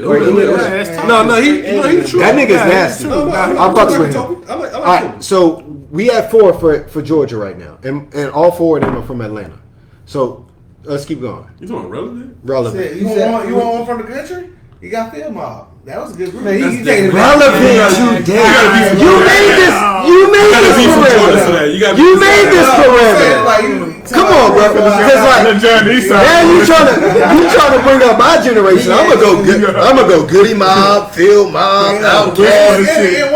or No, he true. that nigga's nasty. No, I'm fucking with him. I like All right, so we have 4 for Georgia right now, and all 4 of them are from Atlanta. So let's keep going. You doing relevant? Relevant. You want one from the country? You got Field Mob. That was a good group. Man, That's he taking Relevant today. You made this. You made gotta this be from Georgia parameter. today. You made this parameter. Come on, bro. Because like now you trying to bring up my generation. I'm gonna go Goody Mob, Field Mob, Outkast. And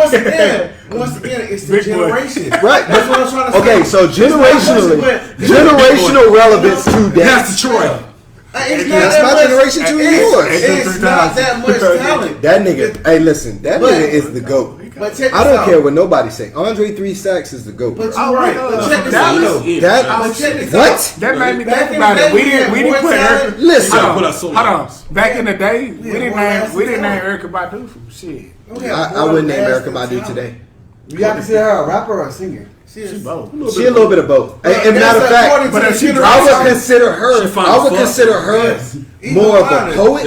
once again, it's the generation. Right. That's what I'm trying to say. Okay, so generational relevance today. That's Detroit. That's my generation too. Yours. It's not that much talent. That nigga. Hey, listen. That nigga is the goat. But check I this don't out. care what nobody say. Andre 3 Stacks is the goat. But bro. you're right. But check this out. though. That Check this what? out. That made me Back think in about the it. day, We we didn't had put more Erica. talent. Listen. Put us Hold on. Back in the day, we didn't name Erica Badu from shit. I wouldn't name Erica Badu today. You got to consider her a rapper or a singer. She both. She a little bit of both. And matter of fact, but if she I would consider her. She fine I would as fuck. consider her Yes. more of a poet.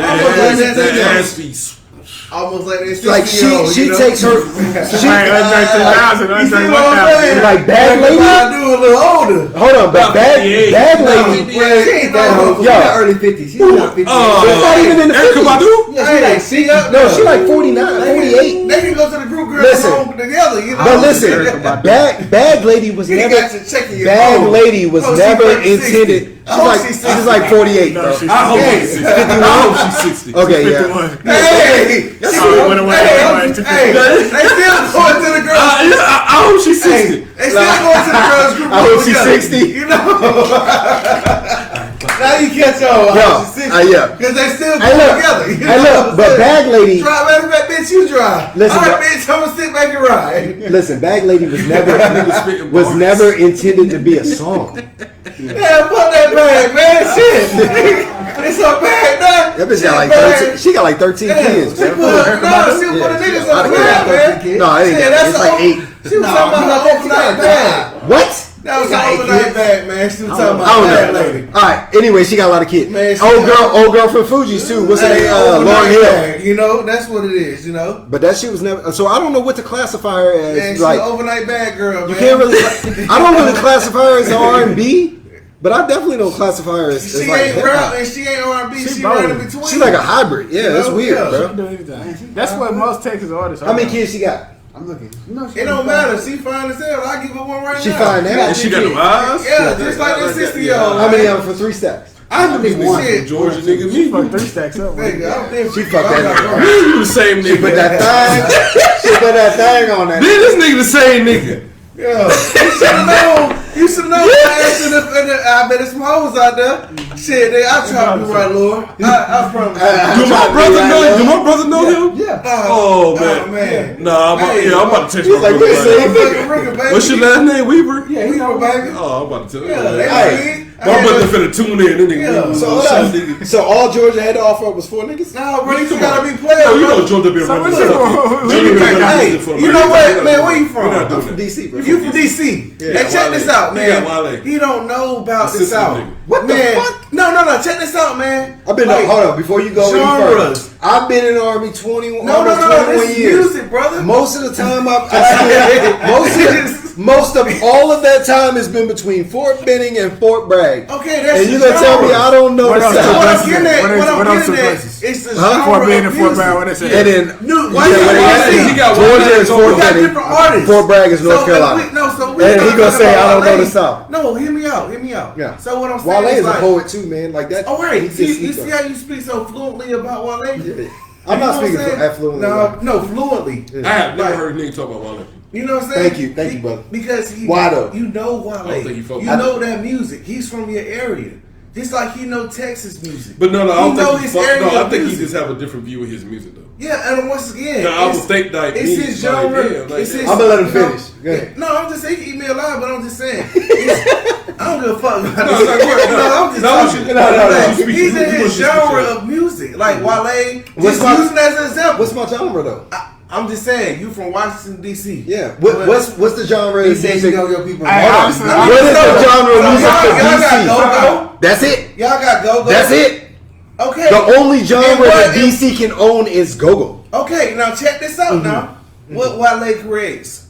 Almost like this. Like she takes her. She Andre 3000, Andre 1000. like Bad Lady. do a little older. Hold on, but Bad Lady. She ain't that old. She's Yo. not early 50s. She's not 50s. She's not even in the Erica 50s. Badu? Yeah, she's like 60. No, she like 49, 48. They can go to the group girls Listen. home together. You know? But listen, Bad Lady was You never. got to check your Bad phone. Lady was Oh, she never like 60. intended. Oh, She's like 48, bro. I hope she's 60. I hope she's 60. Okay, yeah. Hey, Went away. hey, they still going to the girls. I hope she's 60. They still going to the girls group. I hope she's together. 60. You know. Now you catch on. Yeah. Because they still Hey, go look. together. You Hey, know look. what I'm But saying? Bag Lady. Drive, that bitch, you drive. Listen, all right, bro. bitch, I'm gonna sit back and ride. Listen, Bag Lady was never intended to be a song. Yeah, fuck that bag, man. Shit. It's a bag, man. That bitch got like Shit, 13. She got like 13 kids, She bro. put the niggas on the ground, man. No, it ain't Shit, that. It's like 8. She was talking about her overnight bag. What? That was an overnight bag, man. She was talking about I don't that know. lady. All right. Anyway, she got a lot of kids. Man, old girl from Fuji's too. What's her name? Lauren Hill. Bag, you know, that's what it is. You know. But that shit was never. So I don't know what to classify her as. Man, she's like an overnight bad girl. you Man. can't really. I don't really classify her as R&B. But I definitely don't classify her as She like ain't hip-hop. rap and she ain't R&B. She right in between. She's like a hybrid. Yeah, that's weird, bro. She do anything. That's what most Texas artists are. How many kids she got? I'm looking. No, It don't matter. She fine as hell. I give her one right She now. fine now. And she got them eyes. Yeah, just like that 60-year-old. How many of them for 3 stacks? I know these niggas Shit. from Georgia, nigga. She Me, fucked 3 stacks up. Nigga, I'm there. She fucked that nigga. me, you the same nigga. Put that thing. She put that thing on that. Then this nigga the same nigga. Yeah. You should have known. You should know. I bet there's some hoes out there. Shit, I try to be right, Lord. I promise. Do my brother know? Do my brother know him? Yeah. Oh man. Nah, I'm about to text my like, brother. Fucking baby. What's your last name? Weaver? Yeah, we know, baby. Oh, I'm about to tell you. Yeah, My brother finna tune in. Then nigga. So hold on. So all Georgia had to offer up was 4 niggas? No, bro, you gotta be playing. Oh, you know Georgia be around. Hey, you know what, man? Where you from? We're not I'm doing from that. DC, bro. You from DC? Yeah, And check this out, He got man. Wale. He don't know about the Assistant South. nigga. What the Man, fuck? No. Check this out, man. I've been Like, hold on before you go any genres. further. I've been in the Army 21 No. almost 21 This is years. music, brother. Most of the time most of all of that time has been between Fort Benning and Fort Bragg. Okay, that's And you the gonna tell me genre. I don't know What the else? South? What I'm What getting at, else- what I'm what else getting two at, places? it's the Huh? genre Fort Benning of and Fort music. Bragg, what they say? And then Why yeah, you when got he- He got Georgia Wale. is Fort We got Benning. different artists. Fort Bragg is North So, Carolina. we And he talking gonna say, about I don't know Wale. the South. No, hear me out. Yeah. So what I'm saying Wale is a like, poet too, man. Like that. all right, he see, just- you see how you speak so fluently about Wale? Yeah. I'm not speaking fluently. No, fluently. I have never Like, heard niggas talk about Wale. You know what I'm saying? Thank you, brother. Because he, Why though? You know Wale. I don't think he fuck you with know that music. He's from your area. Just like he know Texas music. But no, I don't know think he his fuck. area No, I of think he music. just have a different view of his music though. Yeah, and once again, No, I would think like it's his genre. It's his, I'm gonna let him you know, finish. Go ahead. No, I'm just saying he can eat me alive, but I'm just saying. I don't give a fuck about No, this. no, no, I'm just no, talking. no, Like, you speak- he's in you his speak genre yourself. of music, like Wale. What's Just my- using as an example. What's my genre though? I'm just saying, you from Washington D.C. Yeah. But- What's the genre He of said you music? know your people. Hey, Hold on. honestly, What is the genre of music for Y'all got DC? go-go. That's it. Y'all got go-go. That's it. Okay. The only genre And what- that DC can own is go-go. Okay, now check this out Mm-hmm. now. What Wale creates.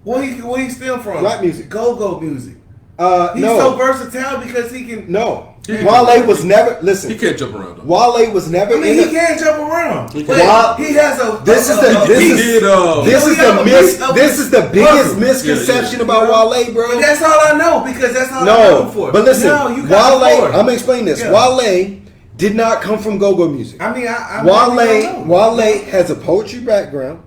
Where he steal from? Black music. Go-go music. He's so No. versatile because he can. No. Wale was never, He listen, can't jump around though. Wale was never I mean, in he a, can jump around. He But can. he has a. This is the- this He is- did. this is the biggest misconception about Wale, bro. But that's all I know because that's all I know him No, for. but listen, No, you got Wale, more. I'm gonna explain this. Yeah. Wale did not come from go-go music. I mean, I Wale has a poetry background.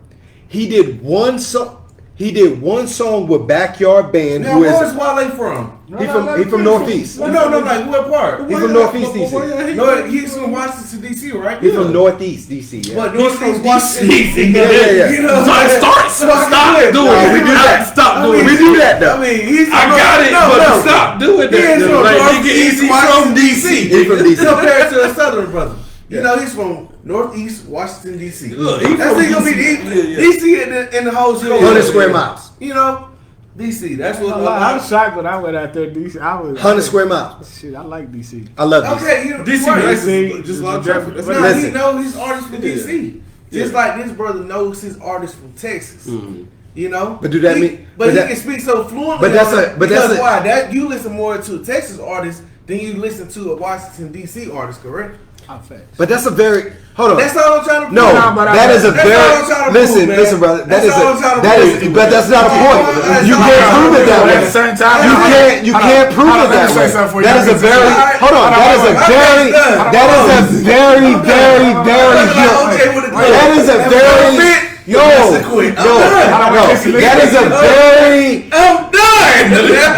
He did one song. He did one song with Backyard Band. Now, Who where's is Wale from? he from Northeast? No, like what part? He from Northeast DC. No, he's from Washington D.C., right? He from Northeast DC. Yeah. But Northeast Washington. Yeah. You know, Stop doing it. we do that. Stop doing We it. do that though. I mean, he's I got it, but stop doing He is that. from Like, nigga, Northeast he's Washington from DC. He from DC. compared to a Southern brother. You know, he's from Northeast Washington D.C. Look, he That's from gonna be DC. D.C. in the whole show. 100 square miles. You know, D.C. That's what. I was shocked when I went out there, DC. I was 100 square miles. Shit, I like DC. I love DC. Okay, you know, DC right. nice. DC, Just a lot of traffic. That's No, nice. he Listen. knows his artists from D.C. Just Yeah. like this brother knows his artists from Texas. You know, But do that he, mean- But but he that- can speak so fluently. but that's on a- it but that's because a- why? That you listen more to a Texas artist than you listen to a Washington D.C. artist, correct? But that's a very hold on. That's all I'm trying to. No, prove. that is a That's all I'm very trying to listen, prove, man. listen, brother. That That's is all I'm trying to that prove. is, but that's not a point. You can't prove it that But at way. the same time, You can't prove it that way. That is a very hold on. That is a very that is a very that is a very yo that is a very I'm done.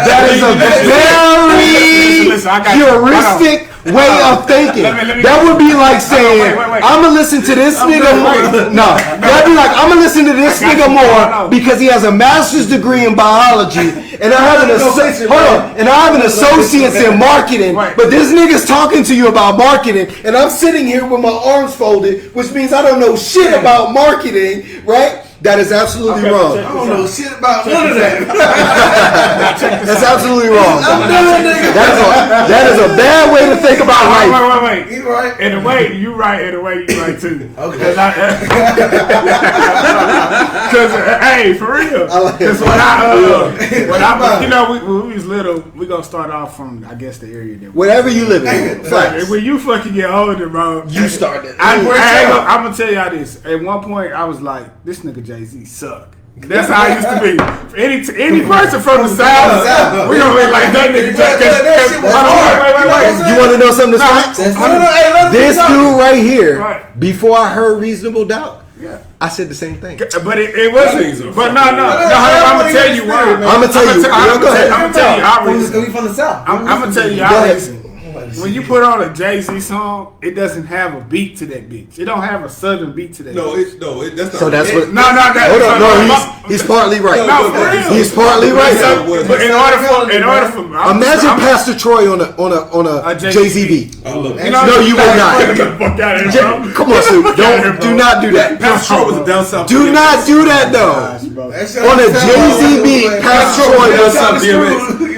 that is a very Listen, I got- heuristic way of thinking. Let me- That would be like saying, wait. I'm gonna listen to this nigga more. No, that'd be like, I'm gonna listen to this nigga more because he has a master's degree in biology and I have an associates in marketing. But this nigga's talking to you about marketing and I'm sitting here with my arms folded, which means I don't know shit about marketing, right? That is absolutely wrong. I don't know shit about none of that. That's absolutely wrong. I'm done, nigga. That is a bad way to think about life. Wait. You right. In a way, you right. In a way, you right too. Okay. Because hey, for real. Because when we was little, we gonna start off from I guess the area that Whatever you live in. Facts. when you fucking get older, bro. You started. I'm gonna tell y'all this. At one point, I was like, this nigga Jay-Z suck. That's how I used to be. Any person from the South, we gonna look like that nigga. You want to know something that's facts? This dude right here, Right. before I heard Reasonable Doubt, Yeah. I said the same thing. But it wasn't. But no. I'm gonna tell you why. I'm gonna tell you. Go ahead. I'm gonna tell you our reason. We from the South. I'm gonna tell you Go our ahead. reason. When you put on a Jay-Z song, it doesn't have a beat to that bitch. It don't have a southern beat to that. That's not. So that's what. No. Hold on, no, he's partly right. No, for real. He's partly right. But in order for Imagine Pastor Troy on a Jay-Z beat. I love it. No, you would not. Get the fuck out of here, bro. Come on, Sue. Do not do that. Pastor Troy was a down south. Do not do that though. On a Jay-Z beat, Pastor Troy was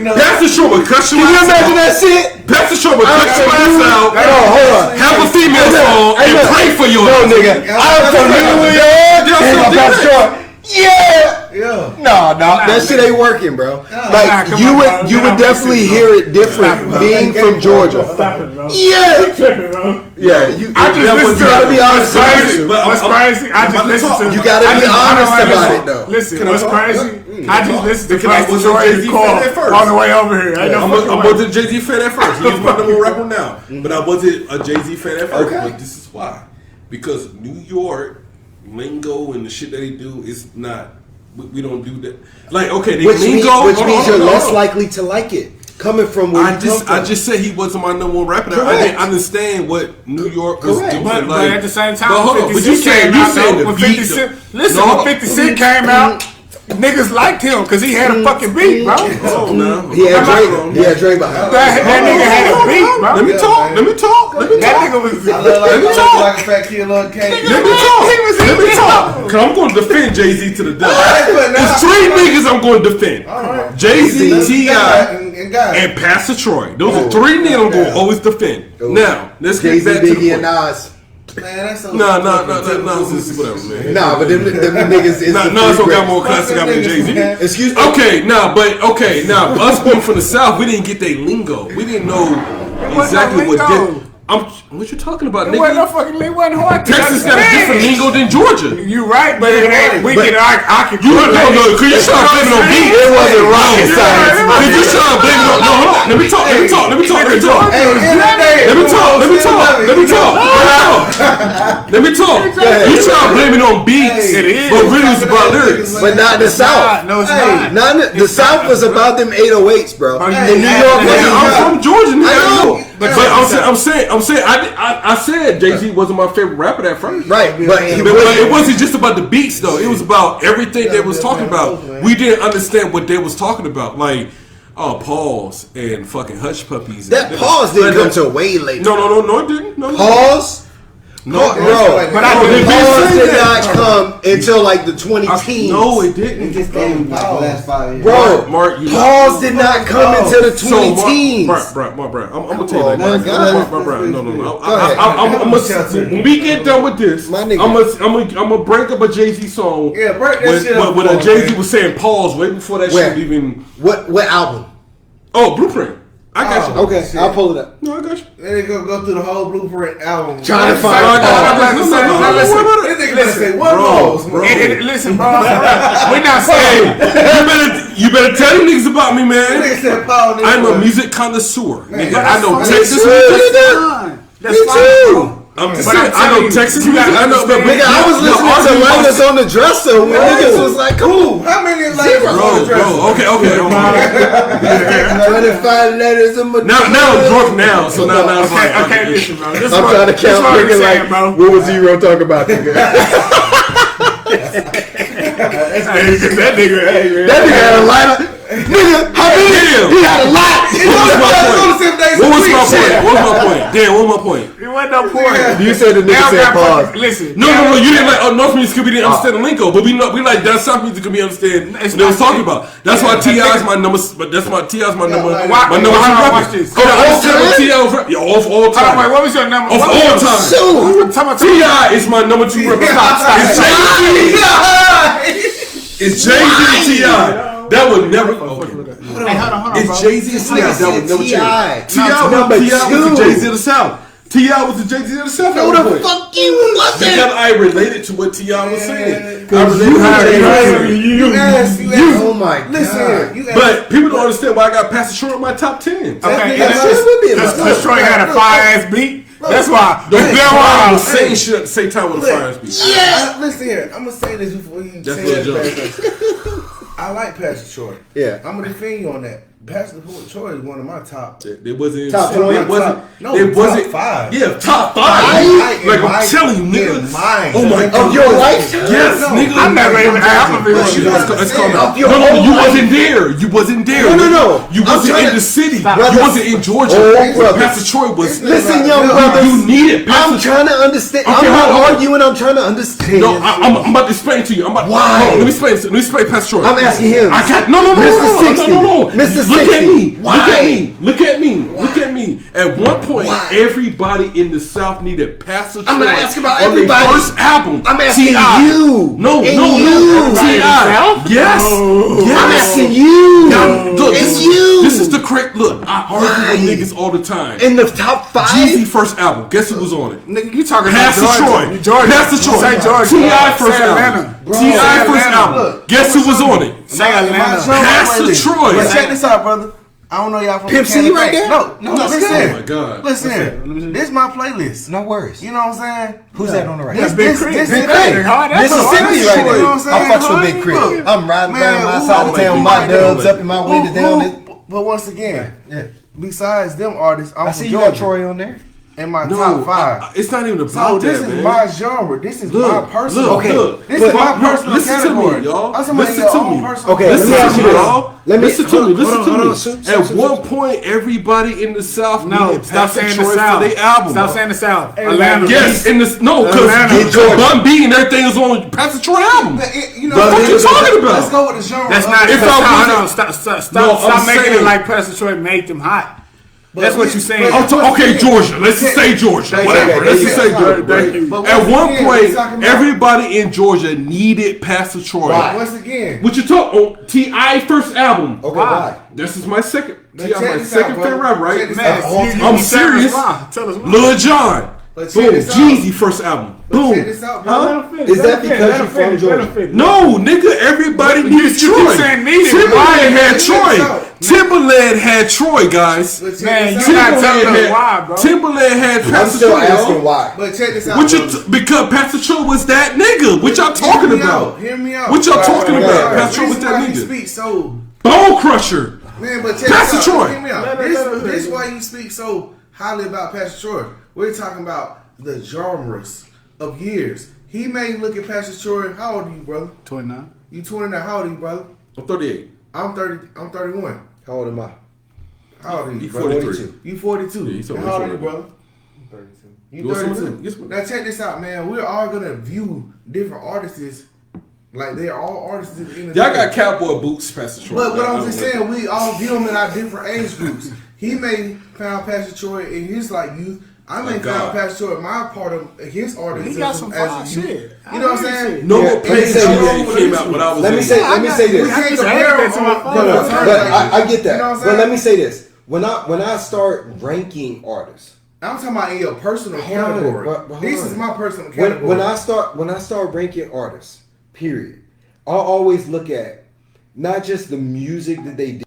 Pastor Troy would cut you Can you ass imagine out. that shit? Pastor Troy would cut your ass out. Hold on. Have a female song and pray for you. No, nigga. I'm from New York. And my Pastor Troy. Yeah. No, that shit ain't working, bro. Like you would definitely hear it different being from Georgia. Stop it, bro. Yeah. Tripping, bro. Yeah. I just listened to gotta be honest crazy. about What's crazy? I just listened to. You gotta be honest about it though. Listen, what's crazy? I just listened to I Pastor was a Troy's Jay-Z call fan at first. on the way over here. I wasn't a Jay-Z fan at first. He's my number one rapper now. But I wasn't a Jay-Z fan at first. Okay. But this is why. Because New York lingo and the shit that they do is not. We don't do that. Like, okay, they Which means you're less like. likely to like it. Coming from where you come from. I just said he wasn't my number one rapper. I Correct. didn't understand what New York was Correct. doing. But Like, at the same time, but hold on, 50 but you Cent said came you out, said though, the when beat. 50 Cent, listen, No. when 50 Cent came out, niggas liked him because he had a fucking beat, bro. Oh, no. He had Drake behind. That nigga had a beat, bro. Let me talk. That nigga was. I look like a fat kid on cake. Let me talk. Cause I'm going to defend Jay-Z to the death. There's three niggas I'm going to defend. Jay-Z, T.I., and Pastor Troy. Those are three niggas I'm going to always defend. Now, let's get Jay-Z, back to the Biggie, and point. Nas. Man, that's so No, whatever, man. Nah, but them niggas is the Nas three got greats. more classic album than Jay-Z. Excuse me. Now us being from the South, we didn't get their lingo. We didn't know exactly what lingo. what you talking about, It wasn't no nigga? fucking it wasn't hard to Texas got a different understand. lingo than Georgia. You right, but it ain't. We can I can. No, cause you trying to blame it on me. It wasn't rocket science. Cause you trying to blame it on. No, hold on. Let me talk. You trying to blame it on beats, It is. but really it's about lyrics. But not the South. No, it's not. The South was about them 808s, bro. In New York, I'm from Georgia, nigga. I know. But I'm saying, I said Jay-Z wasn't my favorite rapper at first. right, but But it wasn't just about the beats, though. It was about everything they was talking about. We didn't understand what they was talking about. Like, Pause and fucking Hush Puppies. that pause didn't come till way later. No, it didn't. No. Pause? No, Bro, But I didn't pause say did that. not come until like the 2010s. No, it didn't. It just came like the last 5 years. Bro, Mark, you pause did not come until the 2010s. Bro, I'm gonna tell you like on, this. my God. Bro, no. ahead. When we get done with this, My I'm nigga. gonna break up a Jay-Z song. Yeah, break that shit up. When Jay-Z was saying pause way before that Where? shit even. What album? Oh, Blueprint. I got you. Okay, I'll pull it up. No, I got you. They go through the whole Blueprint album. Trying to find This nigga better say one pause, bro. Listen, bro. We not saying. You better tell them niggas about me, man. Nigga said pause. I'm a music connoisseur, nigga. I know Me Texas too, music. nigga. That's Me fine, too. bro. I'm just But saying, I'm I know telling you, Texas you music. gotta I know, but Nigga, I was listening to Layla's on the dresser when niggas was like, come on. How many letters on the dresser? Okay. 25 letters in my Now I'm drunk now, so now it's like, Okay, listen, bro. This I'm trying to count, nigga, like, bro. what was Zero talking about, nigga? That nigga, hey, man. That nigga had a lighter. Nigga, how many? He had a lot. What was my point? Damn, what's my point? wasn't no point. You said the nigga said pause. Listen. No, you didn't like North music could be didn't understand the lingo, but we like that South music could be understand what they was talking about. That's why T.I. is my number. But that's why T.I. is my number. My number two rapper. This. Of all time, of all time. Wait, what was your number? Of all time, T.I. is my number two rapper. It's Jay-Z and T.I. That would never. Hold on, It's Jay-Z and T.I. That would never change. T.I. was the Jay-Z of the South. T.I. was the Jay-Z of the South. No, the fuck you wasn't. Because I related to what T.I. was saying. You asked. Oh my God. Listen, But people don't understand why I got Pastor Short in my top 10. Okay, That's Troy had a fire ass beat. That's why. I was saying shit at the same time with the fire speech. Listen here. I'm gonna say this before you That's say Lil that. I like Pastor Troy. Yeah. I'm gonna defend you on that. Pastor Troy is one of my top. It wasn't Top it wasn't. It wasn't. top 5. Yeah, top 5. Mine, Like I'm telling you, nigga. Mine. Oh my God. Of your lifetime? Yes, No, nigga. I'm never even. I'm gonna be Let's calm down. Of your No, whole you life. wasn't there. You wasn't there. No. You I'm wasn't trying in to- the city. Brother. You wasn't in Georgia. Oh, Where brother. Pastor Troy was. Listen, young No, brothers. You needed I'm Pastor. trying to understand. Okay, I'm not hold on. arguing. I'm trying to understand. No, I'm about to explain to you. Why? Hold on, let me explain Pastor Troy. I'm asking him. I got no. Mr. 60. No. Mr. Look 60. at me. Why? Look at me. At one point, everybody in the South needed Pastor Troy. I'm not asking about on their everybody. first album. I'm asking T.I. you. No. you. T.I. Yes. I'm asking you. Look, And you. This is the correct look. I argue with niggas all the time. In the top 5? Jeezy first album. Guess who was on it? Nigga, you talking Pastor about Troy. Georgia. Pastor Troy. Say Georgia. T.I. first Say album. Atlanta. T.I. first Atlanta. album. Look. Guess who was on it? Say Atlanta. Pastor Troy. But check this out, brother. I don't know y'all from Pimp C right there? No, listen. Oh my God. Listen, this is my playlist. No worries. You know what I'm saying? Who's that on the right? This Big Crit. this Big is Crit. Mississippi right You know what I'm there. saying? I'm fucking with Big Crit. Look, I'm riding man, down my who- side of town, my who- dubs up in my window down it. But once again, Yeah. besides them artists, I'm I from see you got Georgia. Troy on there. In my No, top 5. it's not even So about this that, is man. my genre. This is my personal. Look. This is my But personal listen category. to me, y'all. I'm talking about Listen your to own me. personal Okay, Listen let me to ask me, you this. y'all. Let me- Listen to me. Listen hold on, to me. Soup, At Soup, one Soup. point, everybody in the South No, needed stop Pastor saying the Troy South. for their album. Stop saying the South. Hey, Atlanta. Yes, in this because Atlanta. Bun B and everything is on Pastor Troy album. You know What you talking about? Let's go with the genre. That's not. If I wasn't- Stop making saying- it like Pastor Troy made them hot. That's what you're saying. Okay, Georgia. Let's just say Georgia. Whatever. Let's just say Georgia. But At once one again, point, we're talking about- everybody in Georgia needed Pastor Troy. Once again, What you talk on T.I. first album? Okay, why? This is my second. But T.I. check my this second out, bro. favorite rapper, right? Check this Man, out. I'm serious. Tell us why. Lil Jon. But check Boom. this out. Jeezy first album. Boom. Check this out, bro. Huh? Is that because you're from Georgia? No, nigga, everybody needed you Troy. keep saying needed. Timberland had Check this Troy. out. Timberland had Troy, guys. But check Man, this you out. not telling Timberland us why, bro. Timberland had I'm Pastor still Troy. asking y'all. why. But check this out. What you brother. because Pastor Troy was that nigga. What y'all talking Hear me about? out. Hear me out. What y'all talking right, about? right. Pastor Troy was Reason that why you nigga. speak so Bone Crusher. man, but check Pastor this out. Troy. Hear me out. This is why you speak so highly about Pastor Troy. We're talking about the genres of years. He may look at Pastor Troy. How old are you, brother? 29. You 29. How old are you, brother? I'm 38. I'm 30. I'm 31. How old am I? How old are you, You brother? 43. You 42. Yeah, he's And over how old are you, 42. brother? You You 32. 32. Yes, man. Now check this out, man. We're all gonna view different artists like they're all artists in the Y'all got cowboy boots, Pastor Troy. But what I I'm don't just like saying, we all view them in our different age groups. He may found Pastor Troy in his like youth. I may God. found Pastor Troy in my part of his artist. He got some fire shit. You know what I'm saying? No Yeah, more plays let me GA came out when I was Let me in. say this. We can't just compare added that to my them phone. on- No, on but terms like I get that. You know what I'm But saying? let me say this: when I start ranking artists, I'm talking about in your personal Hold on, category. but hold This on. is my personal category. when I start ranking artists, period, I'll always look at not just the music that they